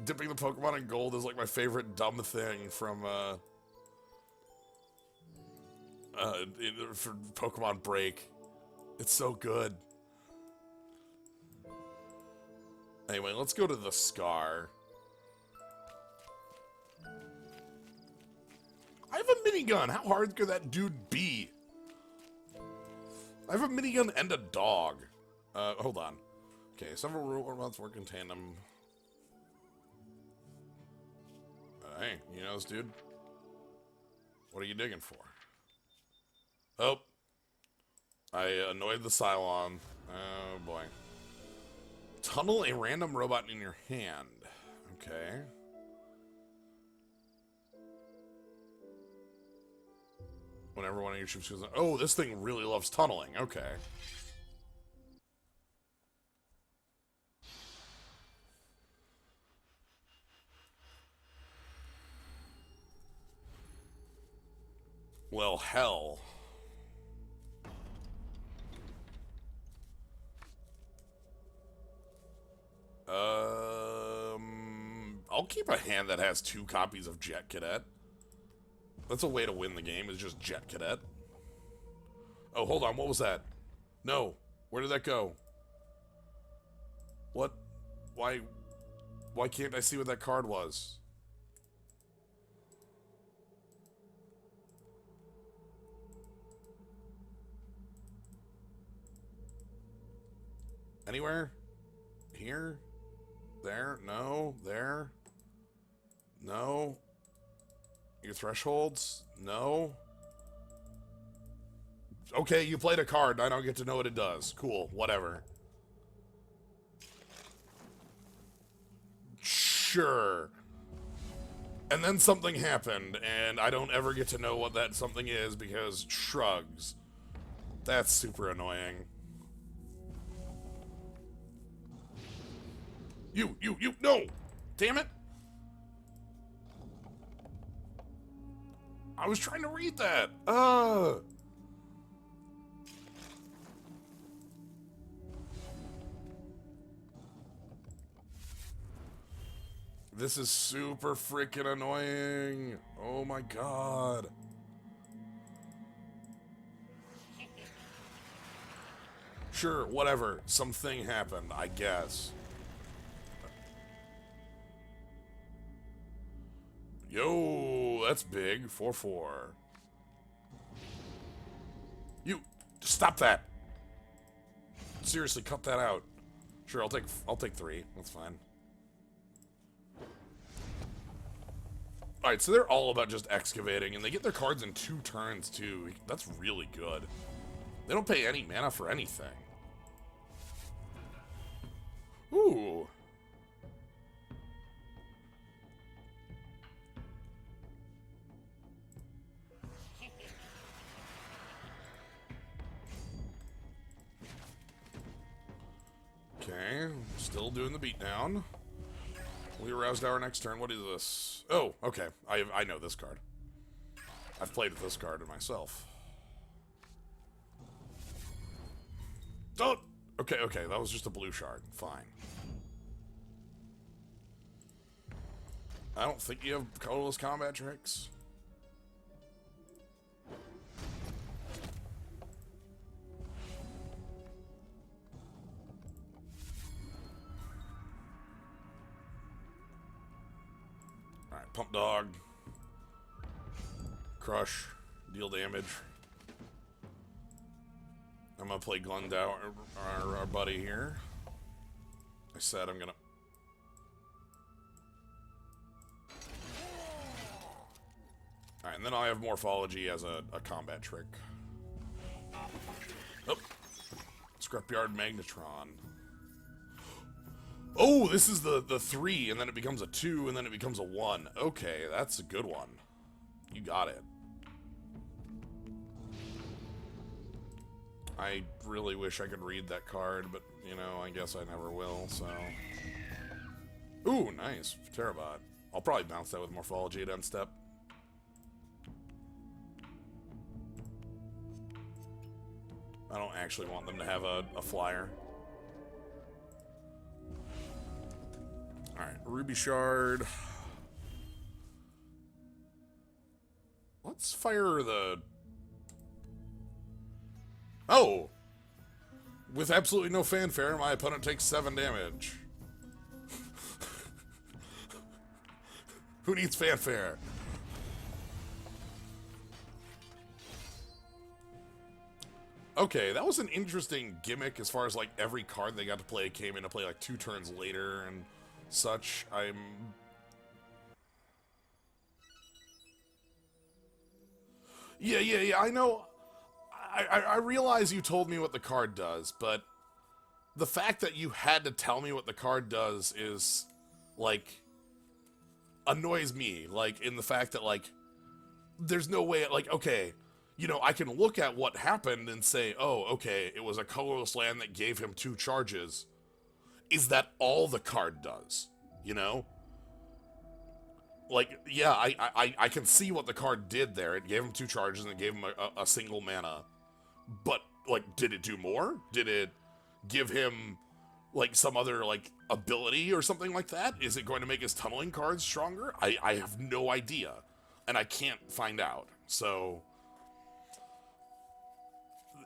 Dipping the Pokemon in gold is like my favorite dumb thing from, for Pokemon Break. It's so good. Anyway, let's go to the Scar. I have a minigun. How hard could that dude be? I have a minigun and a dog. Hold on. Okay, several robots work in tandem. Hey, you know this dude? What are you digging for? Oh. I annoyed the Cylon. Oh, boy. Tunnel a random robot in your hand. Okay. Whenever one of your troops goes... Oh, this thing really loves tunneling. Okay. Well, hell. I'll keep a hand that has 2 copies of Jet Cadet. That's a way to win the game, is just Jet Cadet. Oh, hold on, what was that? No, where did that go? What? Why can't I see what that card was? Anywhere? Here? There? No? There? No? Your thresholds? No? Okay, you played a card. I don't get to know what it does. Cool, whatever. Sure. And then something happened, and I don't ever get to know what that something is because shrugs. That's super annoying. You, no! Damn it! I was trying to read that! This is super freaking annoying! Oh my god. Sure, whatever. Something happened, I guess. Yo, that's big. 4-4. You stop that. Seriously, cut that out. Sure, I'll take 3. That's fine. Alright, so they're all about just excavating, and they get their cards in 2 turns too. That's really good. They don't pay any mana for anything. Ooh. Okay, still doing the beatdown. We aroused our next turn. What is this? Oh, okay. I know this card. I've played with this card myself. Don't! Okay, that was just a blue shard. Fine. I don't think you have colorless combat tricks. Alright, pump dog. Crush. Deal damage. I'm gonna play Glendau, our buddy here. I said I'm gonna... Alright, and then I have Morphology as a combat trick. Oh! Scrapyard Magnetron. Oh, this is the 3, and then it becomes a 2, and then it becomes a 1. Okay, that's a good one. You got it. I really wish I could read that card, but, you know, I guess I never will, so... Ooh, nice. Terabot. I'll probably bounce that with Morphology at end step. I don't actually want them to have a flyer. Alright, Ruby Shard. Let's fire the... Oh! With absolutely no fanfare, my opponent takes 7 damage. Who needs fanfare? Okay, that was an interesting gimmick as far as, like, every card they got to play came into play, like, 2 turns later and such. Yeah, I know. I realize you told me what the card does, but the fact that you had to tell me what the card does is, like, annoys me. Like, in the fact that, like, there's no way, like, okay, you know, I can look at what happened and say, oh, okay, it was a colorless land that gave him 2 charges. Is that all the card does? You know? Like, yeah, I can see what the card did there. It gave him 2 charges and it gave him a single mana. But, like, did it do more? Did it give him, like, some other, like, ability or something like that? Is it going to make his tunneling cards stronger? I have no idea. And I can't find out. So,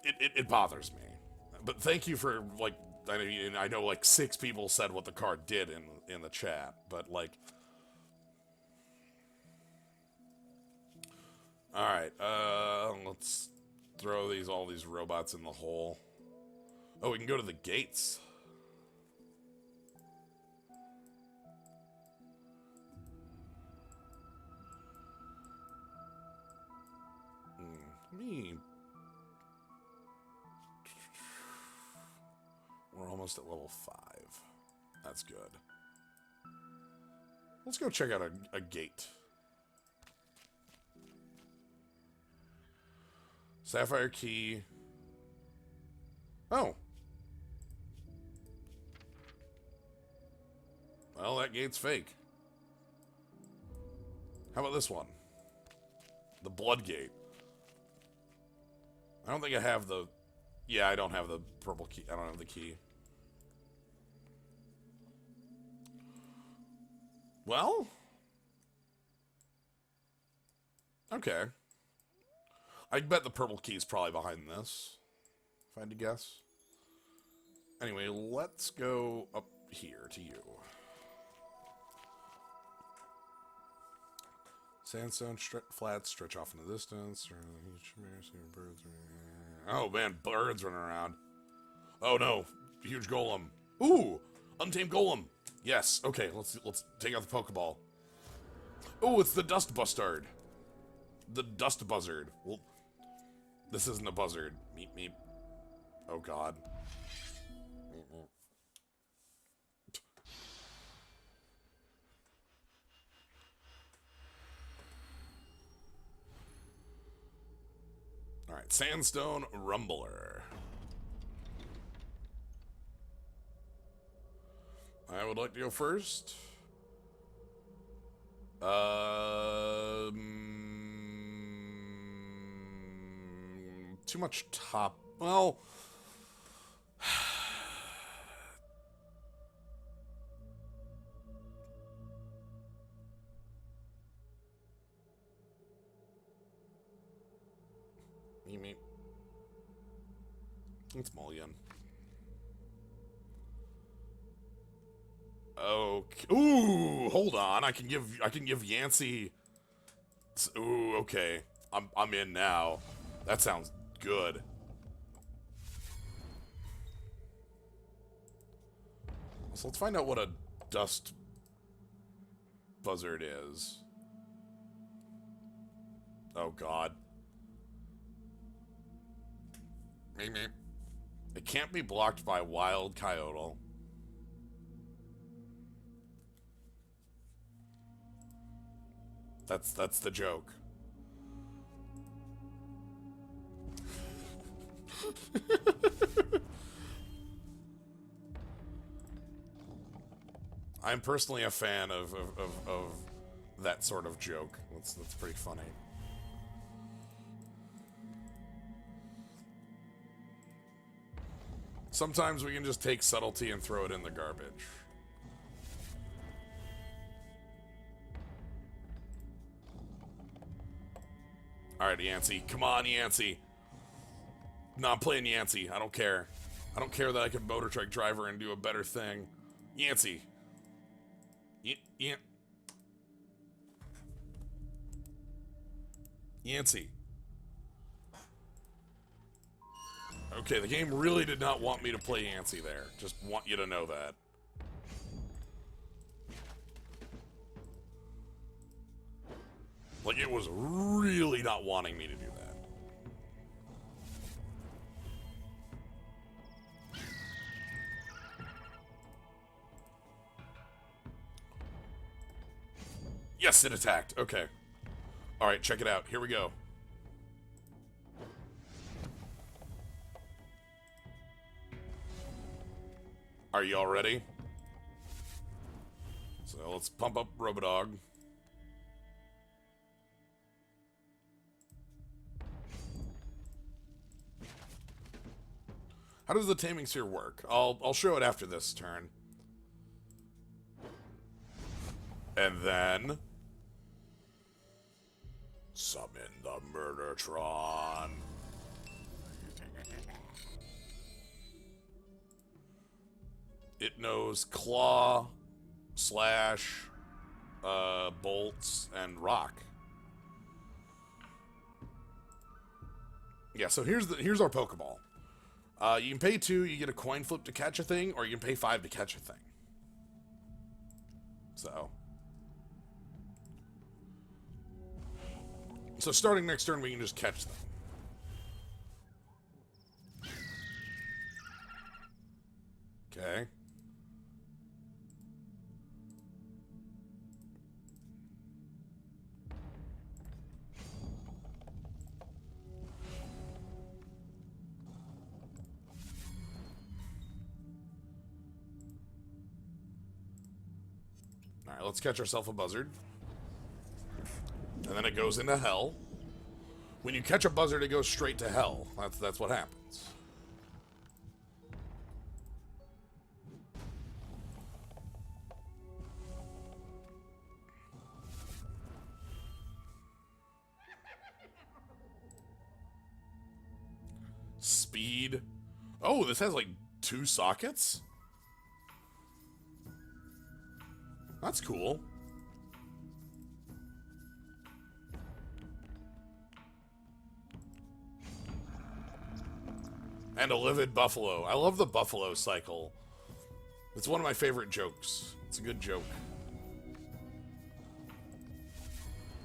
it bothers me. But thank you for, like, I know, like, 6 people said what the card did in the chat. But, like... Alright, let's throw all these robots in the hole. Oh, we can go to the gates. We're almost at level 5. That's good. Let's go check out a gate. Sapphire key. Oh. Well, that gate's fake. How about this one? The blood gate. I don't think I have the... Yeah, I don't have the purple key. I don't have the key. Well? Okay. I bet the purple key is probably behind this, if I had to guess. Anyway, let's go up here to you. Sandstone flats stretch off in the distance. Oh man, birds running around. Oh no, huge golem. Ooh, untamed golem. Yes. Okay, let's take out the Pokeball. Oh, it's the dust bustard. The dust buzzard. Well, this isn't a buzzard. Meep meep. Oh god. Meep meep. Alright, Sandstone Rumbler. I would like to go first. Too much top. Well, meep. It's Mulligan. Okay. Ooh, hold on. I can give Yancey. Ooh, okay. I'm in now. That sounds good. So let's find out what a dust buzzard is. Oh god. Meep. It can't be blocked by wild coyote. That's the joke. I'm personally a fan of that sort of joke. That's pretty funny. Sometimes we can just take subtlety and throw it in the garbage. Alright, Yancey. Come on, Yancey. No, I'm playing Yancey. I don't care. I don't care that I can motor truck driver and do a better thing. Yancey. Yancey. Okay, the game really did not want me to play Yancey there. Just want you to know that. Like, it was really not wanting me to do that. Yes, it attacked. Okay. Alright, check it out. Here we go. Are you all ready? So let's pump up Robodog. How does the taming sphere work? I'll show it after this turn. And then summon the Murdertron. It knows claw, slash, bolts, and rock. Yeah, so here's our Pokeball. You can pay 2, you get a coin flip to catch a thing, or you can pay 5 to catch a thing. So starting next turn, we can just catch them. Okay. Alright, let's catch ourselves a buzzard. And then it goes into hell. When you catch a buzzard, it goes straight to hell. That's what happens. Speed. Oh, this has like 2 sockets? That's cool. And a livid buffalo. I love the buffalo cycle. It's one of my favorite jokes. It's a good joke.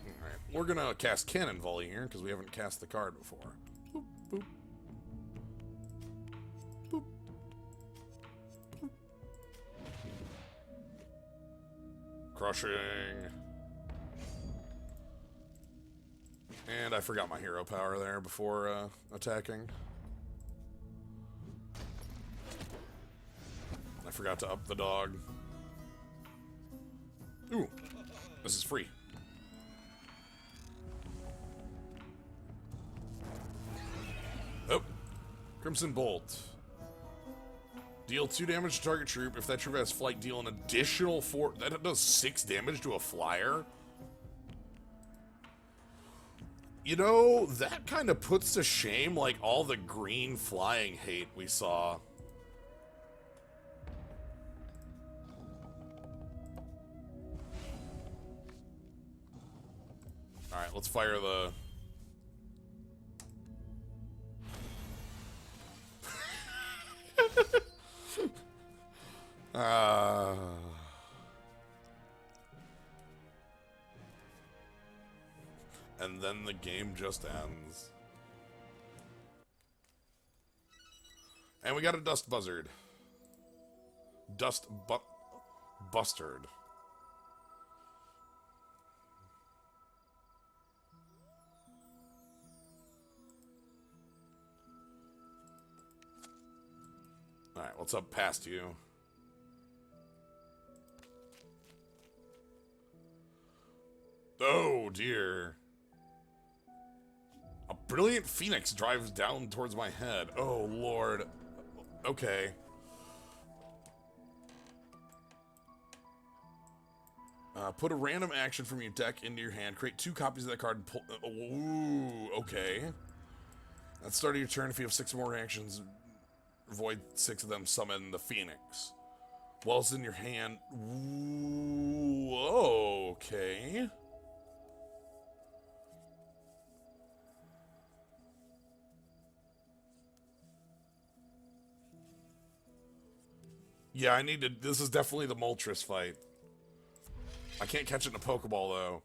Alright, we're gonna cast Cannon Volley here, because we haven't cast the card before. Boop, boop. Boop. Boop. Crushing. And I forgot my hero power there before attacking. I forgot to up the dog. Ooh, this is free. Oh, Crimson Bolt. Deal 2 damage to target troop. If that troop has flight, deal an additional 4. That does 6 damage to a flyer. You know, that kind of puts to shame, like, all the green flying hate we saw. Alright, let's fire the... And then the game just ends. And we got a Dust Buzzard. Bustard. Alright, what's up past you? Oh, dear. A brilliant phoenix drives down towards my head. Oh, Lord. Okay. Put a random action from your deck into your hand. Create 2 copies of that card and pull... Ooh, okay. At the start of your turn, if you have 6 more actions, void 6 of them, summon the phoenix. While it's in your hand... Ooh, okay. Yeah, I need to... This is definitely the Moltres fight. I can't catch it in a Pokeball, though.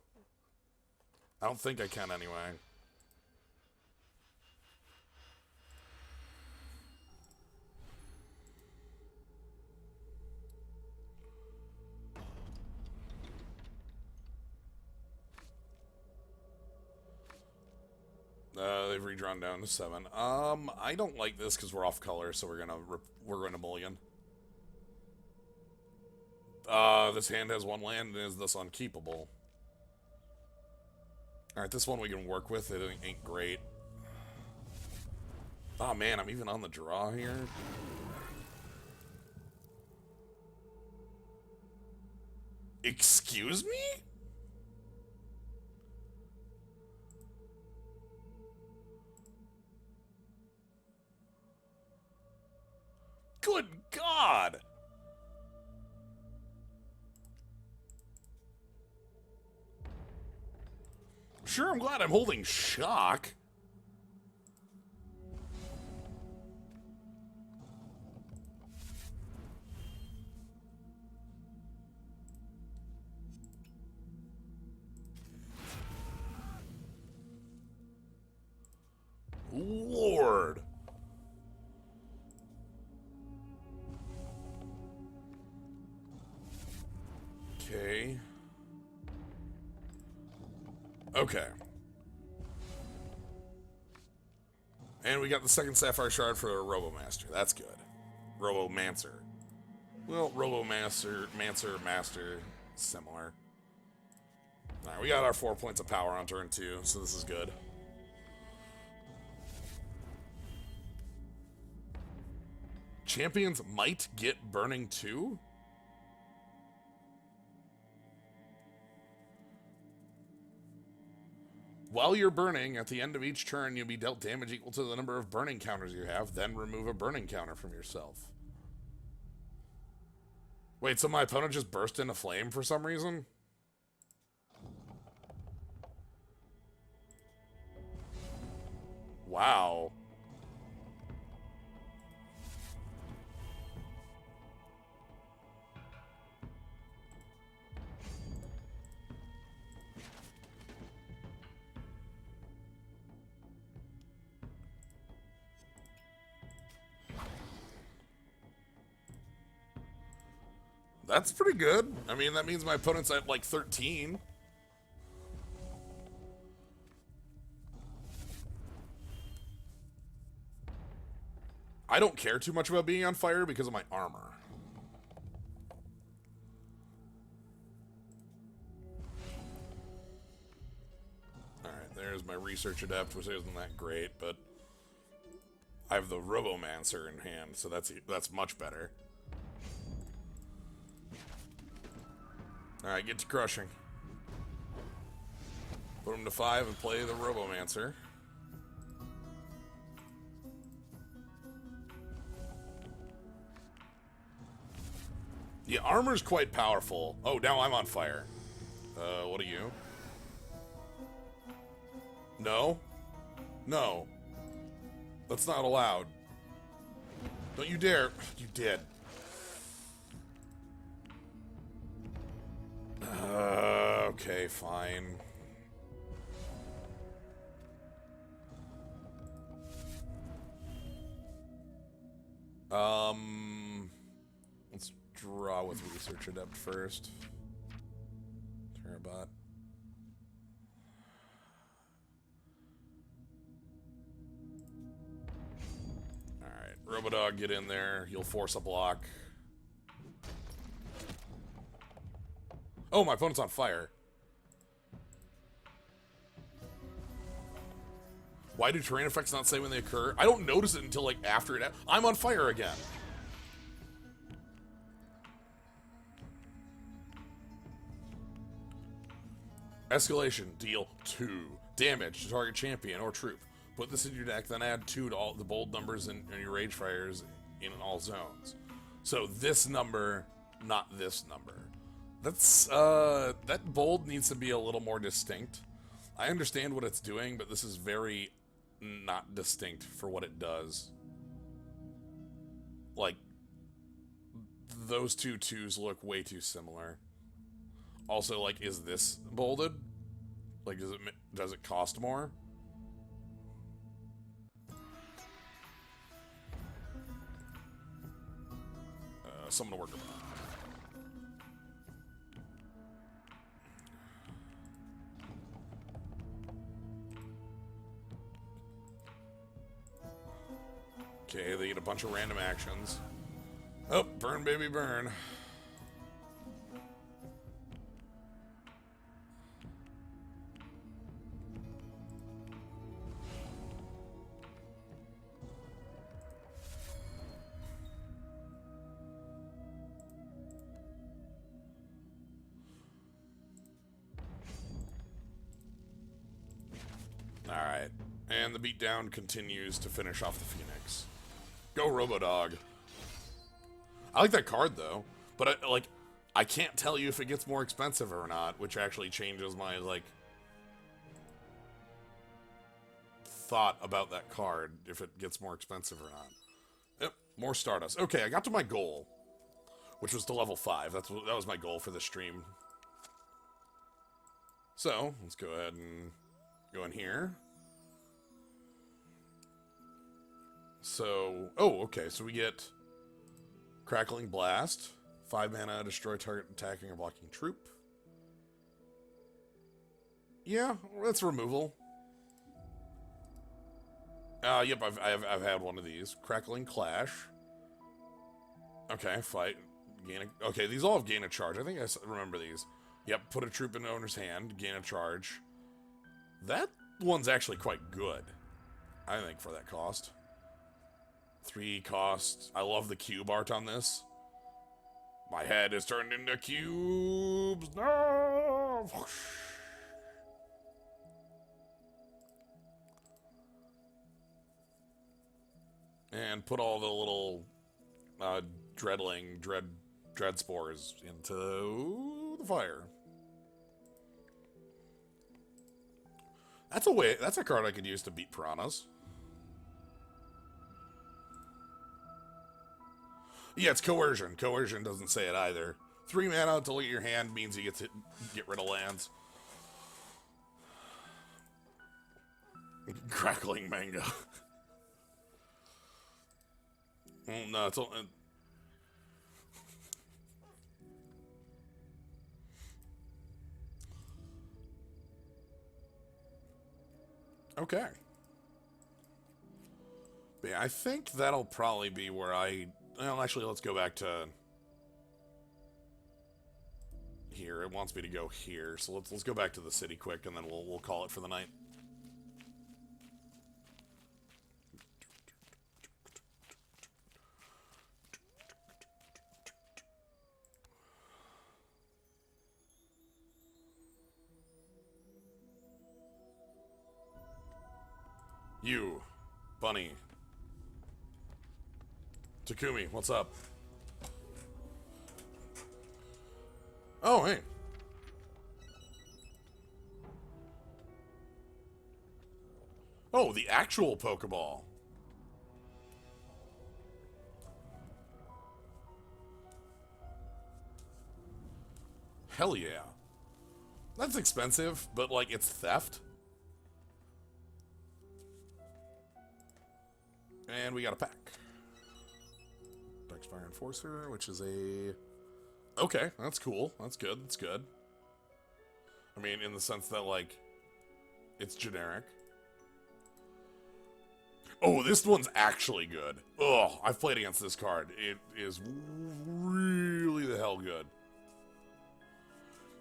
I don't think I can, anyway. They've redrawn down to 7. I don't like this because we're off color, so we're gonna mulligan. This hand has 1 land and is thus unkeepable. Alright, this one we can work with. It ain't great. Oh man, I'm even on the draw here. Excuse me? Good God! Sure, I'm glad I'm holding shock. Lord. Okay. Okay. And we got the second Sapphire Shard for Robomaster. That's good. Robomancer. Well, Robomancer, Master, similar. Alright, we got our 4 points of power on turn 2, so this is good. Champions might get Burning 2? While you're burning, at the end of each turn, you'll be dealt damage equal to the number of burning counters you have, then remove a burning counter from yourself. Wait, so my opponent just burst into flame for some reason? Wow. That's pretty good. I mean, that means my opponent's at like 13. I don't care too much about being on fire because of my armor. Alright, there's my Research Adept, which isn't that great, but I have the Robomancer in hand, so that's much better. Alright, get to crushing. Put him to 5 and play the Robomancer. The armor's quite powerful. Oh, now I'm on fire. What are you? No? No. That's not allowed. Don't you dare. You did. Okay, fine. Let's draw with Research Adept first. Terabot. Alright, Robodog, get in there. You'll force a block. Oh, my opponent's on fire. Why do terrain effects not say when they occur? I don't notice it until, like, after it... I'm on fire again. Escalation. Deal 2 damage to target champion or troop. Put this in your deck, then add 2 to all the bold numbers in your rage fires in all zones. So this number, not this number. That's, that bold needs to be a little more distinct. I understand what it's doing, but this is very not distinct for what it does. Like, those two twos look way too similar. Also, like, is this bolded? Like, does it cost more? Something to work about. Okay, they get a bunch of random actions. Oh, burn, baby, burn. Alright. And the beatdown continues to finish off the Phoenix. Go, Robodog. I like that card, though. But, I can't tell you if it gets more expensive or not, which actually changes my, thought about that card, if it gets more expensive or not. Yep, more Stardust. Okay, I got to my goal, which was to level 5. That was my goal for the stream. So, let's go ahead and go in here. So, oh, okay, so we get Crackling Blast, 5 mana, destroy target attacking or blocking troop. Yeah, that's removal. Yep, I've had one of these. Crackling Clash. Okay, fight. Okay, these all have gain a charge. I think I remember these. Yep, put a troop in owner's hand, gain a charge. That one's actually quite good, I think, for that cost. 3 cost. I love the cube art on this. My head is turned into cubes. No! And put all the little dread spores into the fire. That's a card I could use to beat piranhas. Yeah, it's coercion. Coercion doesn't say it either. 3 mana to delete your hand means you get to get rid of lands. Crackling mango. Well, no, it's all. Okay. But yeah, I think that'll probably be where well, actually, let's go back to here. It wants me to go here, so let's go back to the city quick, and then we'll call it for the night. You, Bunny. Takumi, what's up? Oh, hey. Oh, the actual Pokeball. Hell yeah. That's expensive, but, like, it's theft. And we got a pack. Darkspire Enforcer, which is a... Okay, that's cool. That's good. That's good. I mean, in the sense that, like, it's generic. Oh, this one's actually good. Ugh, I've played against this card. It is really the hell good.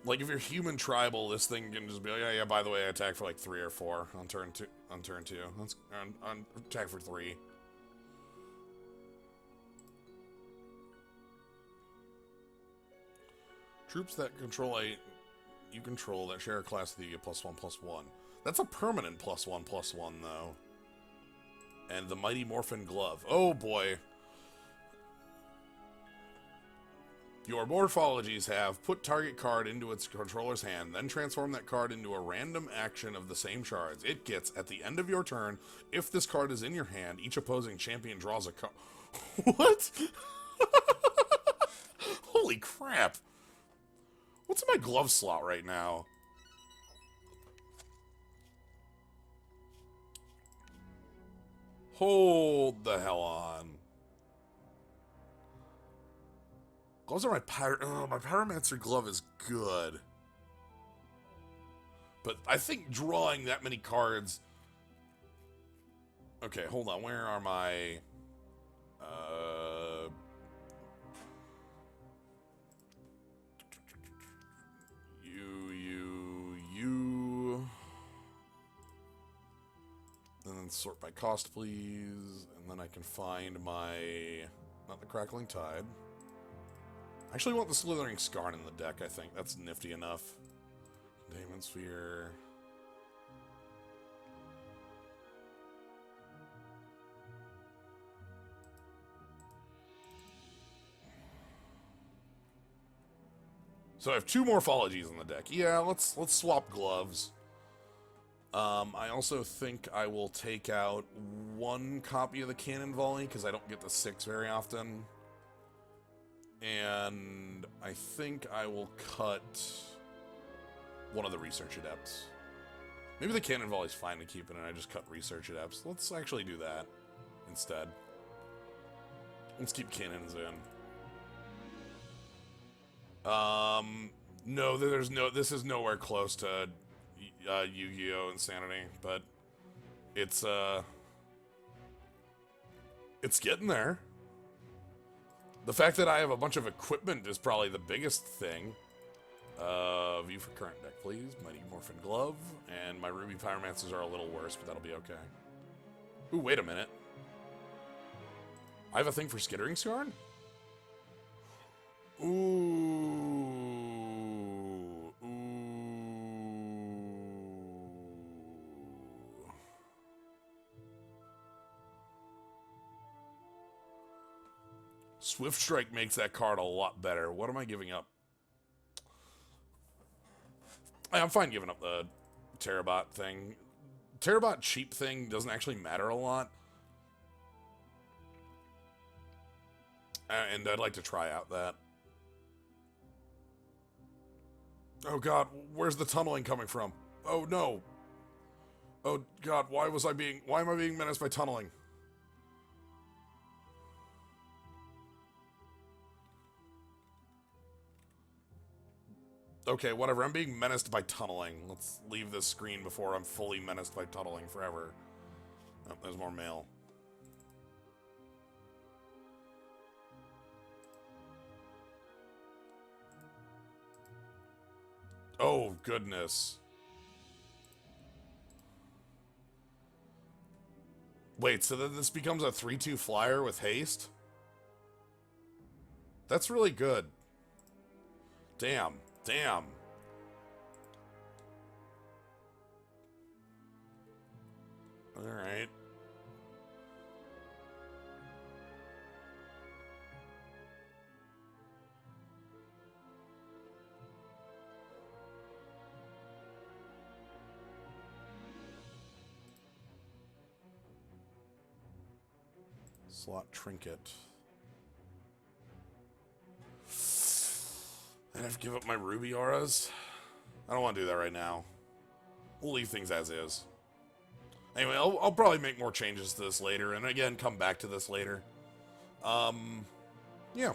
Like, if you're human tribal, this thing can just be like, yeah, by the way, I attack for like 3 or 4 on turn 2. That's on attack for 3. Troops that you control that share a class with you get +1/+1. That's a permanent +1/+1 though. And the Mighty Morphin Glove. Oh boy. Your morphologies have put target card into its controller's hand, then transform that card into a random action of the same shards. It gets, at the end of your turn, if this card is in your hand, each opposing champion draws a card. What? Holy crap! What's in my glove slot right now? Hold the hell on. Gloves are my my Pyromancer glove is good. But I think drawing that many cards... Okay, hold on. Where are my... You. And then sort by cost, please. And then I can find my... Not the Crackling Tide. I actually want the Slithering Scarn in the deck, I think. That's nifty enough. Containment Sphere. So I have 2 Morphologies in the deck. Yeah, let's swap gloves. I also think I will take out 1 copy of the Cannon Volley, because I don't get the 6 very often. And I think I will cut 1 of the Research Adepts. Maybe the Cannon Volley's fine to keep it, and I just cut Research Adepts. Let's actually do that instead. Let's keep cannons in. No, this is nowhere close to Yu-Gi-Oh! Insanity, but it's getting there. The fact that I have a bunch of equipment is probably the biggest thing. View for current deck, please. Mighty Morphin Glove, and my Ruby Pyromancers are a little worse, but that'll be okay. Ooh, wait a minute. I have a thing for Skittering Scarn? Ooh. Swift Strike makes that card a lot better. What am I giving up? I'm fine giving up the Terabot thing. Terabot cheap thing doesn't actually matter a lot. And I'd like to try out that. Oh god, where's the tunneling coming from? Oh no. Oh god, why am I being menaced by tunneling? Okay, whatever, I'm being menaced by tunneling. Let's leave this screen before I'm fully menaced by tunneling forever. Oh, there's more mail. Oh, goodness. Wait, so then this becomes a 3/2 flyer with haste? That's really good. Damn. Damn. Alright. Slot Trinket. And I have to give up my Ruby Auras? I don't want to do that right now. We'll leave things as is. Anyway, I'll probably make more changes to this later, and again, come back to this later. Yeah.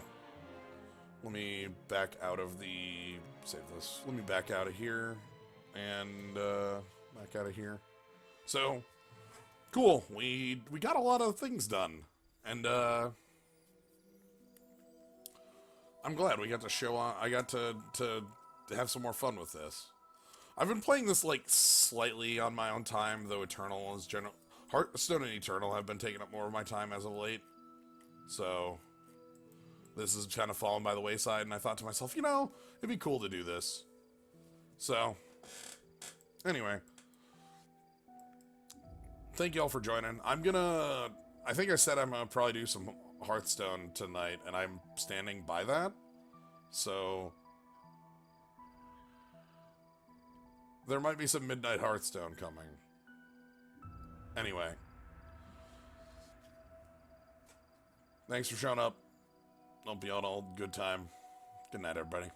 Let me back out of the... Save this. Let me back out of here, and, back out of here. So, cool. We got a lot of things done, and, I'm glad we got to show on. I got to have some more fun with this. I've been playing this like slightly on my own time, though Eternal is Hearthstone and Eternal have been taking up more of my time as of late. So this is kind of fallen by the wayside, and I thought to myself, you know, it'd be cool to do this. So anyway, thank you all for joining. I think I said I'm gonna probably do some Hearthstone tonight, and I'm standing by that. So there might be some Midnight Hearthstone coming. Anyway, thanks for showing up. Hope you all had a good time. Good night, everybody.